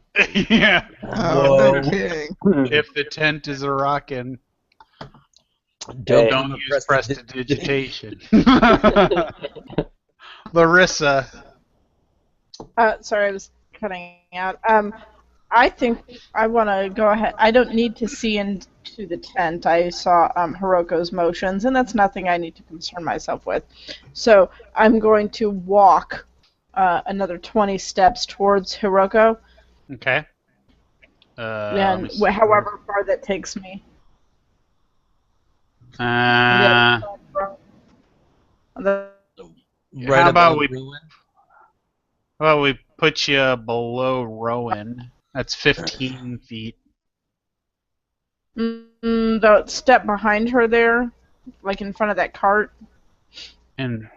Yeah. Oh, Whoa. no kidding. If the tent is a rockin', Don't don't do the use prestidigitation. prestidigitation. Larissa. Sorry, I was cutting out. I think I want to go ahead. I don't need to see into the tent. I saw Hiroko's motions, and that's nothing I need to concern myself with. So I'm going to walk another 20 steps towards Hiroko, Okay. and however far that takes me. How Right about above we- Ruin. Well, we put you below Rowan. That's 15 feet. The step behind her there. like in front of that cart. And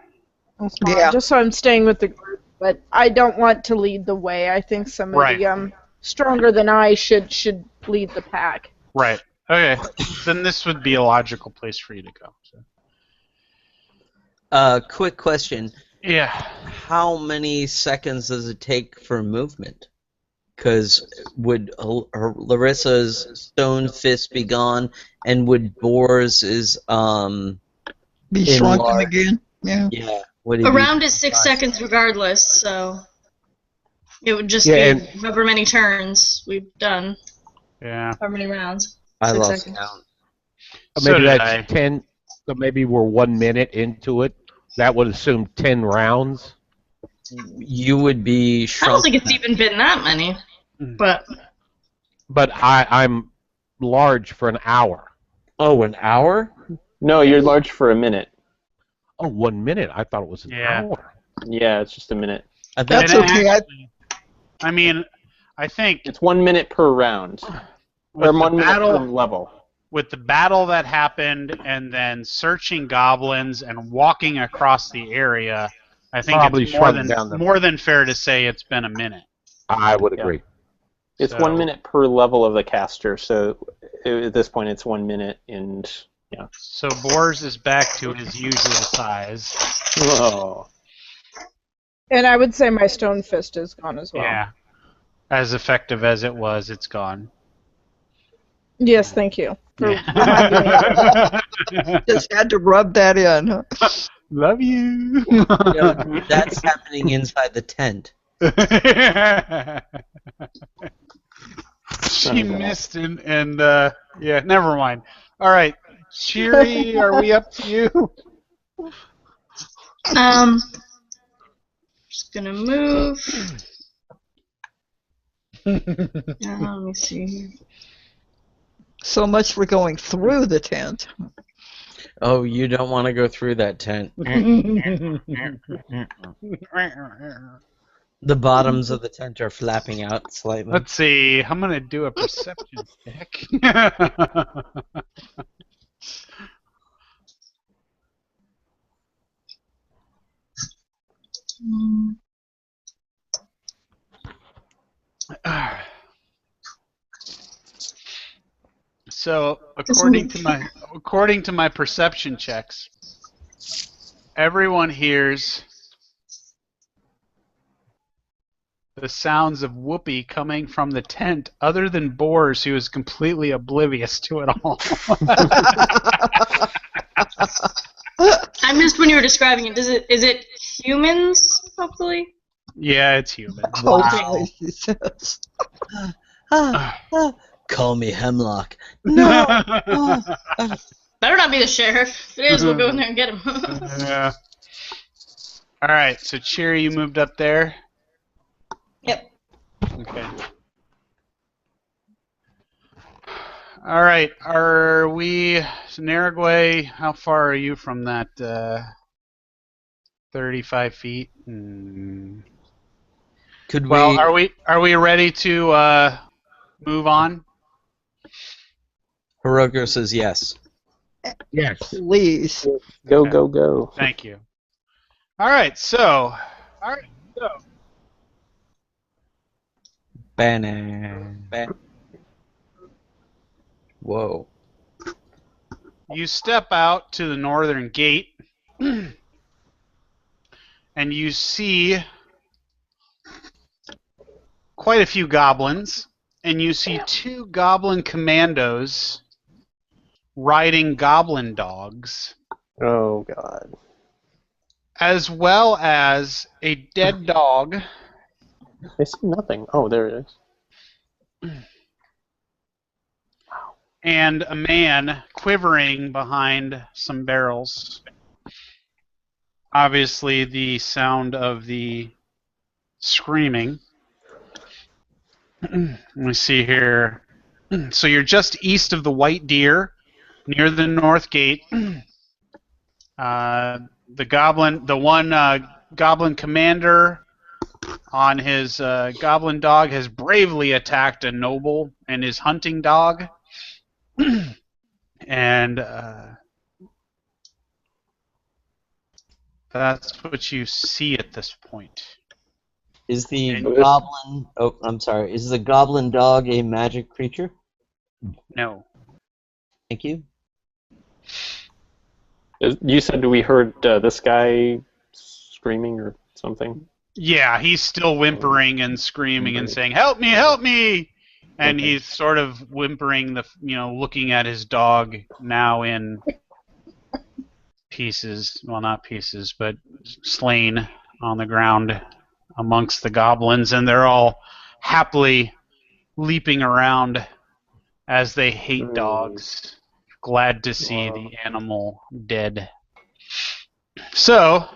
Yeah. Just so I'm staying with the group, but I don't want to lead the way. I think some of Right. the stronger than I should lead the pack. right. Okay. Then this would be a logical place for you to go. So. Quick question. Yeah. How many seconds does it take for movement? Because would Larissa's stone fist be gone, and would Boar's is Be shrunken enlarged? again. Yeah. Yeah. Would he A be round is 6 enlarged? seconds regardless, so it would just Yeah, be however many turns we've done, Yeah. however many rounds. I 6 lost seconds. count. So maybe did that's I. 10. So maybe we're 1 minute into it. That would assume 10 rounds. You would be I don't shrunken. think it's even been that many, but But I'm large for an hour. Oh, an hour? No, you're large for a minute. Oh, 1 minute. I thought it was an Yeah. hour. Yeah, it's just a minute. I think That's And okay. actually, I mean, I think It's 1 minute per round. with Or the 1 minute per battle, level. with the battle that happened, and then searching goblins and walking across the area, I think Probably it's more shrunk down the- more than fair to say it's been a minute. I would agree. It's So- 1 minute per level of the caster, so at this point it's 1 minute, and yeah. So Boars is back to his usual size. Oh. And I would say my stone fist is gone as well. Yeah. As effective as it was, it's gone. Yes, thank you. For Yeah. Just had to rub that in. Huh? Love you. no, that's happening inside the tent. She missed and yeah, never mind. All right, Cheery, are we up to you? just gonna move. Let me see. So much for going through the tent. Oh, you don't want to go through that tent. The bottoms of the tent are flapping out slightly. Let's see. I'm gonna do a perception check. So, according to my perception checks, everyone hears the sounds of whoopee coming from the tent, other than Boars, who is completely oblivious to it all. I missed when you were describing it. Is it humans, hopefully? Yeah, it's human. Hopefully, she says. Call me Hemlock. No. Better not be the sheriff. If it is, we'll go in there and get him. Yeah. All right, so Cheery, you moved up there. Yep. Okay. All right, are we, Naragway, how far are you from that 35 feet? Could we? Well, are we ready to move on? Hiroko says yes. Yes. Please. Go, Okay. go, go. Thank you. All right, so Banana. Whoa. you step out to the northern gate, and you see quite a few goblins, and you see two goblin commandos riding goblin dogs, Oh, God. as well as a dead dog I see nothing. Oh, there it is. and a man quivering behind some barrels. Obviously, the sound of the screaming. Let me see here. So you're just east of the White Deer, near the North Gate. The one goblin commander on his goblin dog has bravely attacked a noble and his hunting dog. And That's what you see at this point. Is the And- goblin? Oh, I'm sorry. Is the goblin dog a magic creature? No. Thank you. You said we heard this guy screaming or something? Yeah, he's still whimpering and screaming and saying, "Help me! Help me!" And Okay. he's sort of whimpering, looking at his dog now in pieces. Well, not pieces, but slain on the ground amongst the goblins, and they're all happily leaping around as they hate dogs, glad to see the animal dead. So,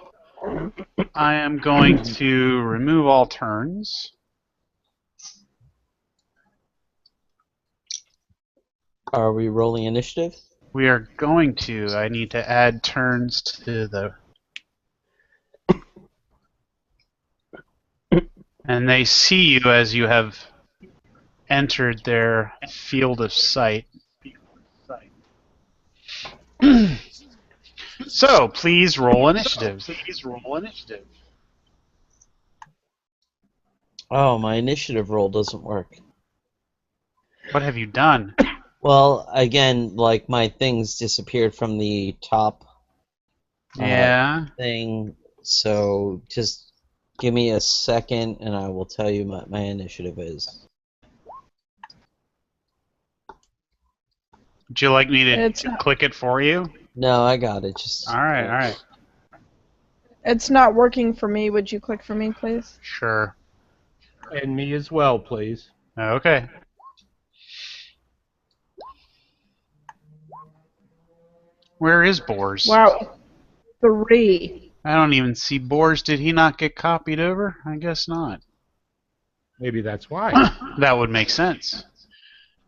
I am going to remove all turns. Are we rolling initiative? We are going to. I need to add turns to the... And they see you as you have entered their field of sight. So, please roll initiative. Oh, my initiative roll doesn't work. What have you done? Well, again, like my things disappeared from the top Yeah. thing, so just give me a second and I will tell you what my initiative is. Would you like me to It's not- click it for you? No, I got it. Just All right. It's not working for me. Would you click for me, please? Sure. And me as well, please. Okay. Where is Boars? Wow. 3. I don't even see Boars. Did he not get copied over? I guess not. Maybe that's why. That would make sense.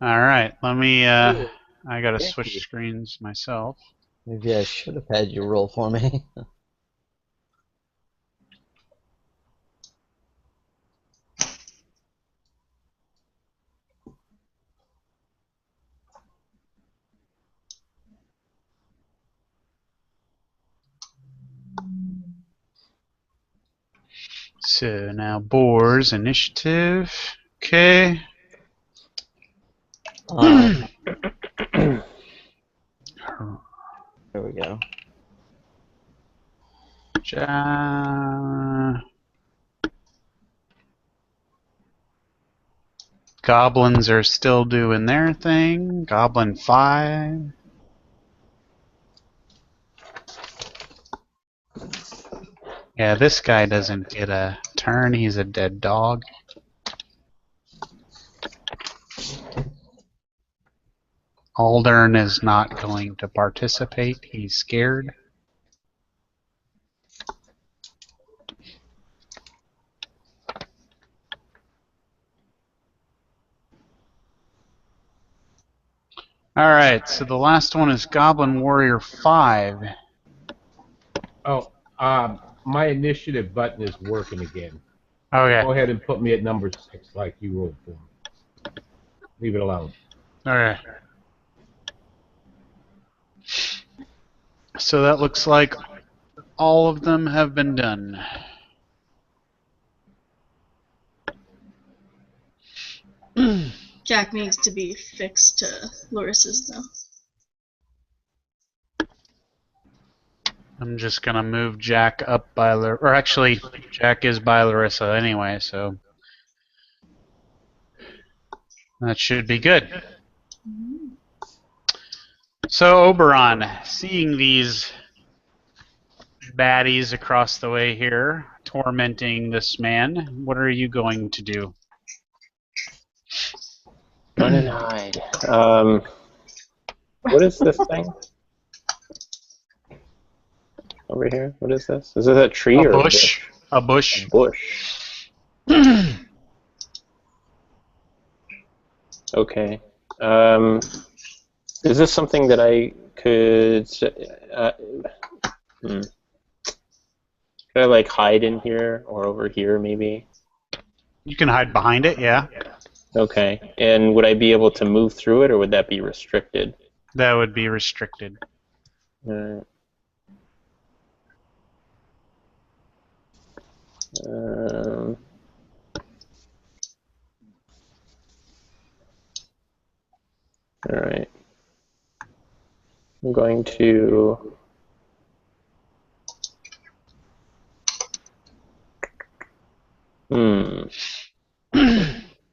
All right. Let me. I gotta switch screens myself. maybe I should have had you roll for me. So now Boars initiative. Okay. There we go. Goblins are still doing their thing. Goblin 5. Yeah, this guy doesn't get a turn. He's a dead dog. Aldern is not going to participate. He's scared. Alright, so the last one is Goblin Warrior 5. Oh, my initiative button is working again. Okay. Go ahead and put me at number 6 like you rolled for me. Leave it alone. Okay. So that looks like all of them have been done. Jack needs to be fixed to Larissa's though. I'm just gonna move Jack up by or actually, Jack is by Larissa anyway, so that should be good. So Oberon, seeing these baddies across the way here tormenting this man, what are you going to do? Run and hide. What is this thing? Over here? What is this? Is this a tree A or bush. A bush. a bush? Okay. Is this something that I could... Could I, like, hide in here or over here, maybe? You can hide behind it, yeah. Okay. And would I be able to move through it, or would that be restricted? That would be restricted. Um, all right. I'm going to.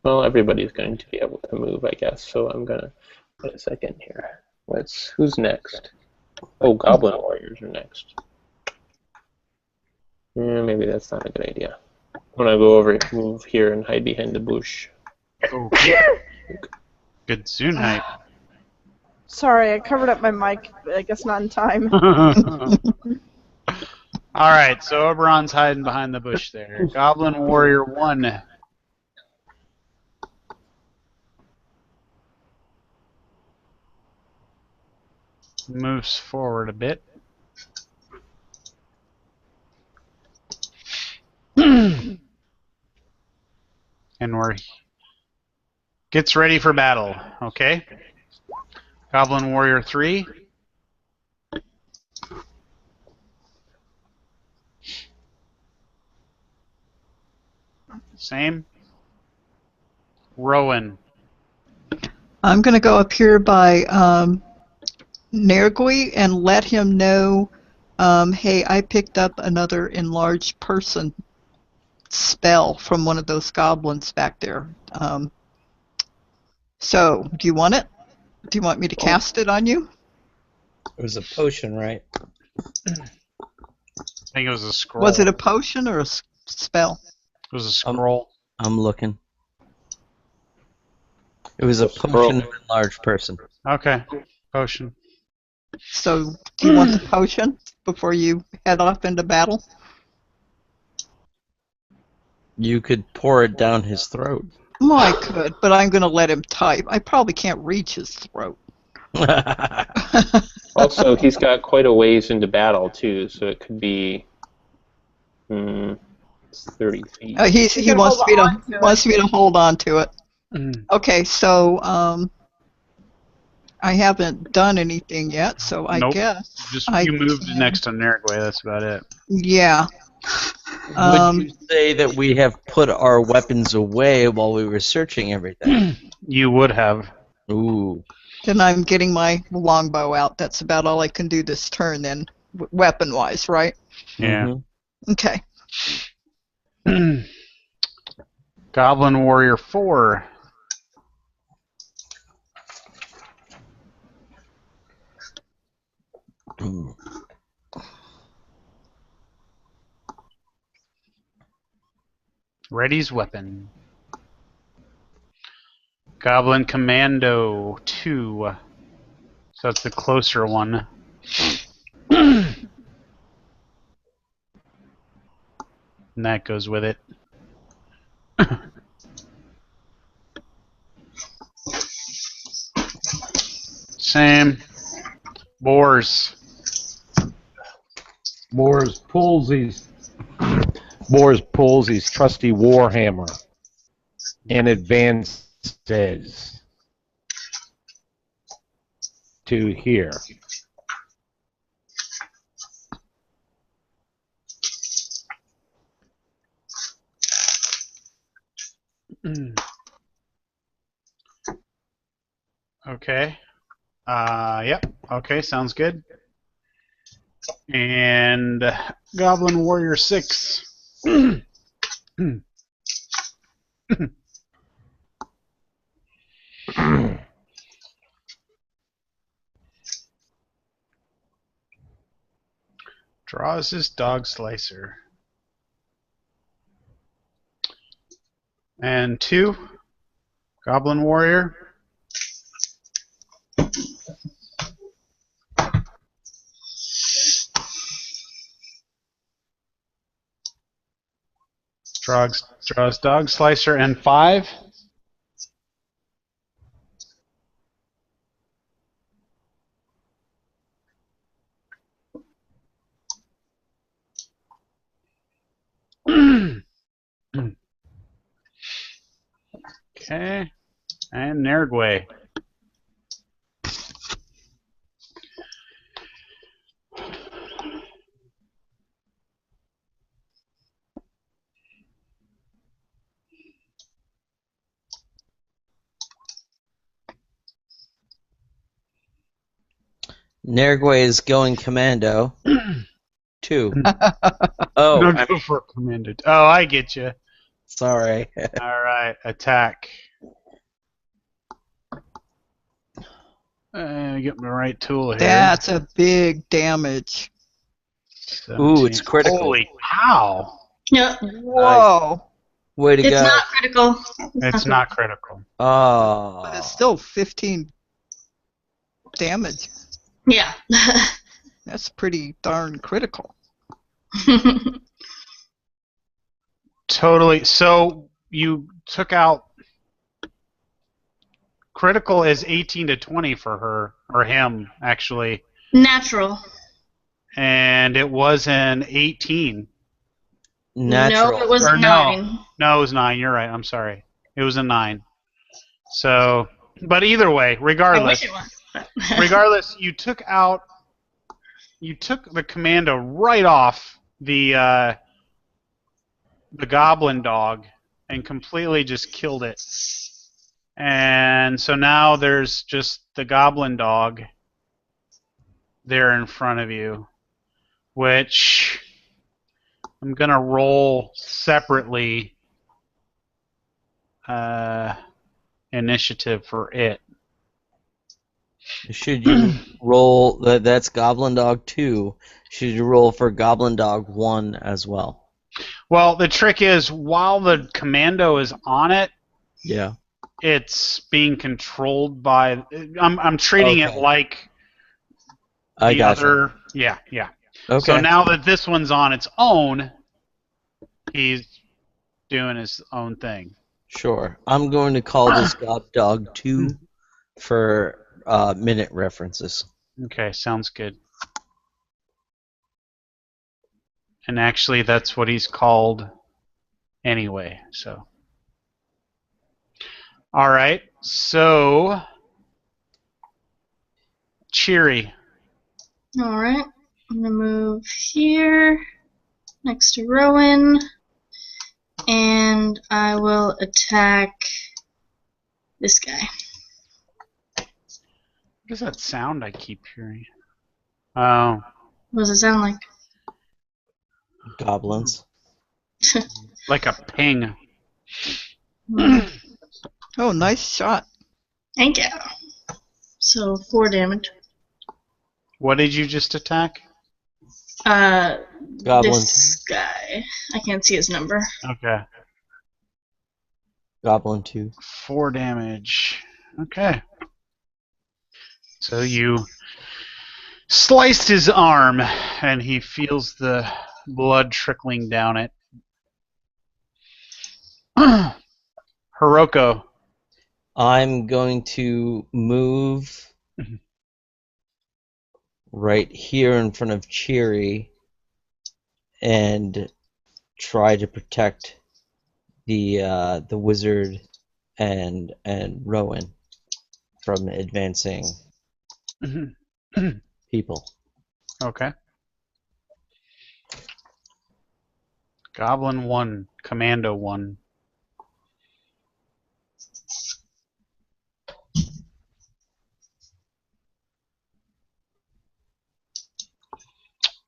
Well, everybody's going to be able to move, I guess. So I'm gonna wait a second here. Who's next? Oh, Goblin Warriors are next. Yeah, maybe that's not a good idea. I'm gonna go over, move here, and hide behind the bush. Okay. Good Zune hype. Sorry, I covered up my mic, but I guess not in time. Alright, so Oberon's hiding behind the bush there. Goblin Warrior 1. Moves forward a bit. And gets ready for battle. Okay. Goblin Warrior 3. Same. Rowan. I'm going to go up here by Nergui and let him know, hey, I picked up another enlarged person spell from one of those goblins back there. So, do you want it? Do you want me to cast it on you? It was a potion, right? I think it was a scroll. Was it a potion or a spell? It was a scroll. I'm looking. It was a potion of enlarged person. Okay. Potion. So, do you want the potion before you head off into battle? You could pour it down his throat. Well, I could, but I'm going to let him type. I probably can't reach his throat. Also, he's got quite a ways into battle too, so it could be 30 feet. He wants me to hold on to it. Okay, so I haven't done anything yet, so I Nope. guess You moved next to Nergway, that's about it. Yeah. Would you say that we have put our weapons away while we were searching everything? You would have. Ooh. Then I'm getting my longbow out. That's about all I can do this turn, then, weapon-wise, right? Yeah. Okay. Goblin Warrior 4. Ooh. Ready's weapon. Goblin Commando 2. So that's the closer one. And that goes with it. Same. Boars. Boars pulls his trusty warhammer and advances to here. Okay. Yep. Okay, sounds good. And Goblin Warrior 6. Draws his dog slicer. And 2. Goblin Warrior. Draws dog slicer and 5. Okay. And Nergway. Nergwe is going commando. 2. Oh, Don't go for a commando. Oh, I get you. sorry. All right, attack. Get my right tool here. That's a big damage. Ooh, it's 17. critical. Holy cow! Yep. Whoa. Way to It's go. not critical. It's not critical. Oh. But it's still 15 damage. Yeah. That's pretty darn critical. Totally. So you took out. Critical is 18 to 20 for her, or him, actually. Natural. And it was an 18. Natural. No, it was Or a no. 9. No, it was 9. You're right. I'm sorry. It was a 9. So, but either way, I regardless, wish it was. regardless, you took the commando right off the goblin dog and completely just killed it. And so now there's just the goblin dog there in front of you, which I'm going to roll separately initiative for it. Should you roll that's Goblin Dog 2? Should you roll for Goblin Dog 1 as well? Well, the trick is while the commando is on it, Yeah. it's being controlled by. I'm treating it Okay. like I the gotcha. other. Yeah, yeah. Okay. So now that this one's on its own, he's doing his own thing. Sure. I'm going to call this Gob Dog 2 for minute references. Okay, sounds good. And actually, that's what he's called anyway. So. All right. So. Cheery. Alright. I'm going to move here next to Rowan. And I will attack this guy. What does that sound I keep hearing? Oh. What does it sound like? Goblins. Like a ping. Oh, nice shot. Thank you. So 4 damage. What did you just attack? Goblin. This guy. I can't see his number. Okay. Goblin 2. 4 damage. Okay. So you sliced his arm, and he feels the blood trickling down it. Hiroko. I'm going to move right here in front of Cheery and try to protect the wizard and Rowan from advancing people. Okay. Goblin 1, Commando 1.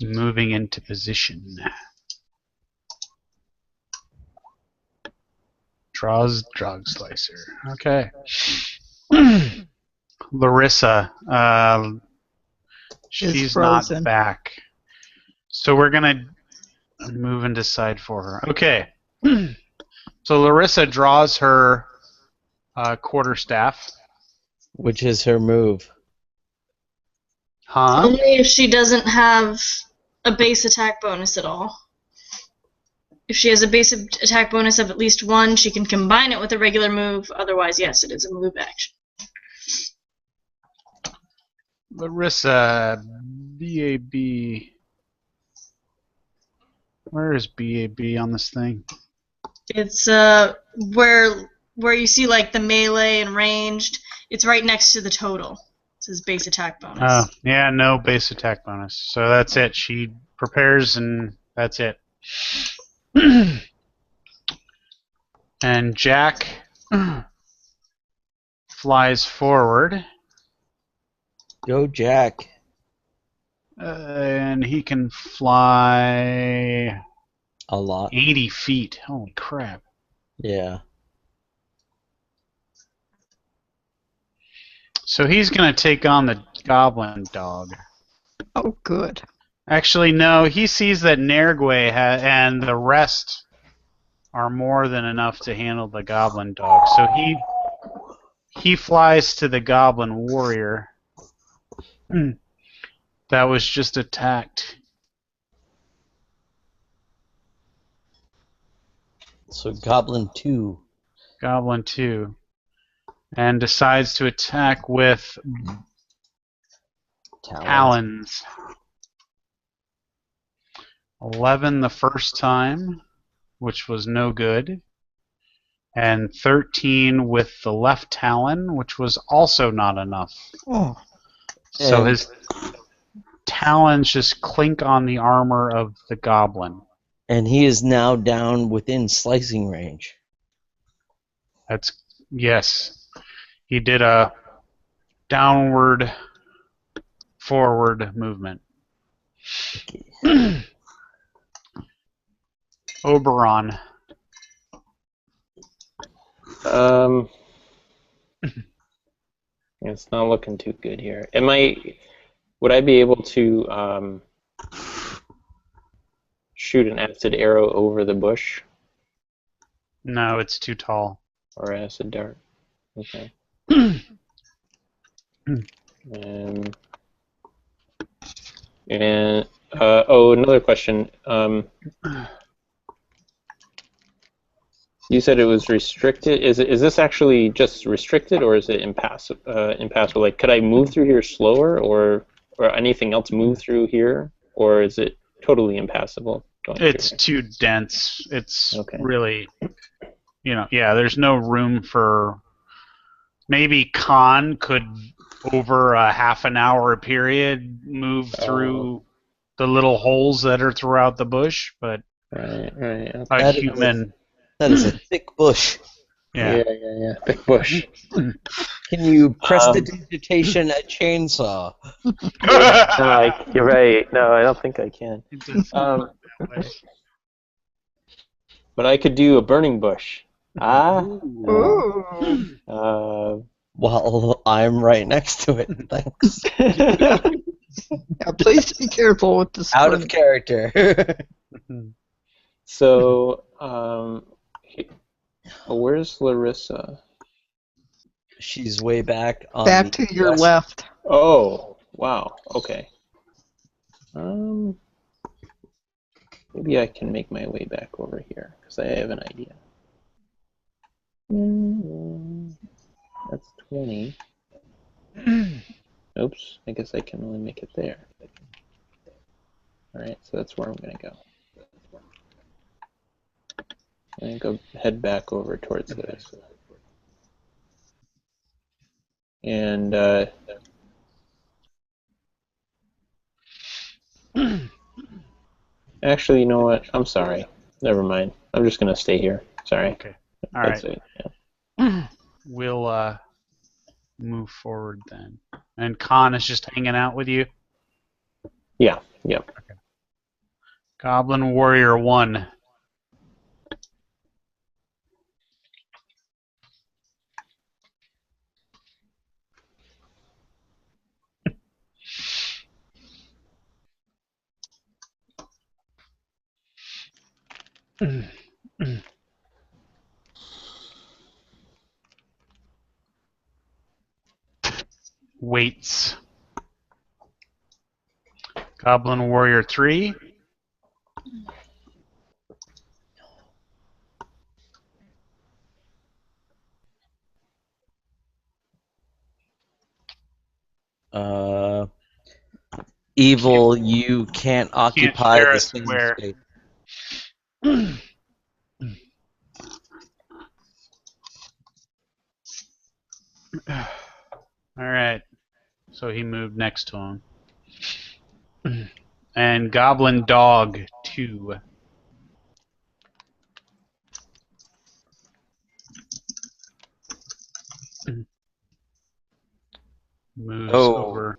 Moving into position. Draws Drug Slicer. Okay. Larissa. She's not frozen. back. So we're going to move and decide for her. Okay. So Larissa draws her quarterstaff. Which is her move. Huh? Only if she doesn't have a base attack bonus at all. If she has a base attack bonus of at least 1, she can combine it with a regular move. Otherwise, yes, it is a move action. Larissa, BAB. Where is BAB on this thing? It's where you see like the melee and ranged. It's right next to the total. It says base attack bonus. Oh, yeah, no base attack bonus. So that's it. She prepares and that's it. And Jack flies forward. Go, Jack. And he can fly A lot. 80 feet. Holy crap. Yeah. So he's going to take on the goblin dog. Oh, good. Actually, no. He sees that Nergwe and the rest are more than enough to handle the goblin dog. So he flies to the goblin warrior that was just attacked. So Goblin 2. Goblin 2. And decides to attack with talons. 11 the first time, which was no good. And 13 with the left talon, which was also not enough. Oh, So And- his talons just clink on the armor of the goblin. And he is now down within slicing range. That's yes. He did a downward forward movement. Oberon. It's not looking too good here. Would I be able to shoot an acid arrow over the bush No, it's too tall. or acid dart? Okay. Another question. You said it was restricted. Is this actually just restricted, or is it impassable? Like, could I move through here slower, or anything else move through here, or is it totally impassable? It's too dense. It's Okay. really, there's no room for. Maybe Khan could, over a half an hour period, move through the little holes that are throughout the bush, but Right. Okay. a human. That is a thick bush. Yeah. Yeah. Big bush. Can you prestidigitation a chainsaw? No, you're right. No, I don't think I can. But I could do a burning bush. ooh. Well, I'm right next to it. Thanks. Yeah, please be careful with this. Out of character. So, where's Larissa? She's way back on Back the to your west. left. Oh, wow. Okay. Maybe I can make my way back over here because I have an idea. That's 20. Oops. I guess I can only make it there. All right. So that's where I'm gonna go. And go head back over towards this. And actually, you know what? I'm sorry. Never mind. I'm just gonna stay here. Sorry. Okay. All That's right. it. Yeah. We'll move forward then. And Khan is just hanging out with you. Yeah. Yep. Goblin Warrior 1. Waits. Goblin Warrior 3. Evil, you can't occupy share the a same square. space. Alright. So he moved next to him. And Goblin Dog 2. Moves Oh. over.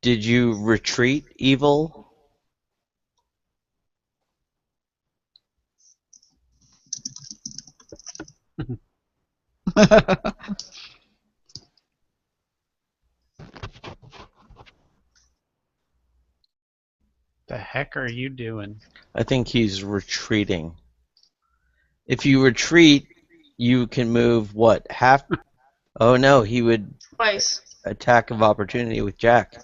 Did you retreat, evil? The heck are you doing? I think he's retreating. If you retreat, you can move what? Half? Oh no, he would Twice. attack of opportunity with Jack.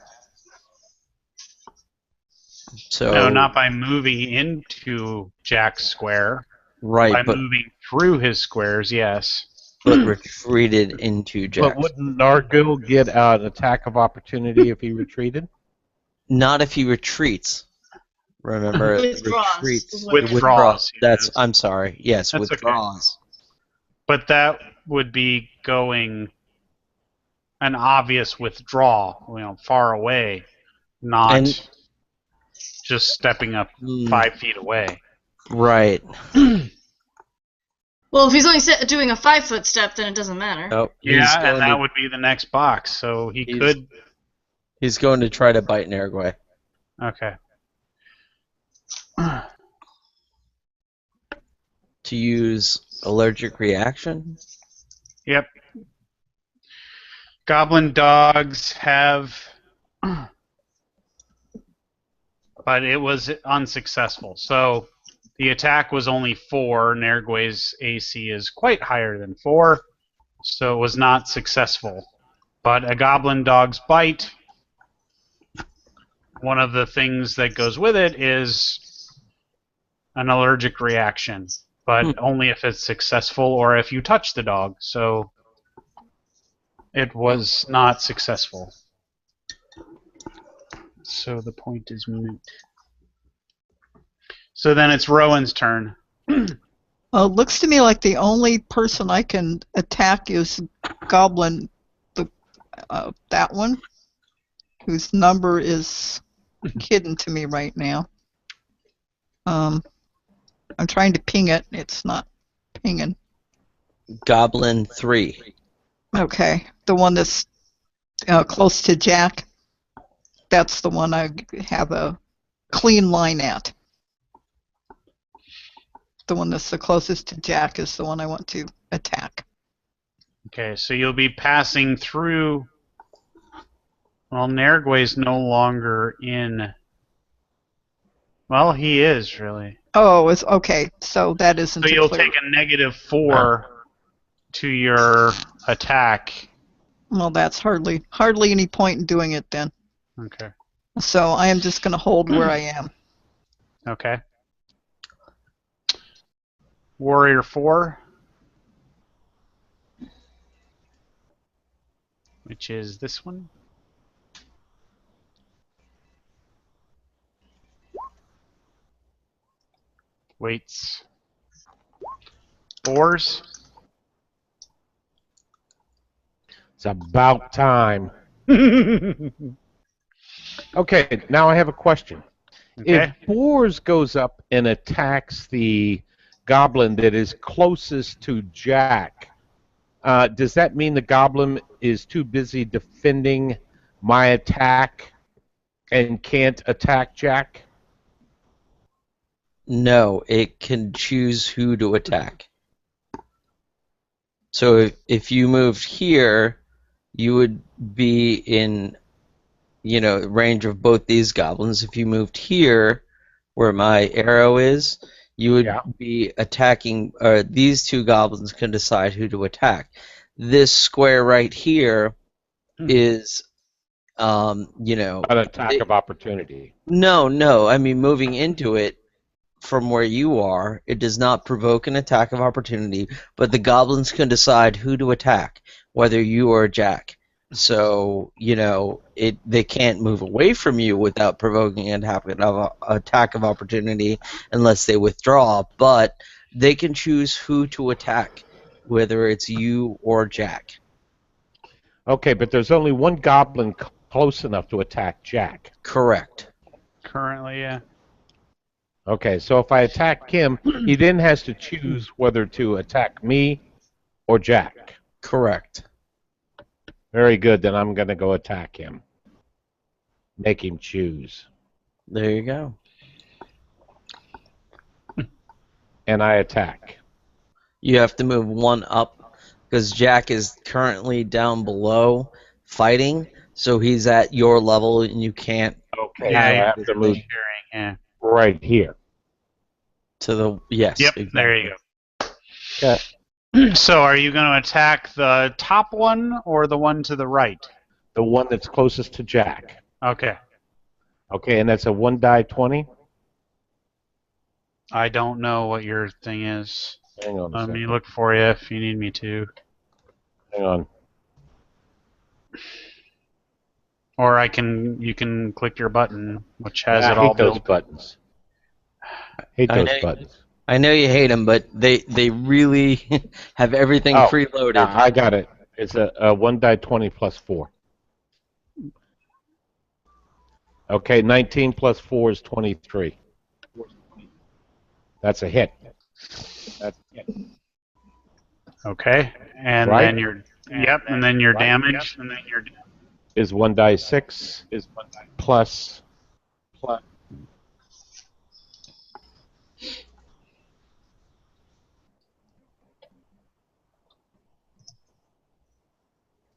So No, not by moving into Jack's square. right, By but moving through his squares, yes. retreated into But Jack. wouldn't Nargul get an attack of opportunity if he retreated? Not if he retreats. Remember, Withdraws. retreats. Withdraws, That's. yes. I'm sorry. Yes, That's okay. withdraws. But that would be going an obvious withdrawal, far away, not And- just stepping up Mm, 5 feet away. right. Well, if he's only doing a 5-foot step, then it doesn't matter. Nope. Yeah, and that would be the next box, so he could. He's going to try to bite Nergway. Okay. To use allergic reaction. Yep. Goblin dogs have. But it was unsuccessful. So the attack was only 4. Nergway's AC is quite higher than 4, so it was not successful. But a goblin dog's bite, one of the things that goes with it is an allergic reaction, but only if it's successful or if you touch the dog. So it was not successful. So the point is moot. So then it's Rowan's turn. Well, it looks to me like the only person I can attack is Goblin, that one, whose number is hidden to me right now. I'm trying to ping it. It's not pinging. Goblin 3. Okay, the one that's close to Jack. That's the one I have a clean line at. The one that's the closest to Jack is the one I want to attack. Okay, so you'll be passing through. Well, Nergway's no longer in. Well, he is really. Oh, it's okay. So that isn't. So you'll take a -4 to your attack. Well, that's hardly any point in doing it then. Okay. So I am just going to hold where I am. Okay. Warrior 4, which is this one. Waits. 4s. It's about time. Okay, now I have a question. Okay. If Boars goes up and attacks the goblin that is closest to Jack, does that mean the goblin is too busy defending my attack and can't attack Jack? No, it can choose who to attack. So if you moved here, you would be in, range of both these goblins. If you moved here, where my arrow is, you would be attacking. These two goblins can decide who to attack. This square right here is, An attack of opportunity. No. I mean, moving into it from where you are, it does not provoke an attack of opportunity, but the goblins can decide who to attack, whether you or Jack. So, they can't move away from you without provoking an attack of opportunity unless they withdraw, but they can choose who to attack, whether it's you or Jack. Okay, but there's only one goblin close enough to attack Jack. Correct. Currently, yeah. Okay, so if I attack him, he then has to choose whether to attack me or Jack. Correct. Very good, then I'm going to go attack him. Make him choose. There you go. And I attack. You have to move one up because Jack is currently down below fighting, so he's at your level and you can't. Okay, Yeah, so I you have to move yeah. right here. To the yes. Yep, Exactly. there you Okay. go. So are you going to attack the top one or the one to the right? The one that's closest to Jack. Okay. Okay, and that's a 1 die 20. I don't know what your thing is. Hang on a Let me second. look for you if you need me to. Hang on. Or you can click your button, which has I it all hate those built. buttons. Hate I those know- buttons. I know you hate them, but they really have everything Oh, preloaded. yeah, I got it. It's a 1 die 20 plus 4. Okay, 19 plus 4 is 23. That's a hit. That's a hit. Okay. And Right. then your and then your damage. And then your Is 1 die 6 plus.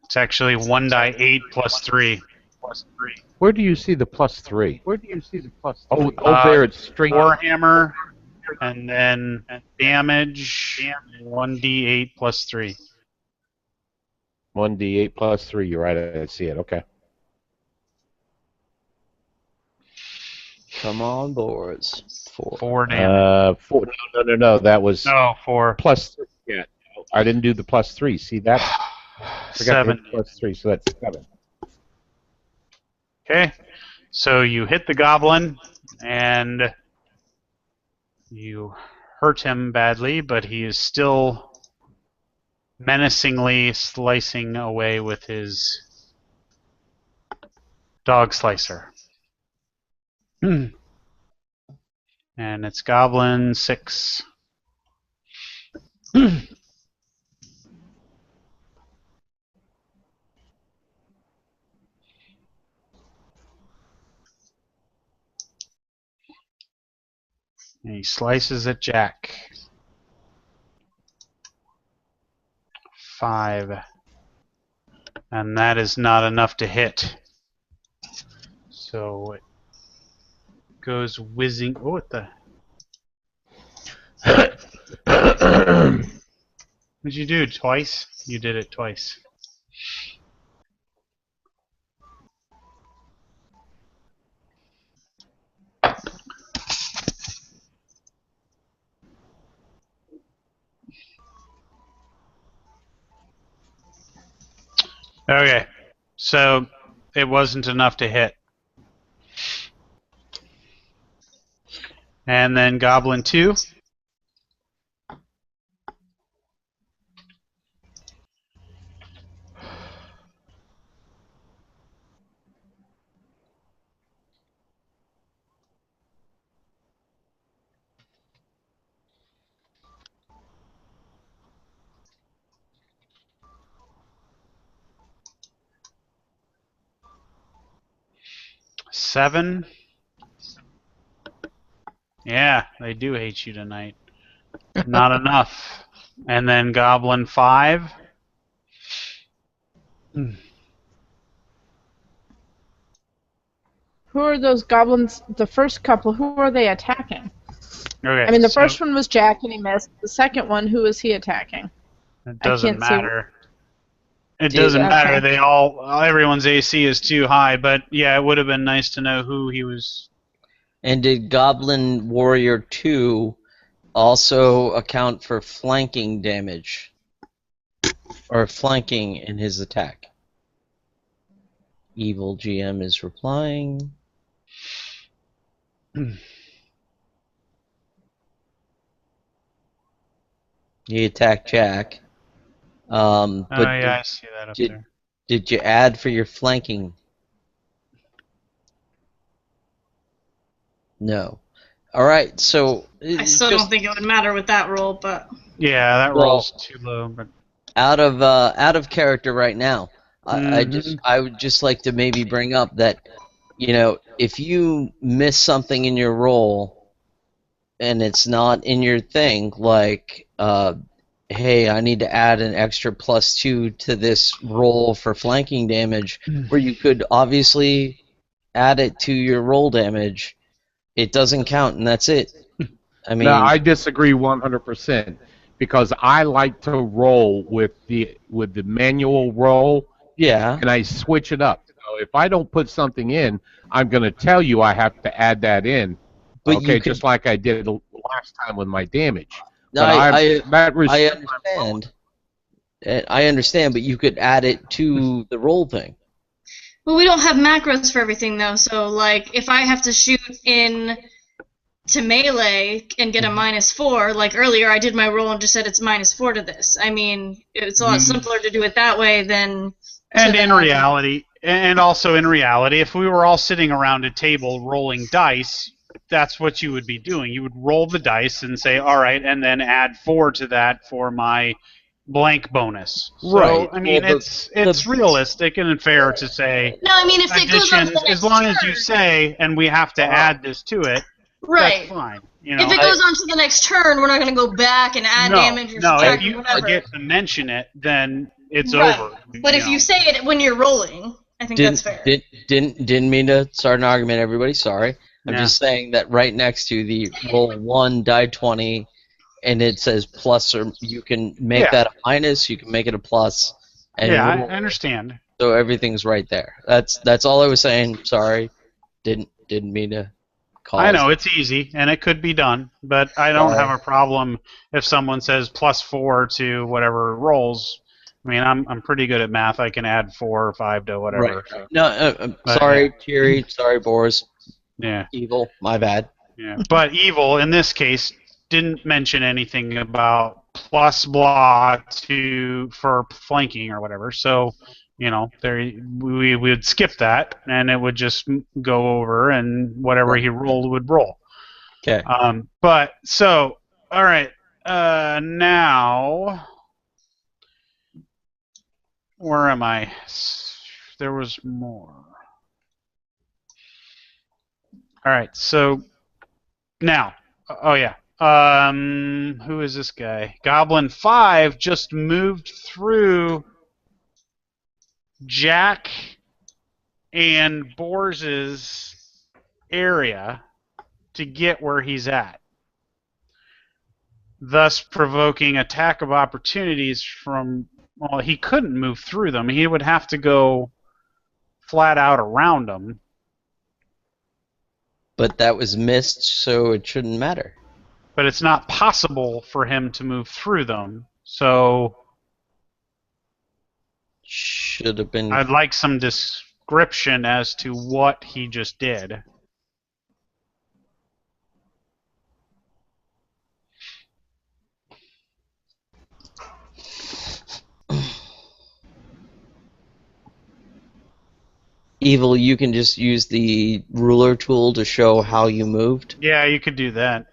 It's actually 1 die 8 plus 3. Where do you see the plus 3? Oh, Uh, there it's straight. Warhammer, and then damage 1d8 plus 3. 1d8 plus 3. You're right. I see it. Okay. Come on, boards. 4. 4 damage. 4. No. That was No, 4. plus 3. Yeah. I didn't do the plus 3. See that? Forgot to 7. hit plus 3, so that's 7. Okay. So you hit the goblin, and you hurt him badly, but he is still menacingly slicing away with his dog slicer. And it's goblin 6. And he slices at Jack. 5. And that is not enough to hit. So it goes whizzing. Oh, what the? What'd you do? Twice? You did it twice. Okay, so it wasn't enough to hit. And then Goblin 2. Seven. Yeah, they do hate you tonight. Not enough. And then Goblin 5. Who are those goblins? The first couple, who are they attacking? Okay, I mean, the so first one was Jack and he missed. The second one, who is he attacking? it doesn't can't see- matter. It doesn't Okay. matter. They everyone's AC is too high, but yeah, it would have been nice to know who he was. And did Goblin Warrior 2 also account for flanking damage? Or flanking in his attack? Evil GM is replying. He attacked Jack. But Oh yeah, I see that up there. did you add for your flanking? No. All right, so I still don't think it would matter with that roll, but Yeah, that Well- roll's too low. But out of character right now. I would just like to maybe bring up that if you miss something in your roll and it's not in your thing, like, hey, I need to add an extra +2 to this roll for flanking damage, where you could obviously add it to your roll damage, it doesn't count, and that's it. I No, mean, I disagree 100% because I like to roll with the manual roll, yeah, and I switch it up. So if I don't put something in, I'm going to tell you I have to add that in. but you Okay, could. just like I did last time with my damage. But I I that I restricts my roll. understand. I understand, but you could add it to the roll thing. Well, we don't have macros for everything though, so like if I have to shoot in to melee and get a -4, like earlier I did my roll and just said it's -4 to this. I mean, it's a lot simpler to do it that way than And in then- reality, and also in reality, if we were all sitting around a table rolling dice, that's what you would be doing. You would roll the dice and say, all right, and then add 4 to that for my blank bonus. Right. So, I mean, Well, it's realistic and fair to say No, I mean if it goes on to additions, the next as long as you turn, say, and we have to add this to it, right. that's fine. If it goes on to the next turn, we're not going to go back and add damage or no, subtract if you or whatever. forget to mention it, then it's Right. over. But if you say it when you're rolling, I think that's fair. Didn't mean to start an argument, everybody. Sorry. I'm Yeah. just saying that right next to the roll 1 die 20, and it says plus, or you can make that a minus, you can make it a plus, and Yeah, I roll. understand. So everything's right there. That's all I was saying. Sorry, didn't mean to cause. I know it's easy and it could be done, but I don't have a problem if someone says +4 to whatever rolls. I mean, I'm pretty good at math. I can add 4 or 5 to whatever. Right. So. No, But, sorry, yeah. Thierry. Sorry, Boris. Yeah. Evil. My bad. Yeah. But evil in this case didn't mention anything about plus blah for flanking or whatever. So, there we would skip that and it would just go over and whatever he rolled would roll. Okay. But so all right. Now where am I? There was more. All right. So now, oh yeah. Who is this guy? Goblin 5 just moved through Jack and Bors's area to get where he's at, thus provoking attack of opportunities from. Well, he couldn't move through them. He would have to go flat out around them. But that was missed, so it shouldn't matter. But it's not possible for him to move through them. So should have been. I'd like some description as to what he just did. Evil, you can just use the ruler tool to show how you moved. Yeah, you could do that.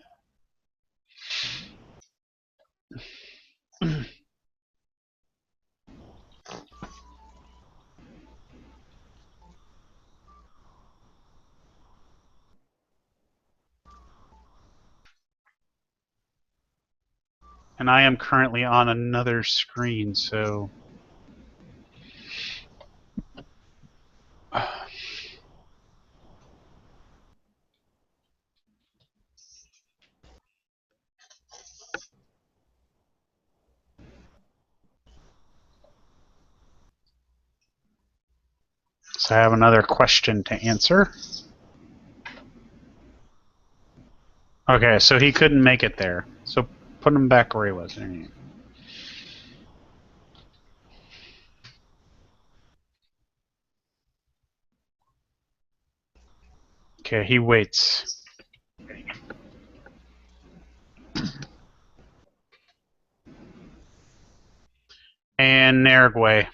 And I am currently on another screen, so... So I have another question to answer. Okay, so he couldn't make it there. So put him back where he was. There you go. Okay, he waits. And Nergway.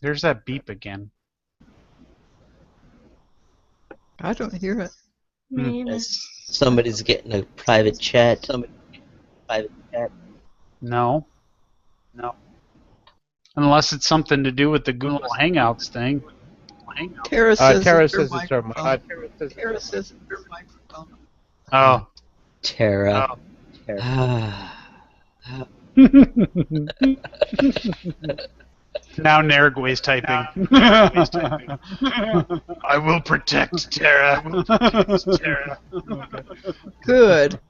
There's that beep again. I don't hear it. Me either. Somebody's getting a private chat. No. Unless it's something to do with the Google Hangouts thing. Tara says Tara it's her says it's her. microphone. Tara says it's her microphone. Oh. Tara. Now Narigue's typing. I will protect Tara. Good.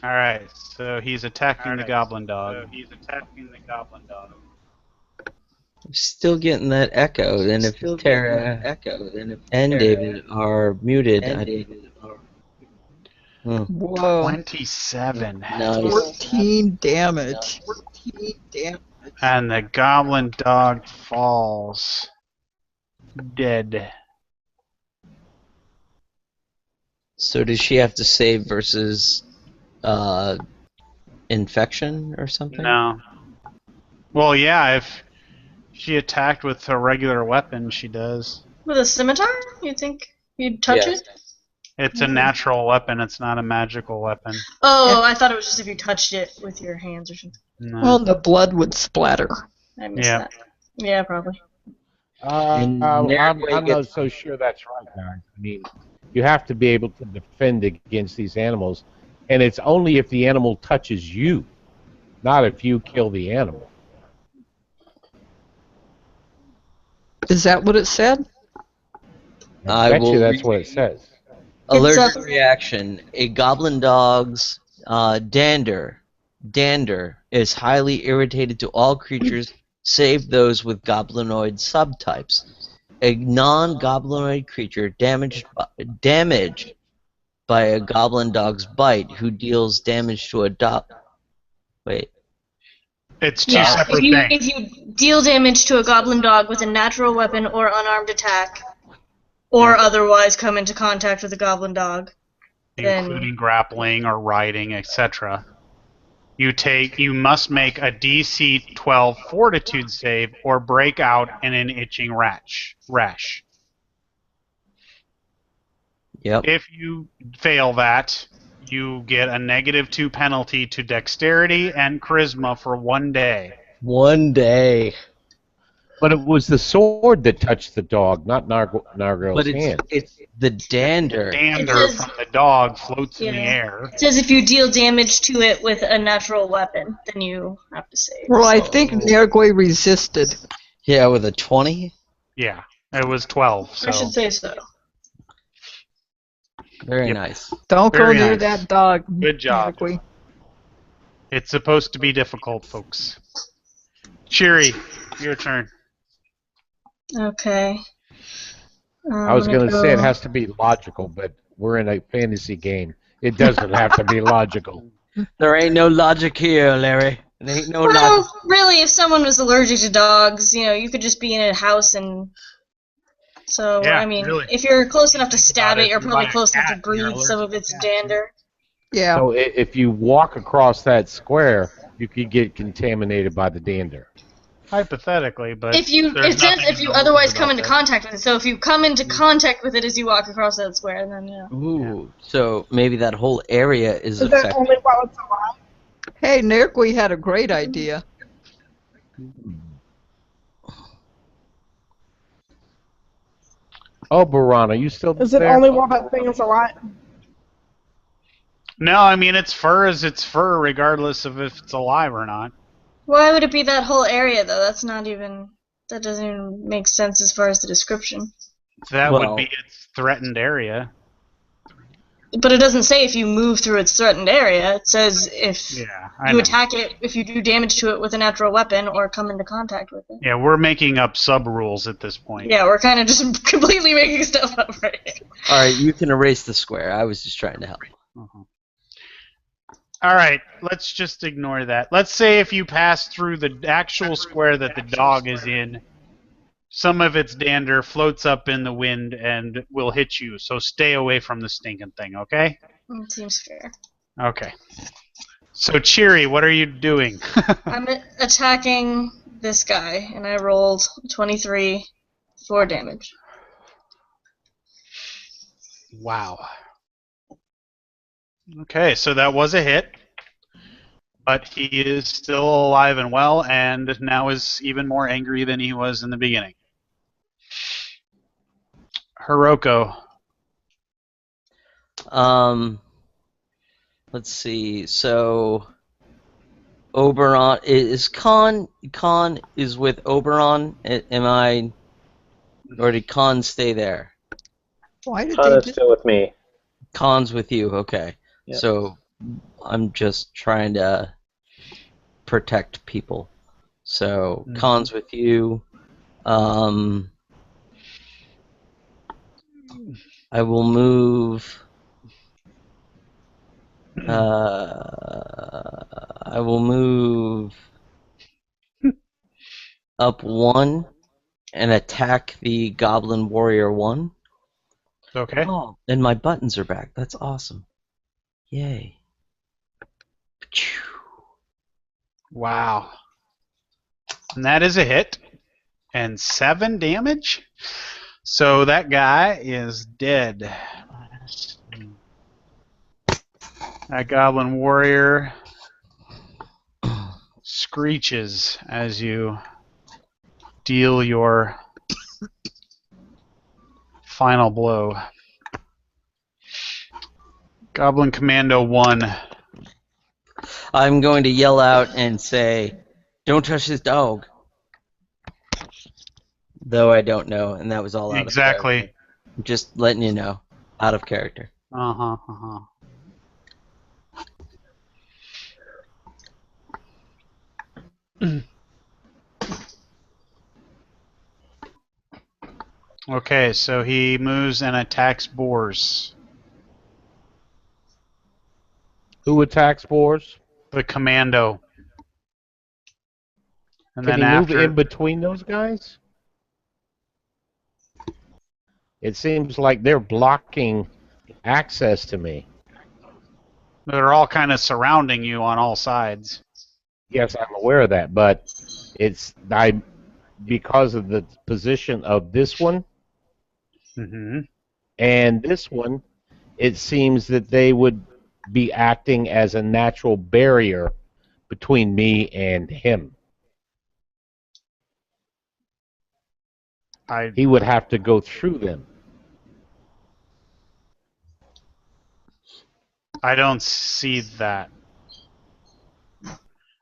Alright, so he's attacking the goblin dog. I'm still getting that echo. And if Tara and David are muted, Whoa. 27. Nice. 14 damage. And the goblin dog falls. Dead. So does she have to save versus infection or something? No. Well, yeah, if she attacked with a regular weapon, she does. With a scimitar? You think you'd touch Yes. it? It's a natural weapon, it's not a magical weapon. Oh, I thought it was just if you touched it with your hands or something. No. Well, the blood would splatter. I missed Yeah. that. Yeah, probably. I'm not so sure that's right, guys. I mean, you have to be able to defend against these animals, and it's only if the animal touches you, not if you kill the animal. Is that what it said? I bet you that's what it says. Allergic reaction. A goblin dog's dander is highly irritated to all creatures save those with goblinoid subtypes. A non-goblinoid creature damaged by a goblin dog's bite who deals damage to a dog. Wait. It's two separate things. If you deal damage to a goblin dog with a natural weapon or unarmed attack, or otherwise come into contact with a goblin dog, including grappling or riding, etc. You must make a DC 12 Fortitude save or break out in an itching rash. Yep. If you fail that, you get a -2 penalty to dexterity and charisma for 1 day. 1 day. But it was the sword that touched the dog, not Nargil's But hand. it's the dander. Dander from the dog floats in the air. It says if you deal damage to it with a natural weapon, then you have to save. Well, I think Nergui resisted. Yeah, with a 20? Yeah, it was 12. So. I should say so. Very nice. Don't Very go near nice. that dog. Good job. Nergui. It's supposed to be difficult, folks. Cheery, your turn. Okay. I was going to say it has to be logical, but we're in a fantasy game. It doesn't have to be logical. There ain't no logic here, Larry. There ain't no logic. Well, really, if someone was allergic to dogs, you could just be in a house and... So, Yeah, I mean, really. if you're close enough to stab about it, it, you're you probably buy a close enough to cat and you're breathe some of its dander. Yeah. So if you walk across that square, you could get contaminated by the dander. Hypothetically, but It says if you otherwise come into contact with it. So if you come into contact with it as you walk across that square, then yeah. Ooh, so maybe that whole area is Is that affected. only while it's alive? Hey, Nergui had a great idea. Oh, Baran, are you still Is it there? only while that thing is alive? No, I mean its fur is its fur, regardless of if it's alive or not. Why would it be that whole area, though? That doesn't even make sense as far as the description. That Well- would be its threatened area. But it doesn't say if you move through its threatened area. It says if Yeah, I you know. attack it, if you do damage to it with a natural weapon or come into contact with it. Yeah, we're making up sub rules at this point. Yeah, we're kind of just completely making stuff up right here. All right, you can erase the square. I was just trying to help. All right, let's just ignore that. Let's say if you pass through the actual square that the dog is in, some of its dander floats up in the wind and will hit you. So stay away from the stinking thing, okay? It seems fair. Okay. So Cheery, what are you doing? I'm attacking this guy, and I rolled 23 for damage. Wow. Okay, so that was a hit. But he is still alive and well, and now is even more angry than he was in the beginning. Hiroko. Let's see. So Oberon is Khan is with Oberon. Am I, or did Khan stay there? Why did Khan they is do? still with me. Khan's with you. Okay. Yep. So I'm just trying to protect people. So Khan's with you. I will move. I will move up 1 and attack the Goblin Warrior 1. Okay. Oh, and my buttons are back. That's awesome. Yay. Wow. And that is a hit. And 7 damage. So that guy is dead. That Goblin Warrior screeches as you deal your final blow. Goblin Commando 1. I'm going to yell out and say, "Don't touch this dog." Though I don't know, and that was all out of character. Exactly. Just letting you know. Out of character. Okay, so he moves and attacks boars. Who attacks boars? The commando. And Can then he move after in between those guys? It seems like they're blocking access to me. they're all kind of surrounding you on all sides. Yes, I'm aware of that, but because of the position of this one and this one, it seems that they would be acting as a natural barrier between me and him. He would have to go through them. I don't see that.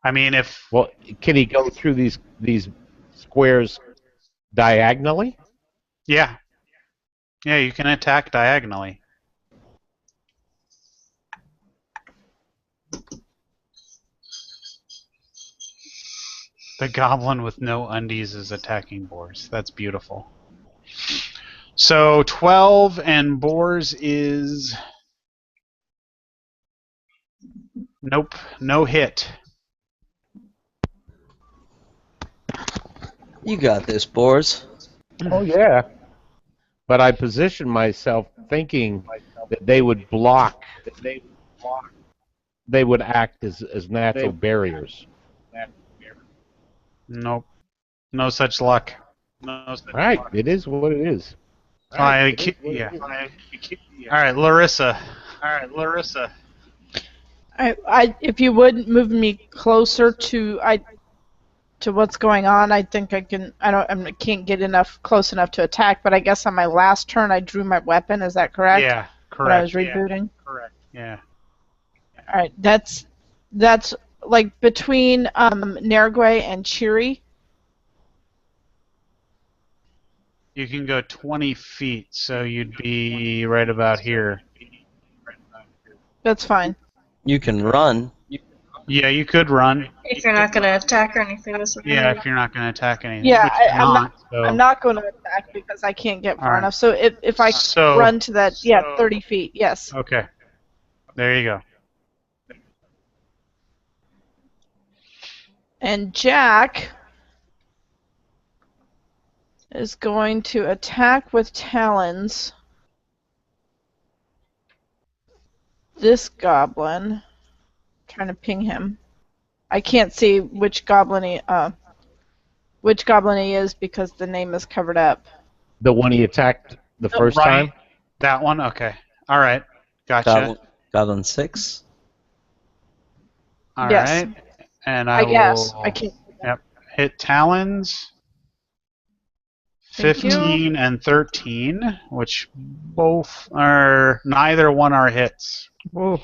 I mean, if Well, can he go through these squares diagonally? yeah, you can attack diagonally. The goblin with no undies is attacking boars. That's beautiful. So 12 and boars is nope, no hit. You got this, boars. Oh yeah. But I positioned myself thinking that they would block. They would act as natural barriers. Nope, no such luck. No such Right. luck. It is what it is. Yeah. All right, Larissa. If you would move me closer to what's going on, I think I can. I can't get close enough to attack. But I guess on my last turn, I drew my weapon. Is that correct? Yeah, correct. When I was rebooting. Correct. Yeah. All right, that's like between Nergwe and Chiri. You can go 20 feet, so you'd be right about here. That's fine. You can run. Yeah, you could run. If you're not going to attack or anything. Yeah, if you're not going to attack anything. Yeah, which you're I'm not going to attack because I can't get far All right. enough. So if I run to that, 30 feet, yes. Okay. There you go. And Jack is going to attack with talons this goblin. Trying to ping him. I can't see which goblin he is because the name is covered up. The one he attacked the first time? That one? Okay. All right. Gotcha. Goblin 6. All Yes. right. And I guess. will I can't. yep, hit talons. Thank you. 15 and 13, which both are neither one are hits. Whoa.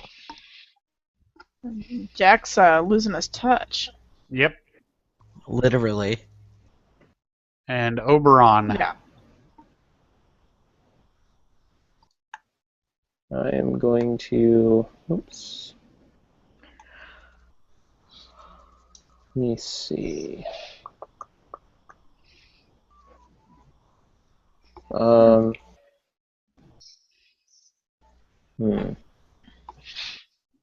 Jack's losing his touch. Yep. Literally. And Oberon. Yeah. I am going to. Oops. Let me see. I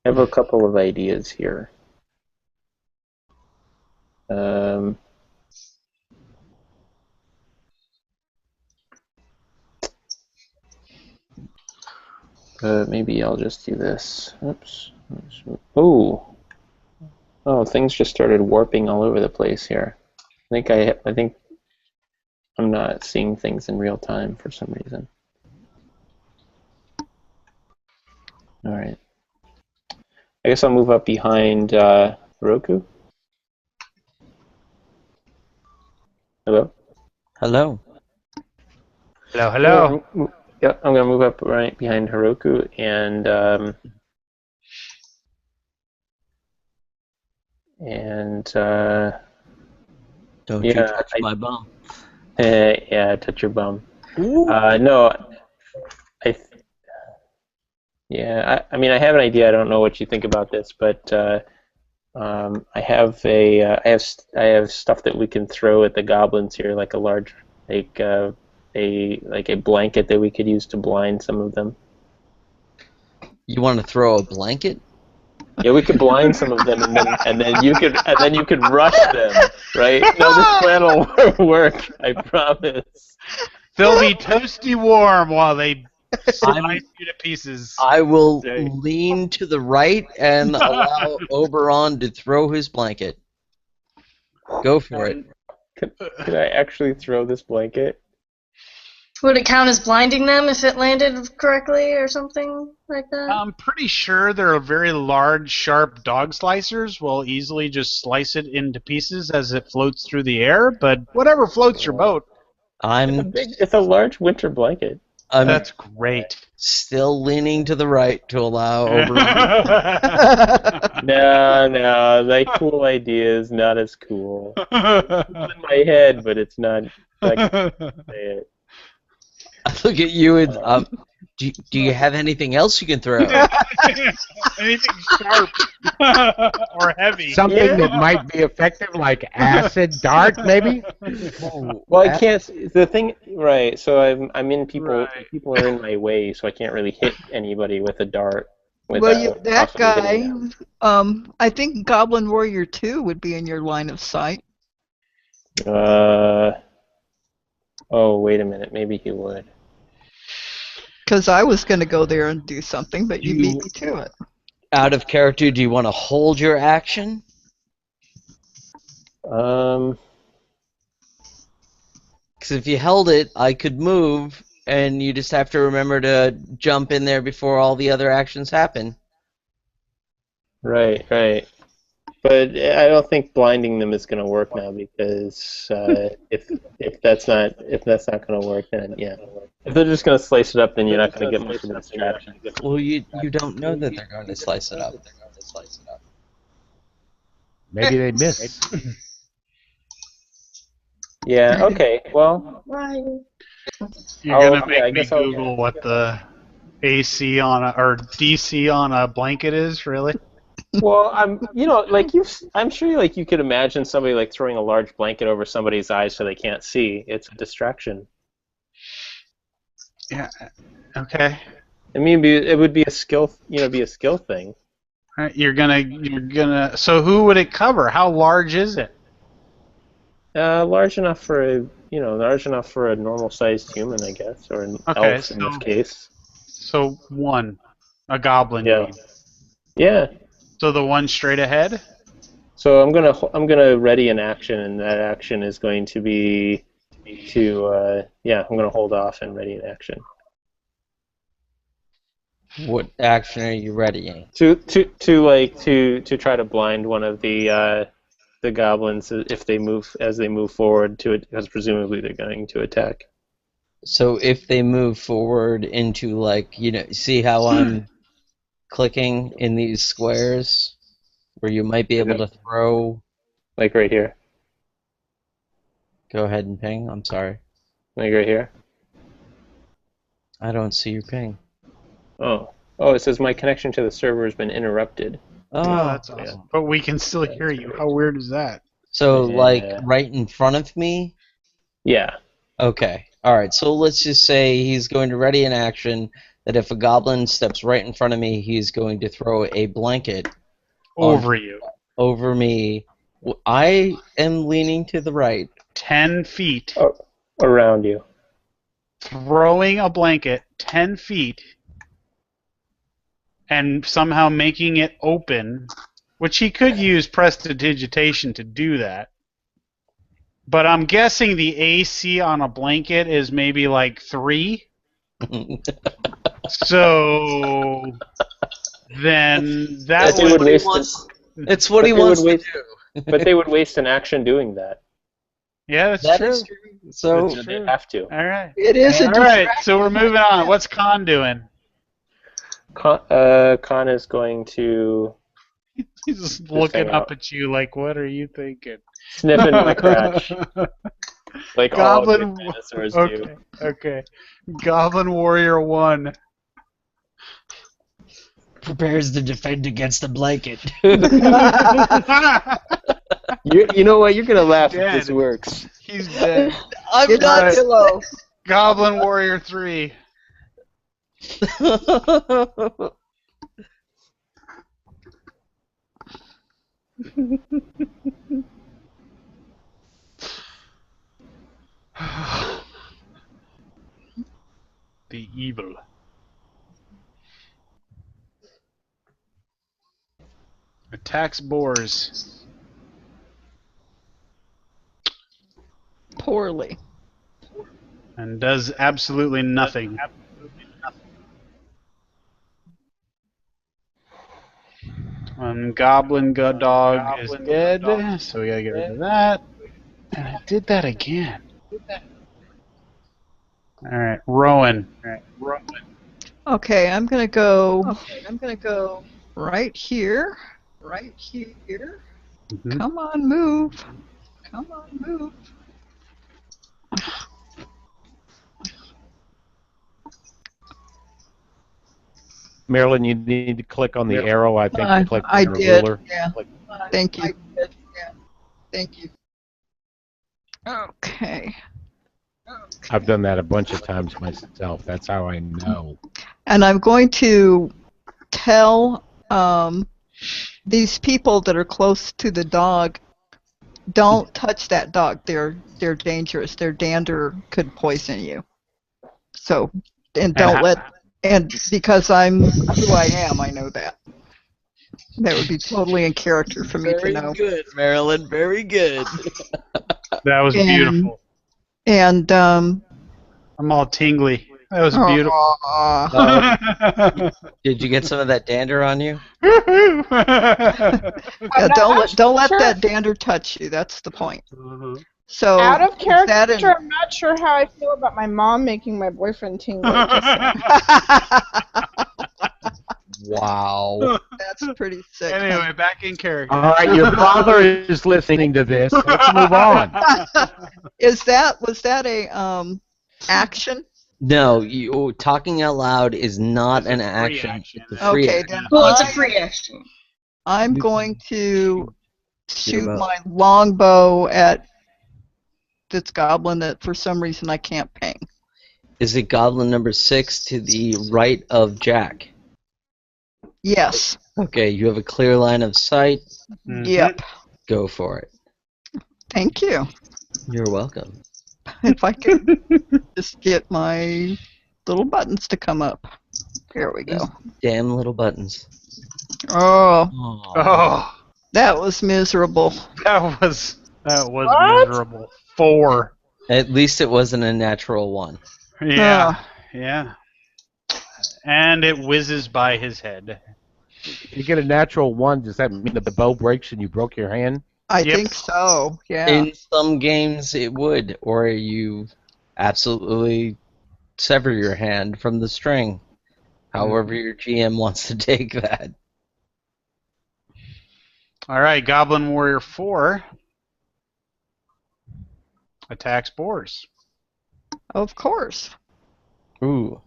have a couple of ideas here. Maybe I'll just do this. Oops. Oh. Oh, things just started warping all over the place here. I think I'm not seeing things in real time for some reason. All right. I guess I'll move up behind Roku. Hello? Hello. Hello, hello. Yep, I'm going to move up right behind Heroku and Don't yeah, you touch my bum. yeah, touch your bum. Ooh. No, I mean, I have an idea. I don't know what you think about this, but I have stuff that we can throw at the goblins here, like a large, like a blanket that we could use to blind some of them. You want to throw a blanket? Yeah, we could blind some of them, and then you could rush them, right? No, this plan will work. I promise. They'll be toasty warm while they slice you to pieces. I will Right. lean to the right and allow Oberon to throw his blanket. Go for it. Could I actually throw this blanket? Would it count as blinding them if it landed correctly or something like that? I'm pretty sure their very large, sharp dog slicers will easily just slice it into pieces as it floats through the air, but whatever floats your boat. It's a large winter blanket. I'm That's great. still leaning to the right to allow Oberon. No, that cool idea is not as cool. It's in my head, but it's not. I can't say it. I look at you and do you have anything else you can throw? Anything sharp or heavy. Something that might be effective, like acid dart, maybe. Well, I can't. The thing, right? So I'm in people. Right. People are in my way, so I can't really hit anybody with a dart. Well, that possibly hitting guy, them. I think Goblin Warrior 2 would be in your line of sight. Oh, wait a minute. Maybe he would. Because I was going to go there and do something, but you beat me to it. Out of character, do you want to hold your action? Um. Because if you held it, I could move, and you just have to remember to jump in there before all the other actions happen. Right. But I don't think blinding them is going to work now because if that's not going to work, then yeah. If they're just going to slice it up, then you're not going to get much of a distraction. Well, you don't know that they're going to slice it up. Maybe they miss. Yeah. Okay. Well. You're gonna yeah, I make me guess I'll- Google what the AC on or DC on a blanket is, really? Well, I'm sure you could imagine somebody like throwing a large blanket over somebody's eyes so they can't see. It's a distraction. Yeah. Okay. I mean, it would be a skill, thing. All right, you're gonna. So who would it cover? How large is it? Large enough for a normal-sized human, I guess, or an Okay, elf in this case. So a goblin. Yeah. You mean. Yeah. So the one straight ahead. So I'm gonna ready an action, and that action is going to be I'm gonna hold off and ready an action. What action are you readying? To try to blind one of the goblins if they move forward to it, because presumably they're going to attack. So if they move forward into, like, see how I'm clicking in these squares where you might be able to throw. Like right here. Go ahead and ping. I'm sorry. Like right here. I don't see your ping. Oh, it says my connection to the server has been interrupted. Oh, Oh, that's awesome. But we can still hear you. How weird is that? so like Yeah. right in front of me? Yeah. Okay. All right. So let's just say he's going to ready an action that if a goblin steps right in front of me, he's going to throw a blanket Over you. over me. I am leaning to the right. 10 feet. Around you. Throwing a blanket 10 feet and somehow making it open, which he could use prestidigitation to do that. But I'm guessing the AC on a blanket is maybe like 3. So then that They would waste It's what he wants to do. But they would waste an action doing that. Yeah, that's That true. is true. So They have to. All right. It is a All right, so we're moving on. What's Khan doing? Khan is going to He's just looking hang up out. at you like, what are you thinking? sniffing my crotch, like all good Goblin. dinosaurs do. Okay. Goblin Warrior 1. prepares to defend against the blanket. You know what? You're gonna laugh if Dead. this works. He's dead. I'm It's not. below. Goblin Warrior 3. The evil. Attacks boars. Poorly. And does absolutely nothing. Goblin Dog is dead, so we gotta get rid of that. And I did that again. Alright, Rowan. Okay, I'm gonna go right here. Right here. Mhm. Come on, move. Come on, move. Marilyn, you need to click on the arrow. I think I- click I on the did. ruler. Yeah. Thank you. Thank you. Okay. I've done that a bunch of times myself. That's how I know. And I'm going to tell these people that are close to the dog, don't touch that dog. They're dangerous. Their dander could poison you. So, and don't let, and because I'm who I am, I know that. That would be totally in character for me to know. Very good, Marilyn. Very good. That was And- beautiful. And I'm all tingly. That was beautiful. Did you get some of that dander on you? yeah, don't let that dander touch you. That's the point. So Out of is that character, I'm not sure how I feel about my mom making my boyfriend tingle. Wow. That's pretty sick. Anyway, back in character. All right, your father is listening to this. Let's move on. Was that a action? No, talking out loud is not It's a an free action. action. It's a free Okay, action. then Well, it's a free action. I'm going to shoot about- my longbow at this goblin that for some reason I can't ping. Is it goblin number 6 to the right of Jack? Yes. Okay, you have a clear line of sight. Mhm. Yep. Go for it. Thank you. You're welcome. If I could just get my little buttons to come up. Here we go. Damn little buttons. Oh, Aw. Oh, that was miserable. that was What? miserable. 4. At least it wasn't a natural one. Yeah, yeah. and it whizzes by his head. If you get a natural 1, does that mean that the bow breaks and you broke your hand? I Yep. think so. Yeah. In some games, it would, or you absolutely sever your hand from the string. However, your GM wants to take that. All right, Goblin Warrior 4 attacks Boars. Of course. Ooh.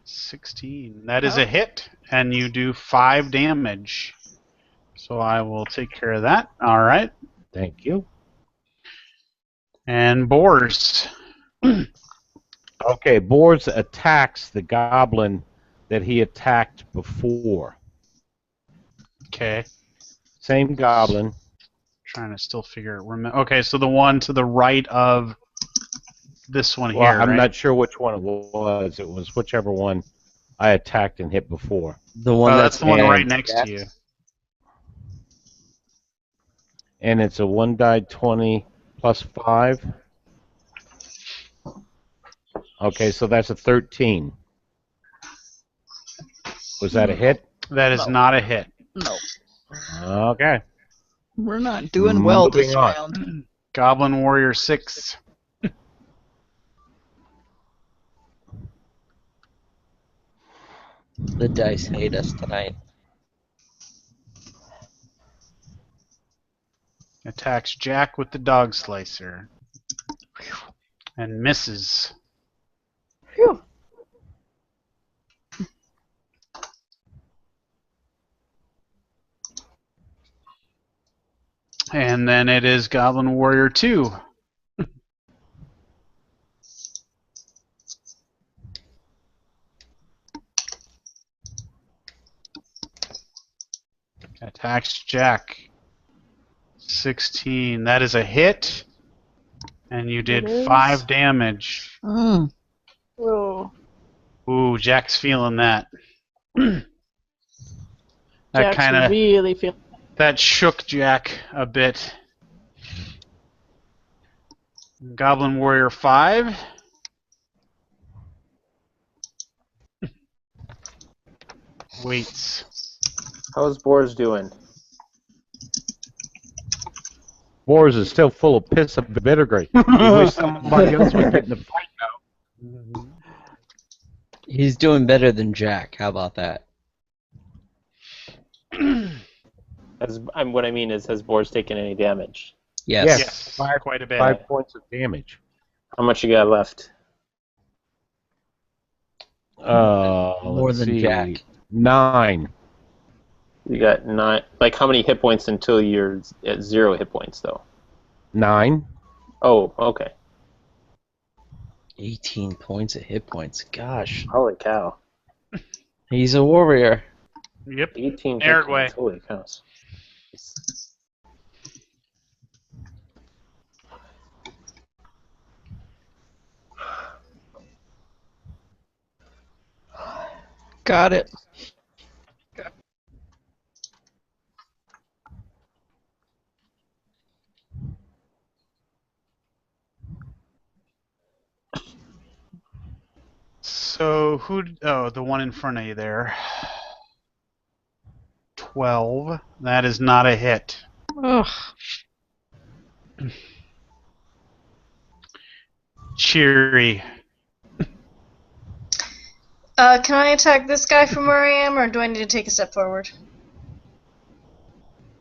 16. That is a hit, and you do 5 damage. So I will take care of that. All right. Thank you. And Boars. Okay, Boars attacks the goblin that he attacked before. Okay. Same goblin. Trying to still figure. Okay, so the one to the right of this one Well, here, I'm right? not sure which one it was. It was whichever one I attacked and hit before. The one that's the one right and- next to you. And it's a 1 die 20 plus 5. Okay, so that's a 13. Was that a hit? That is not a hit. No. Okay. We're not doing well this Moving on. round. Goblin Warrior 6. The dice hate us tonight. Attacks Jack with the dog slicer. And misses. Phew. And then it is Goblin Warrior 2. Attacks Jack. 16. That is a hit. And you did It is. 5 damage. Mm. Whoa. Ooh, Jack's feeling that. That Jack's kind of really feel. that shook Jack a bit. Goblin Warrior 5. Waits. How's Boars doing? Boars is still full of piss and vinegar. He wish somebody else would get in the fight now. He's doing better than Jack. How about that? What I mean is, has Boars taken any damage? Yes. Yes, Five- quite a bit. 5 points of damage. How much you got left? More Let's than see. Jack. 9. You got 9. Like, how many hit points until you're at 0 hit points, though? 9. Oh, okay. 18 points of hit points. Gosh. Holy cow. He's a warrior. Yep. 18 hit Aragway. points. Holy cows. Got it. So oh, the one in front of you there. 12. That is not a hit. Ugh. Cheery. Can I attack this guy from where I am, or do I need to take a step forward?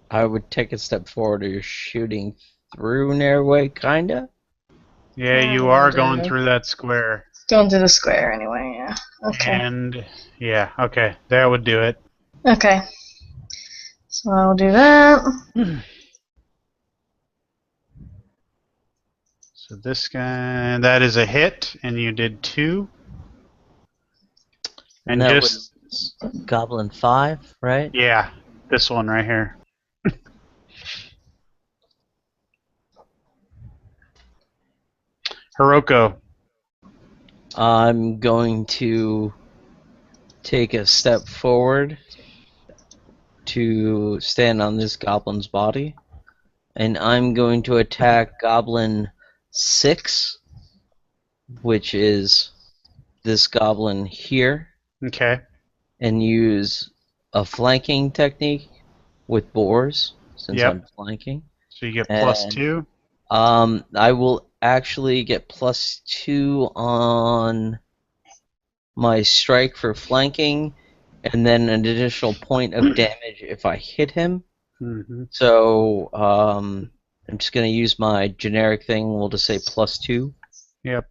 I would take a step forward. You're shooting through Nairway, kinda? Yeah, you are going through that square. Going through the square anyway, yeah. Okay. And yeah, okay. That would do it. Okay. So I'll do that. So this guy, that is a hit, and you did 2. And that just was Goblin 5, right? yeah, this one right here. Hiroko. I'm going to take a step forward to stand on this goblin's body, and I'm going to attack Goblin 6, which is this goblin here. Okay. and use a flanking technique with boars, since Yep. I'm flanking. So you get And +2. I will actually get +2 on my strike for flanking, and then an additional point of damage if I hit him. Mm-hmm. So I'm just going to use my generic thing. We'll just say +2. Yep.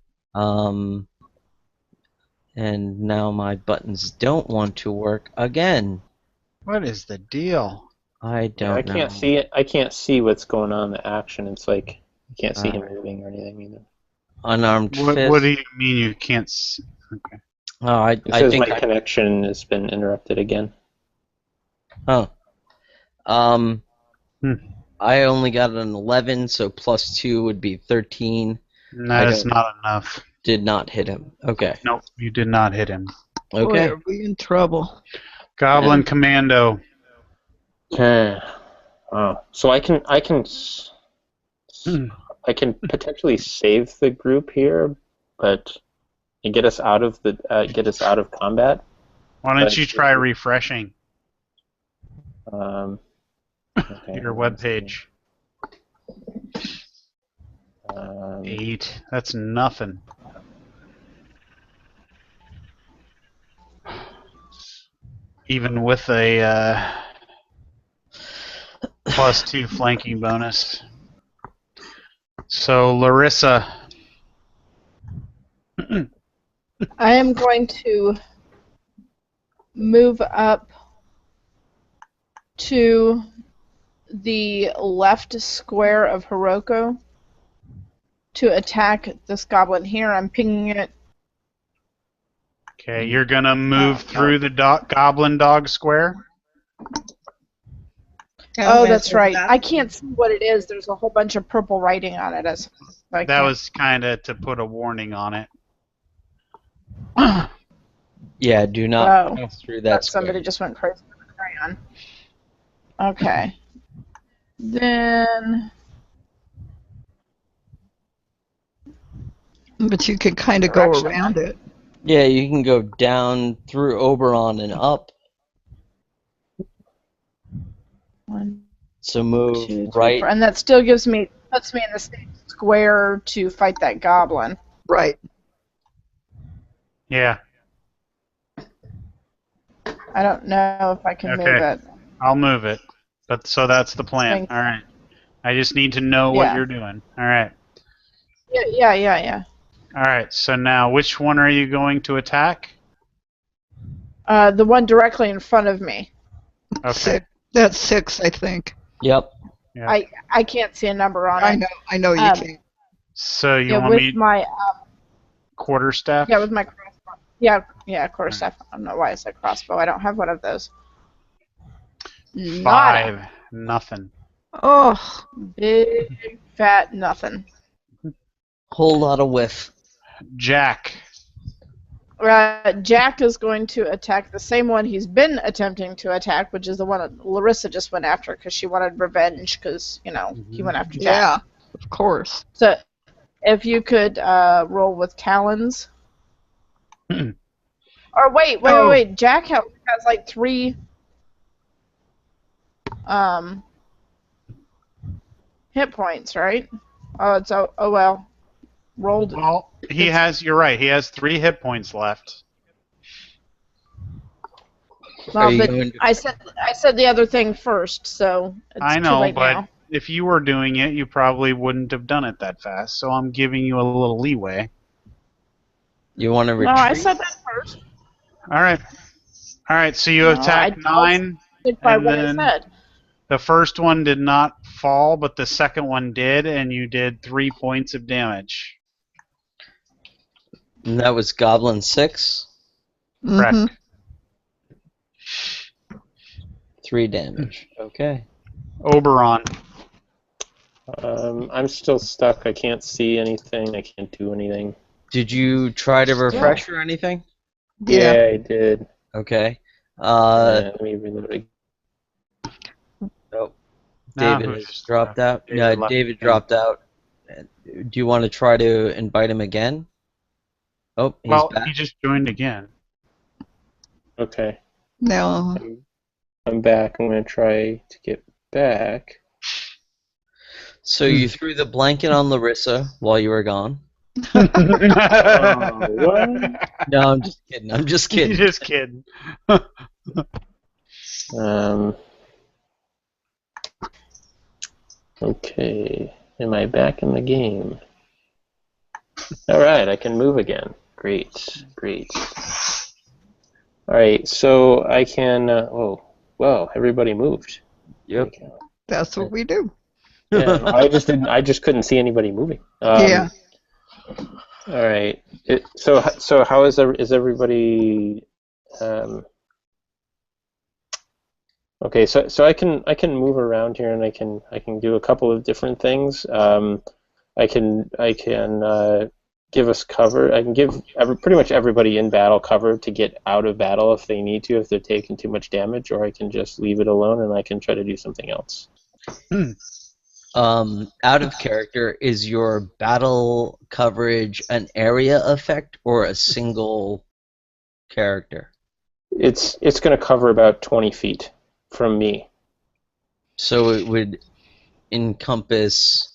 And now my buttons don't want to work again. What is the deal? I Yeah, don't I know. can't see it. I can't see what's going on in the action. It's like you can't see him Alright. moving or anything either. Unarmed What fist. do you mean you can't? Okay. Oh, I It says think my connection has been interrupted again. Oh. Hmm. I only got an 11, so +2 would be 13. That is not enough. Did not hit him. Okay. Nope, you did not hit him. Boy, Okay. are we in trouble. Goblin Commando. Okay. Oh, so I can Hmm. potentially save the group here, but and get us out of combat. Why don't you try refreshing Okay, your web page? 8. 8. That's nothing. Even with a +2 flanking bonus. So Larissa. I am going to move up to the left square of Hiroko to attack this goblin here. I'm pinging it. Okay, you're gonna move through the goblin dog square. Oh, that's right. I can't see what it is. There's a whole bunch of purple writing on it. That was kind of to put a warning on it. Yeah, do not pass through that square. Somebody just went crazy with a crayon. Okay. Then. But you could kind of go around it. Yeah, you can go down through Oberon and up. 1, So move 2, 3, right. 4. And that still puts me in the same square to fight that goblin. Right. Yeah. I don't know if I can move it. I'll move it. But so that's the plan. All right. I just need to know what you're doing. All right. Yeah. All right. So now, which one are you going to attack? The one directly in front of me. Okay. That's 6, I think. Yep. I can't see a number on it. I know you can't. So you want with me my quarterstaff? Yeah, with my crossbow. Yeah, quarterstaff. I don't know why I said crossbow. I don't have one of those. 5. Nothing. Oh, big fat nothing. Whole lot of whiff. Jack. Jack is going to attack the same one he's been attempting to attack, which is the one that Larissa just went after because she wanted revenge because, he went after Jack. Yeah, of course. So if you could roll with talons. Or wait. Jack has like 3 hit points, right? Oh well. Rolled. Well, you're right. He has 3 hit points left. Well, but I said the other thing first, so it's I too know, late but now. if you were doing it, you probably wouldn't have done it that fast. So I'm giving you a little leeway. You want to retreat? No, I said that first. All right. So you attack 9, and then the first one did not fall, but the second one did, and you did 3 points of damage. And that was Goblin 6? Correct. Mm-hmm. 3 damage. Okay. Oberon. I'm still stuck. I can't see anything. I can't do anything. Did you try to refresh or anything? Yeah, I did. Okay. Let me reload it. Oh, David has dropped out. David dropped out. Do you want to try to invite him again? Oh, he's back. He just joined again. Okay. Now, I'm back. I'm going to try to get back. So you threw the blanket on Larissa while you were gone. What? No, I'm just kidding. I'm just kidding. Just kidding. Okay. Am I back in the game? All right, I can move again. Great, great. All right, so I can. Oh, well, everybody moved. Yep. that's what we do. Yeah, I just didn't. I just couldn't see anybody moving. Yeah. All right. So how is everybody? Okay, so I can move around here and I can do a couple of different things. I can give us cover. I can give pretty much everybody in battle cover to get out of battle if they need to, if they're taking too much damage, or I can just leave it alone and I can try to do something else. Out of character, is your battle coverage an area effect or a single character? It's going to cover about 20 feet from me. So it would encompass.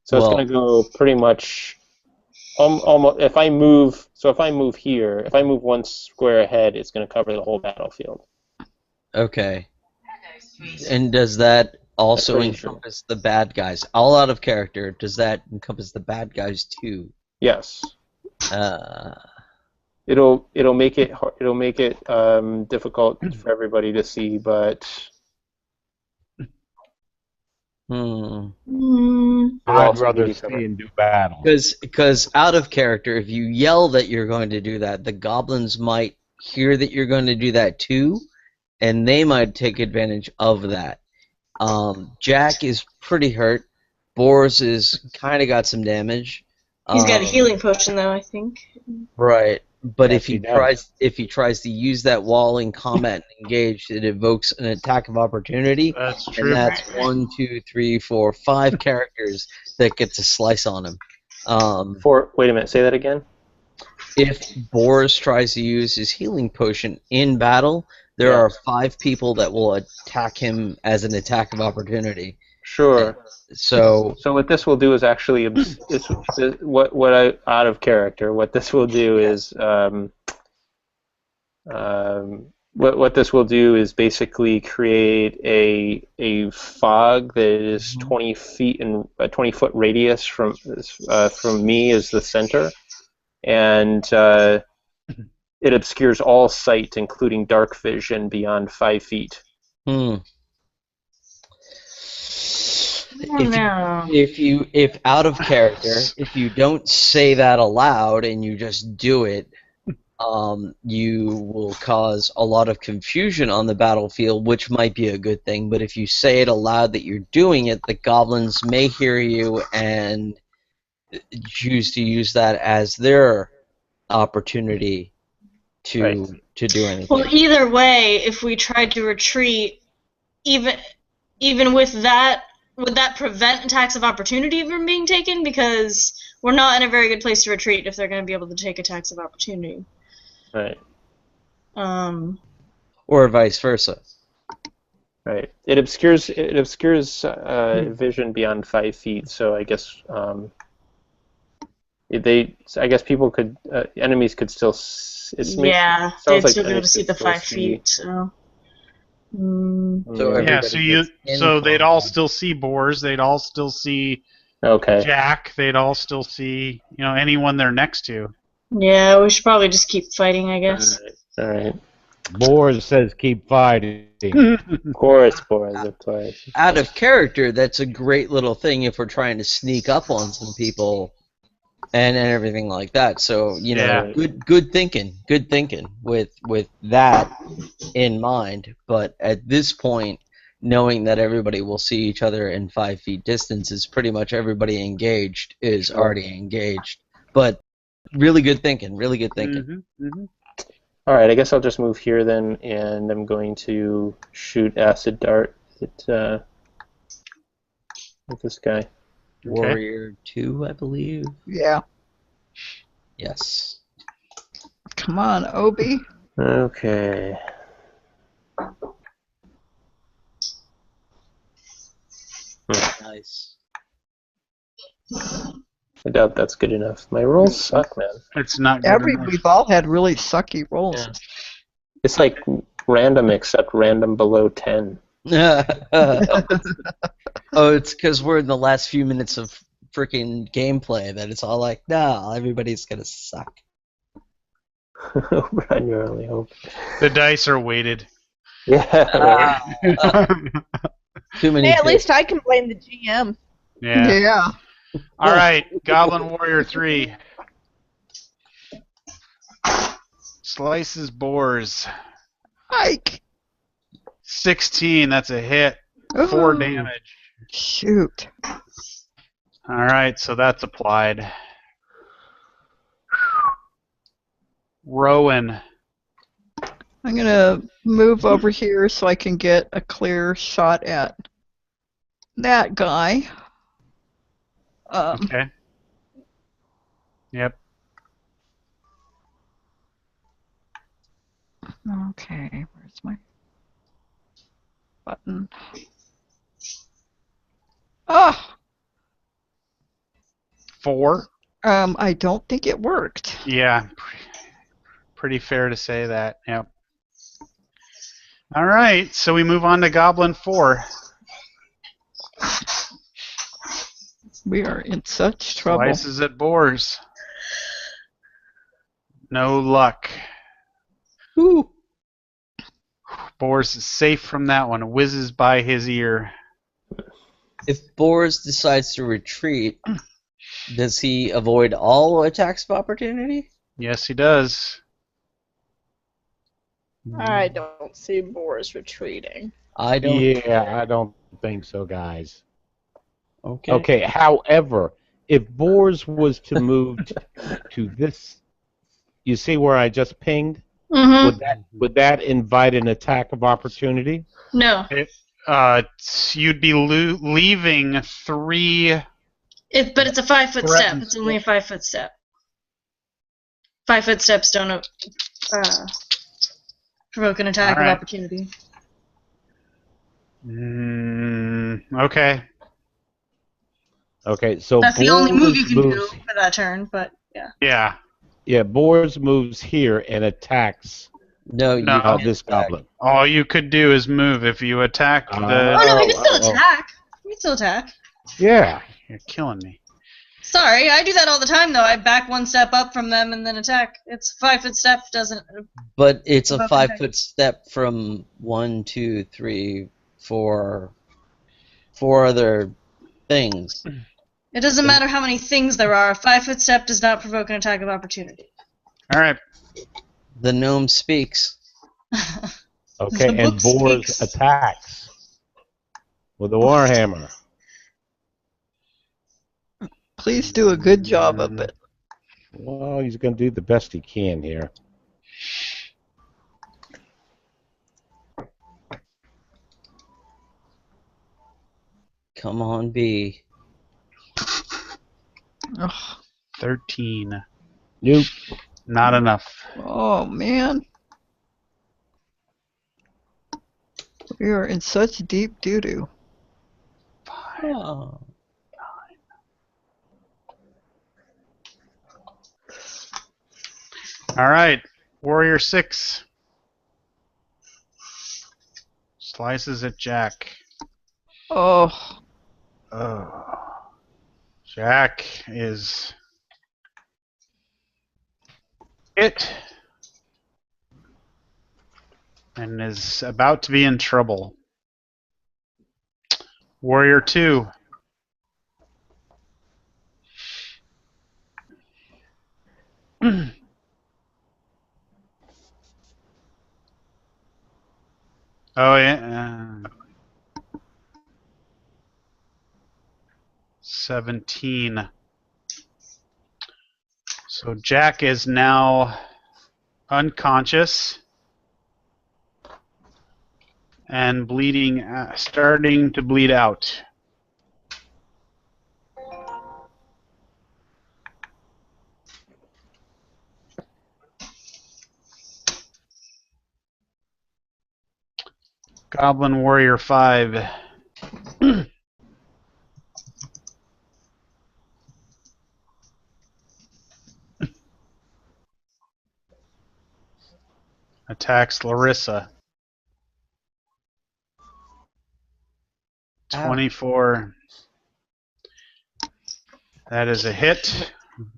So it's going to go pretty much almost. If I move here, if I move one square ahead, it's going to cover the whole battlefield. Okay. And does that also encompass the bad guys? All out of character, does that encompass the bad guys too? Yes. It'll make it difficult for everybody to see, but I'd rather see and do battle. Because out of character, if you yell that you're going to do that, the goblins might hear that you're going to do that too, and they might take advantage of that. Jack is pretty hurt. Boris is kind of got some damage. He's got a healing potion, though, I think. Right, but Yes, if he tries to use that wall in combat and engage, it evokes an attack of opportunity. That's true. And that's 1, 2, 3, 4, 5 characters that get to slice on him. Wait a minute, say that again. If Boris tries to use his healing potion in battle, there are 5 people that will attack him as an attack of opportunity. Sure. So what this will do is actually what I out of character. What this will do is what this will do is basically create a fog that is 20 feet and a 20-foot radius from me as the center, and it obscures all sight, including dark vision beyond 5 feet. If out of character, if you don't say that aloud and you just do it, you will cause a lot of confusion on the battlefield, which might be a good thing. But if you say it aloud that you're doing it, the goblins may hear you and choose to use that as their opportunity to do anything. Well, either way, if we tried to retreat, even with that, would that prevent attacks of opportunity from being taken? Because we're not in a very good place to retreat if they're going to be able to take attacks of opportunity. Right. Or vice versa. Right. It obscures vision beyond 5 feet. So I guess people could enemies could still. They'd still be able to see the 5 feet. So. So they'd all still see Boars. They'd all still see Jack. They'd all still see anyone they're next to. Yeah, we should probably just keep fighting, I guess. All right. Boris says keep fighting. Of course, Boris. Out of character, that's a great little thing if we're trying to sneak up on some people and everything like that. So, good thinking with that in mind. But at this point, knowing that everybody will see each other in 5 feet distance is pretty much everybody engaged is already engaged. But really good thinking. All right, I guess I'll just move here then, and I'm going to shoot acid dart at this guy. Warrior 2, I believe. Yeah. Yes. Come on, Obi. Okay. Nice. I doubt that's good enough. My rolls suck, man. It's not good enough. We've all had really sucky rolls. Yeah. It's like random except random below 10. Oh, it's because we're in the last few minutes of freaking gameplay that it's all like, nah, everybody's gonna suck. I really hope. The dice are weighted. Yeah. Too many. Hey, at least I can blame the GM. Yeah. Yeah. All right, Goblin Warrior 3. Slices boars. Ike. 16, that's a hit. 4 Ooh. damage. Shoot. All right, so that's applied. Rowan. I'm going to move over here so I can get a clear shot at that guy. Okay. Yep. Okay, where's my button? Oh, 4. I don't think it worked. Yeah. Pretty fair to say that. Yep. All right, so we move on to Goblin 4. We are in such trouble. Slices at boars. No luck. Ooh. Boars is safe from that one. Whizzes by his ear. If Boris decides to retreat, does he avoid all attacks of opportunity? Yes, he does. I don't see Boris retreating. I don't. Yeah, I don't think so, guys. Okay. Okay, however, if Boars was to move to this, you see where I just pinged? Mm-hmm. Would that invite an attack of opportunity? No. You'd be leaving 3. But it's a 5-foot step. Threatened It's only a 5-foot step. 5-foot steps don't provoke an attack All right. of opportunity. Okay. Okay, so That's the only move you can do moves, for that turn, but yeah. Yeah. yeah, Boars moves here and attacks No, you No. can't this attack. goblin. All you could do is move. If you attack Oh no, he can still oh. attack. He can still attack. Yeah. You're killing me. Sorry, I do that all the time though. I back 1 step up from them and then attack. It's 5-foot step doesn't. But it's a Okay. 5-foot step from 1, 2, 3, 4 other things. It doesn't matter how many things there are. A 5-foot step does not provoke an attack of opportunity. All right. The gnome speaks. Okay, The and book Boars speaks. attacks with a warhammer. Please do a good job of it. Well, he's going to do the best he can here. Come on, B. Ugh. 13. Nope. Not enough. Oh, man. We are in such deep doo-doo. Oh. All right. Warrior 6. Slices at Jack. Oh, Oh. Jack is hit and is about to be in trouble. Warrior 2. Oh, yeah. 17. So Jack is now unconscious and bleeding, starting to bleed out. Goblin Warrior 5. Attacks Larissa. Ow. 24. That is a hit.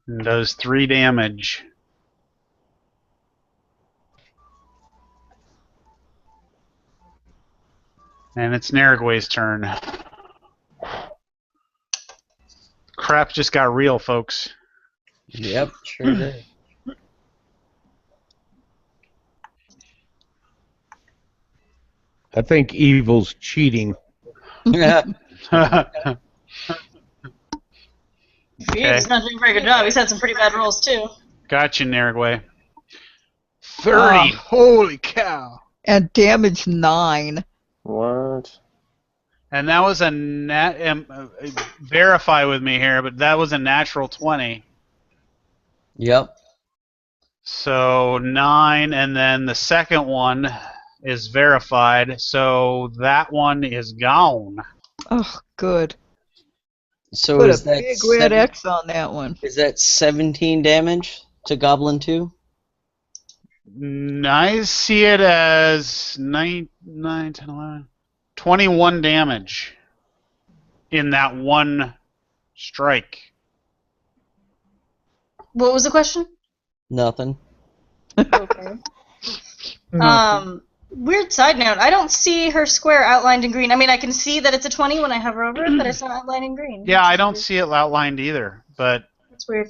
And does 3 damage. And it's Narigway's turn. Crap just got real, folks. Yep, sure did. I think evil's cheating. Yeah. He's not doing a very good job. He's had some pretty bad rolls, too. Gotcha, Narigway. 30. Holy cow. And damage 9. What? And that was a verify with me here, but that was a natural 20. Yep. So 9, and then the second one is verified, so that one is gone. Oh, good. So Put is a that big red X on that one. is that 17 damage to Goblin 2? I see it as 9, 10, 11, 21 damage in that one strike. What was the question? Nothing. Okay. Weird side note. I don't see her square outlined in green. I mean, I can see that it's a 20 when I hover over it, but it's not outlined in green. Yeah, I don't see it outlined either, but That's weird.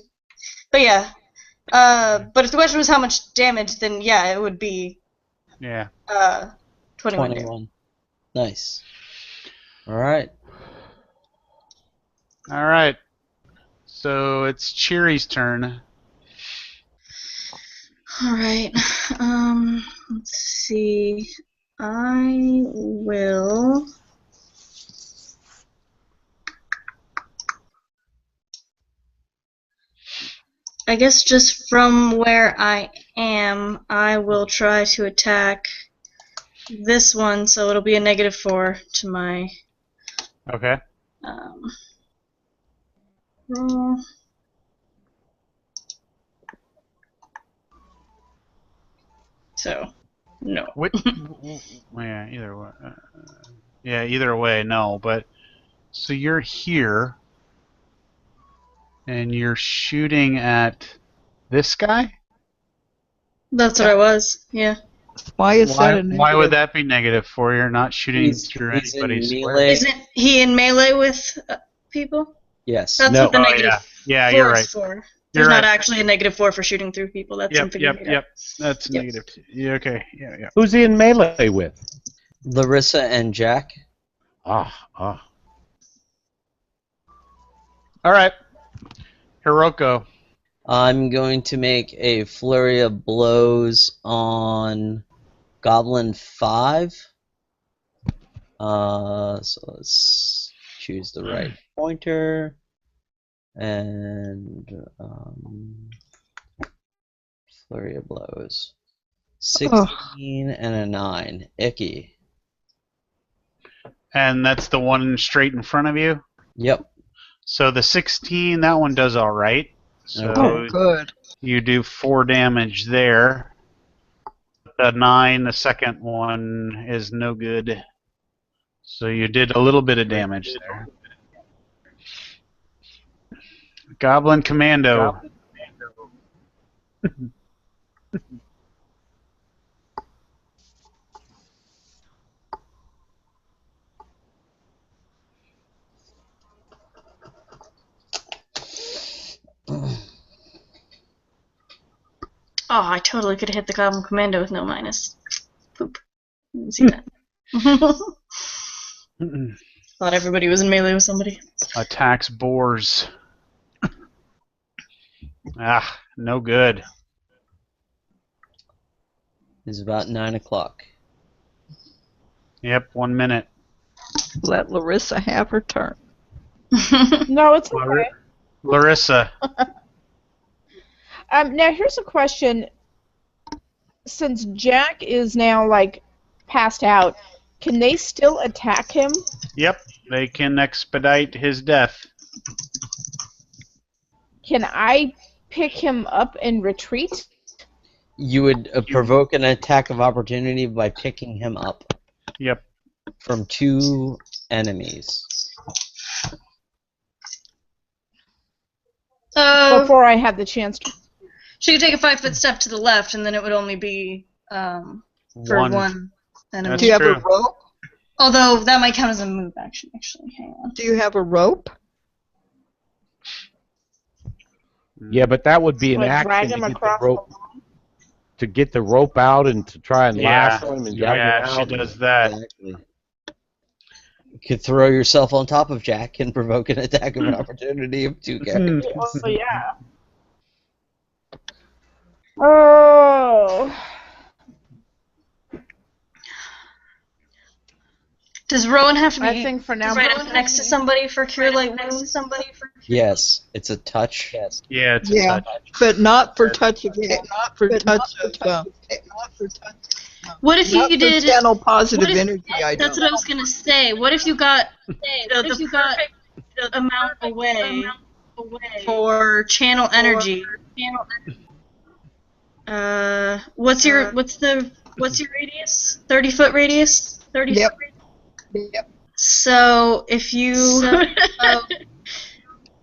But yeah. But if the question was how much damage, then yeah, it would be yeah. 21 damage. 21. Nice. All right. All right. So it's Cheery's turn. Alright, let's see. I will... I guess just from where I am, I will try to attack this one, so it'll be a -4 to my Okay. roll. So, no. Yeah, either way. Yeah, either way, no. But so you're here, and you're shooting at this guy. That's what I was, yeah. Why is that a negative? Why would that be -4? You're not shooting through He's in anybody's square. melee. Isn't he in melee with people? Yes. That's No. what the Oh, negative yeah, 4 you're is right. for. You're There's not right. actually a -4 for shooting through people. That's Yep, something you made up. yep. That's Yep. -2. Yeah, okay. Yeah. Who's he in melee with? Larissa and Jack. All right. Hiroko. I'm going to make a flurry of blows on Goblin 5. So let's choose the right pointer. And flurry of blows. 16 and a 9. Icky. And that's the one straight in front of you? Yep. So the 16, that one does all right. So Oh, good. you do 4 damage there. The 9, the second one, is no good. So you did a little bit of damage there. Goblin Commando. Oh, I totally could have hit the Goblin Commando with no minus. Poop. Didn't see that. Thought everybody was in melee with somebody. Attacks boars. No good. It's about 9 o'clock. Yep, 1 minute. Let Larissa have her turn. No, it's okay. Larissa. Now here's a question. Since Jack is now like passed out, Can they still attack him? Yep, they can expedite his death. Can I pick him up and retreat? You would provoke an attack of opportunity by picking him up Yep. from 2 enemies. Before I have the chance to. She could take a 5-foot step to the left, and then it would only be for one enemy. Do you have true. a rope? Although that might count as a move action, actually. Hang on. Do you have a rope? Yeah, but that would be an Like drag action him to get the across rope to get the rope out and to try and lasso him and drag Yeah, him she out. does that. Exactly. You could throw yourself on top of Jack and provoke an attack of opportunity of 2 characters. Oh, yeah. Oh. Does Rowan have to be I think for now. right up next to somebody for cure light wounds? Yes, it's a touch. Yeah, it's a Yeah, touch. but not for touch of not for touch of What if not you for did? channel positive what if- energy. I That's don't. what I was gonna say. What if you got the perfect amount away for channel energy? What's your radius? 30-foot radius. 30. Yep. Yep. So if you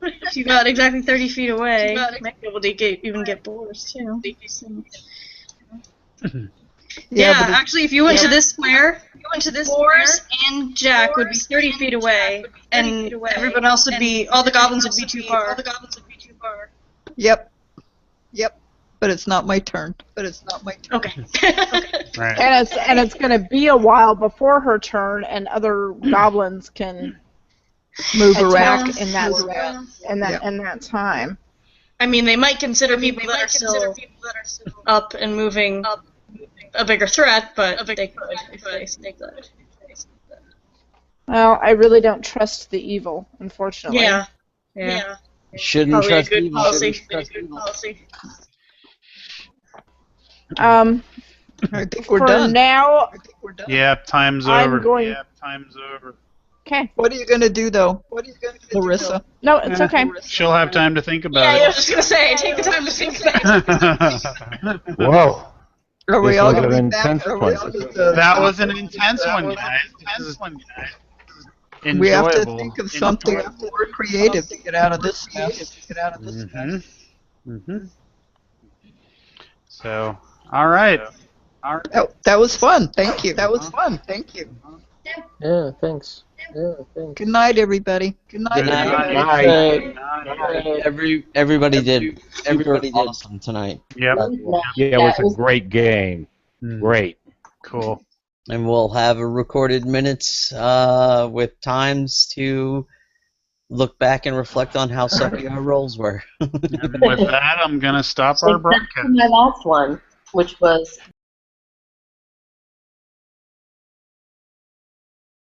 if you got exactly 30 feet away, you might be able to even get boars too. Yeah, but actually, if you went to this square, boars and Jack would be 30 feet away, and everyone else would be all the goblins would be too far. Yep. Yep. But it's not my turn. Okay. Right. And it's going to be a while before her turn, and other goblins can Move attack around. in that time. I mean, they might consider people that are still up and moving a bigger threat, but they could if they could. Well, I really don't trust the evil, unfortunately. Yeah. Shouldn't Probably a trust good evil. policy. Shouldn't trust evil. I think we're For done. now, Yeah, time's I'm over. going- Yeah, time's over. okay. What are you going to do, though? Larissa? No, it's okay. She'll have time to think about I it. was just gonna say, take the time to think about it. Whoa. Are we This all was going to an be intense back? one. That was an intense one, guys. Enjoyable. We have to think of something more creative to get out of this mess. So, all right. That was fun. Thank you. Yeah, thanks. Good night, everybody. Good night. Good night. Everybody did awesome tonight. Yep. Yeah, it was a great game. Great. Cool. And we'll have a recorded minutes with times to look back and reflect on how sucky our rolls were. And with that, I'm going to stop our broadcast. My last one, which was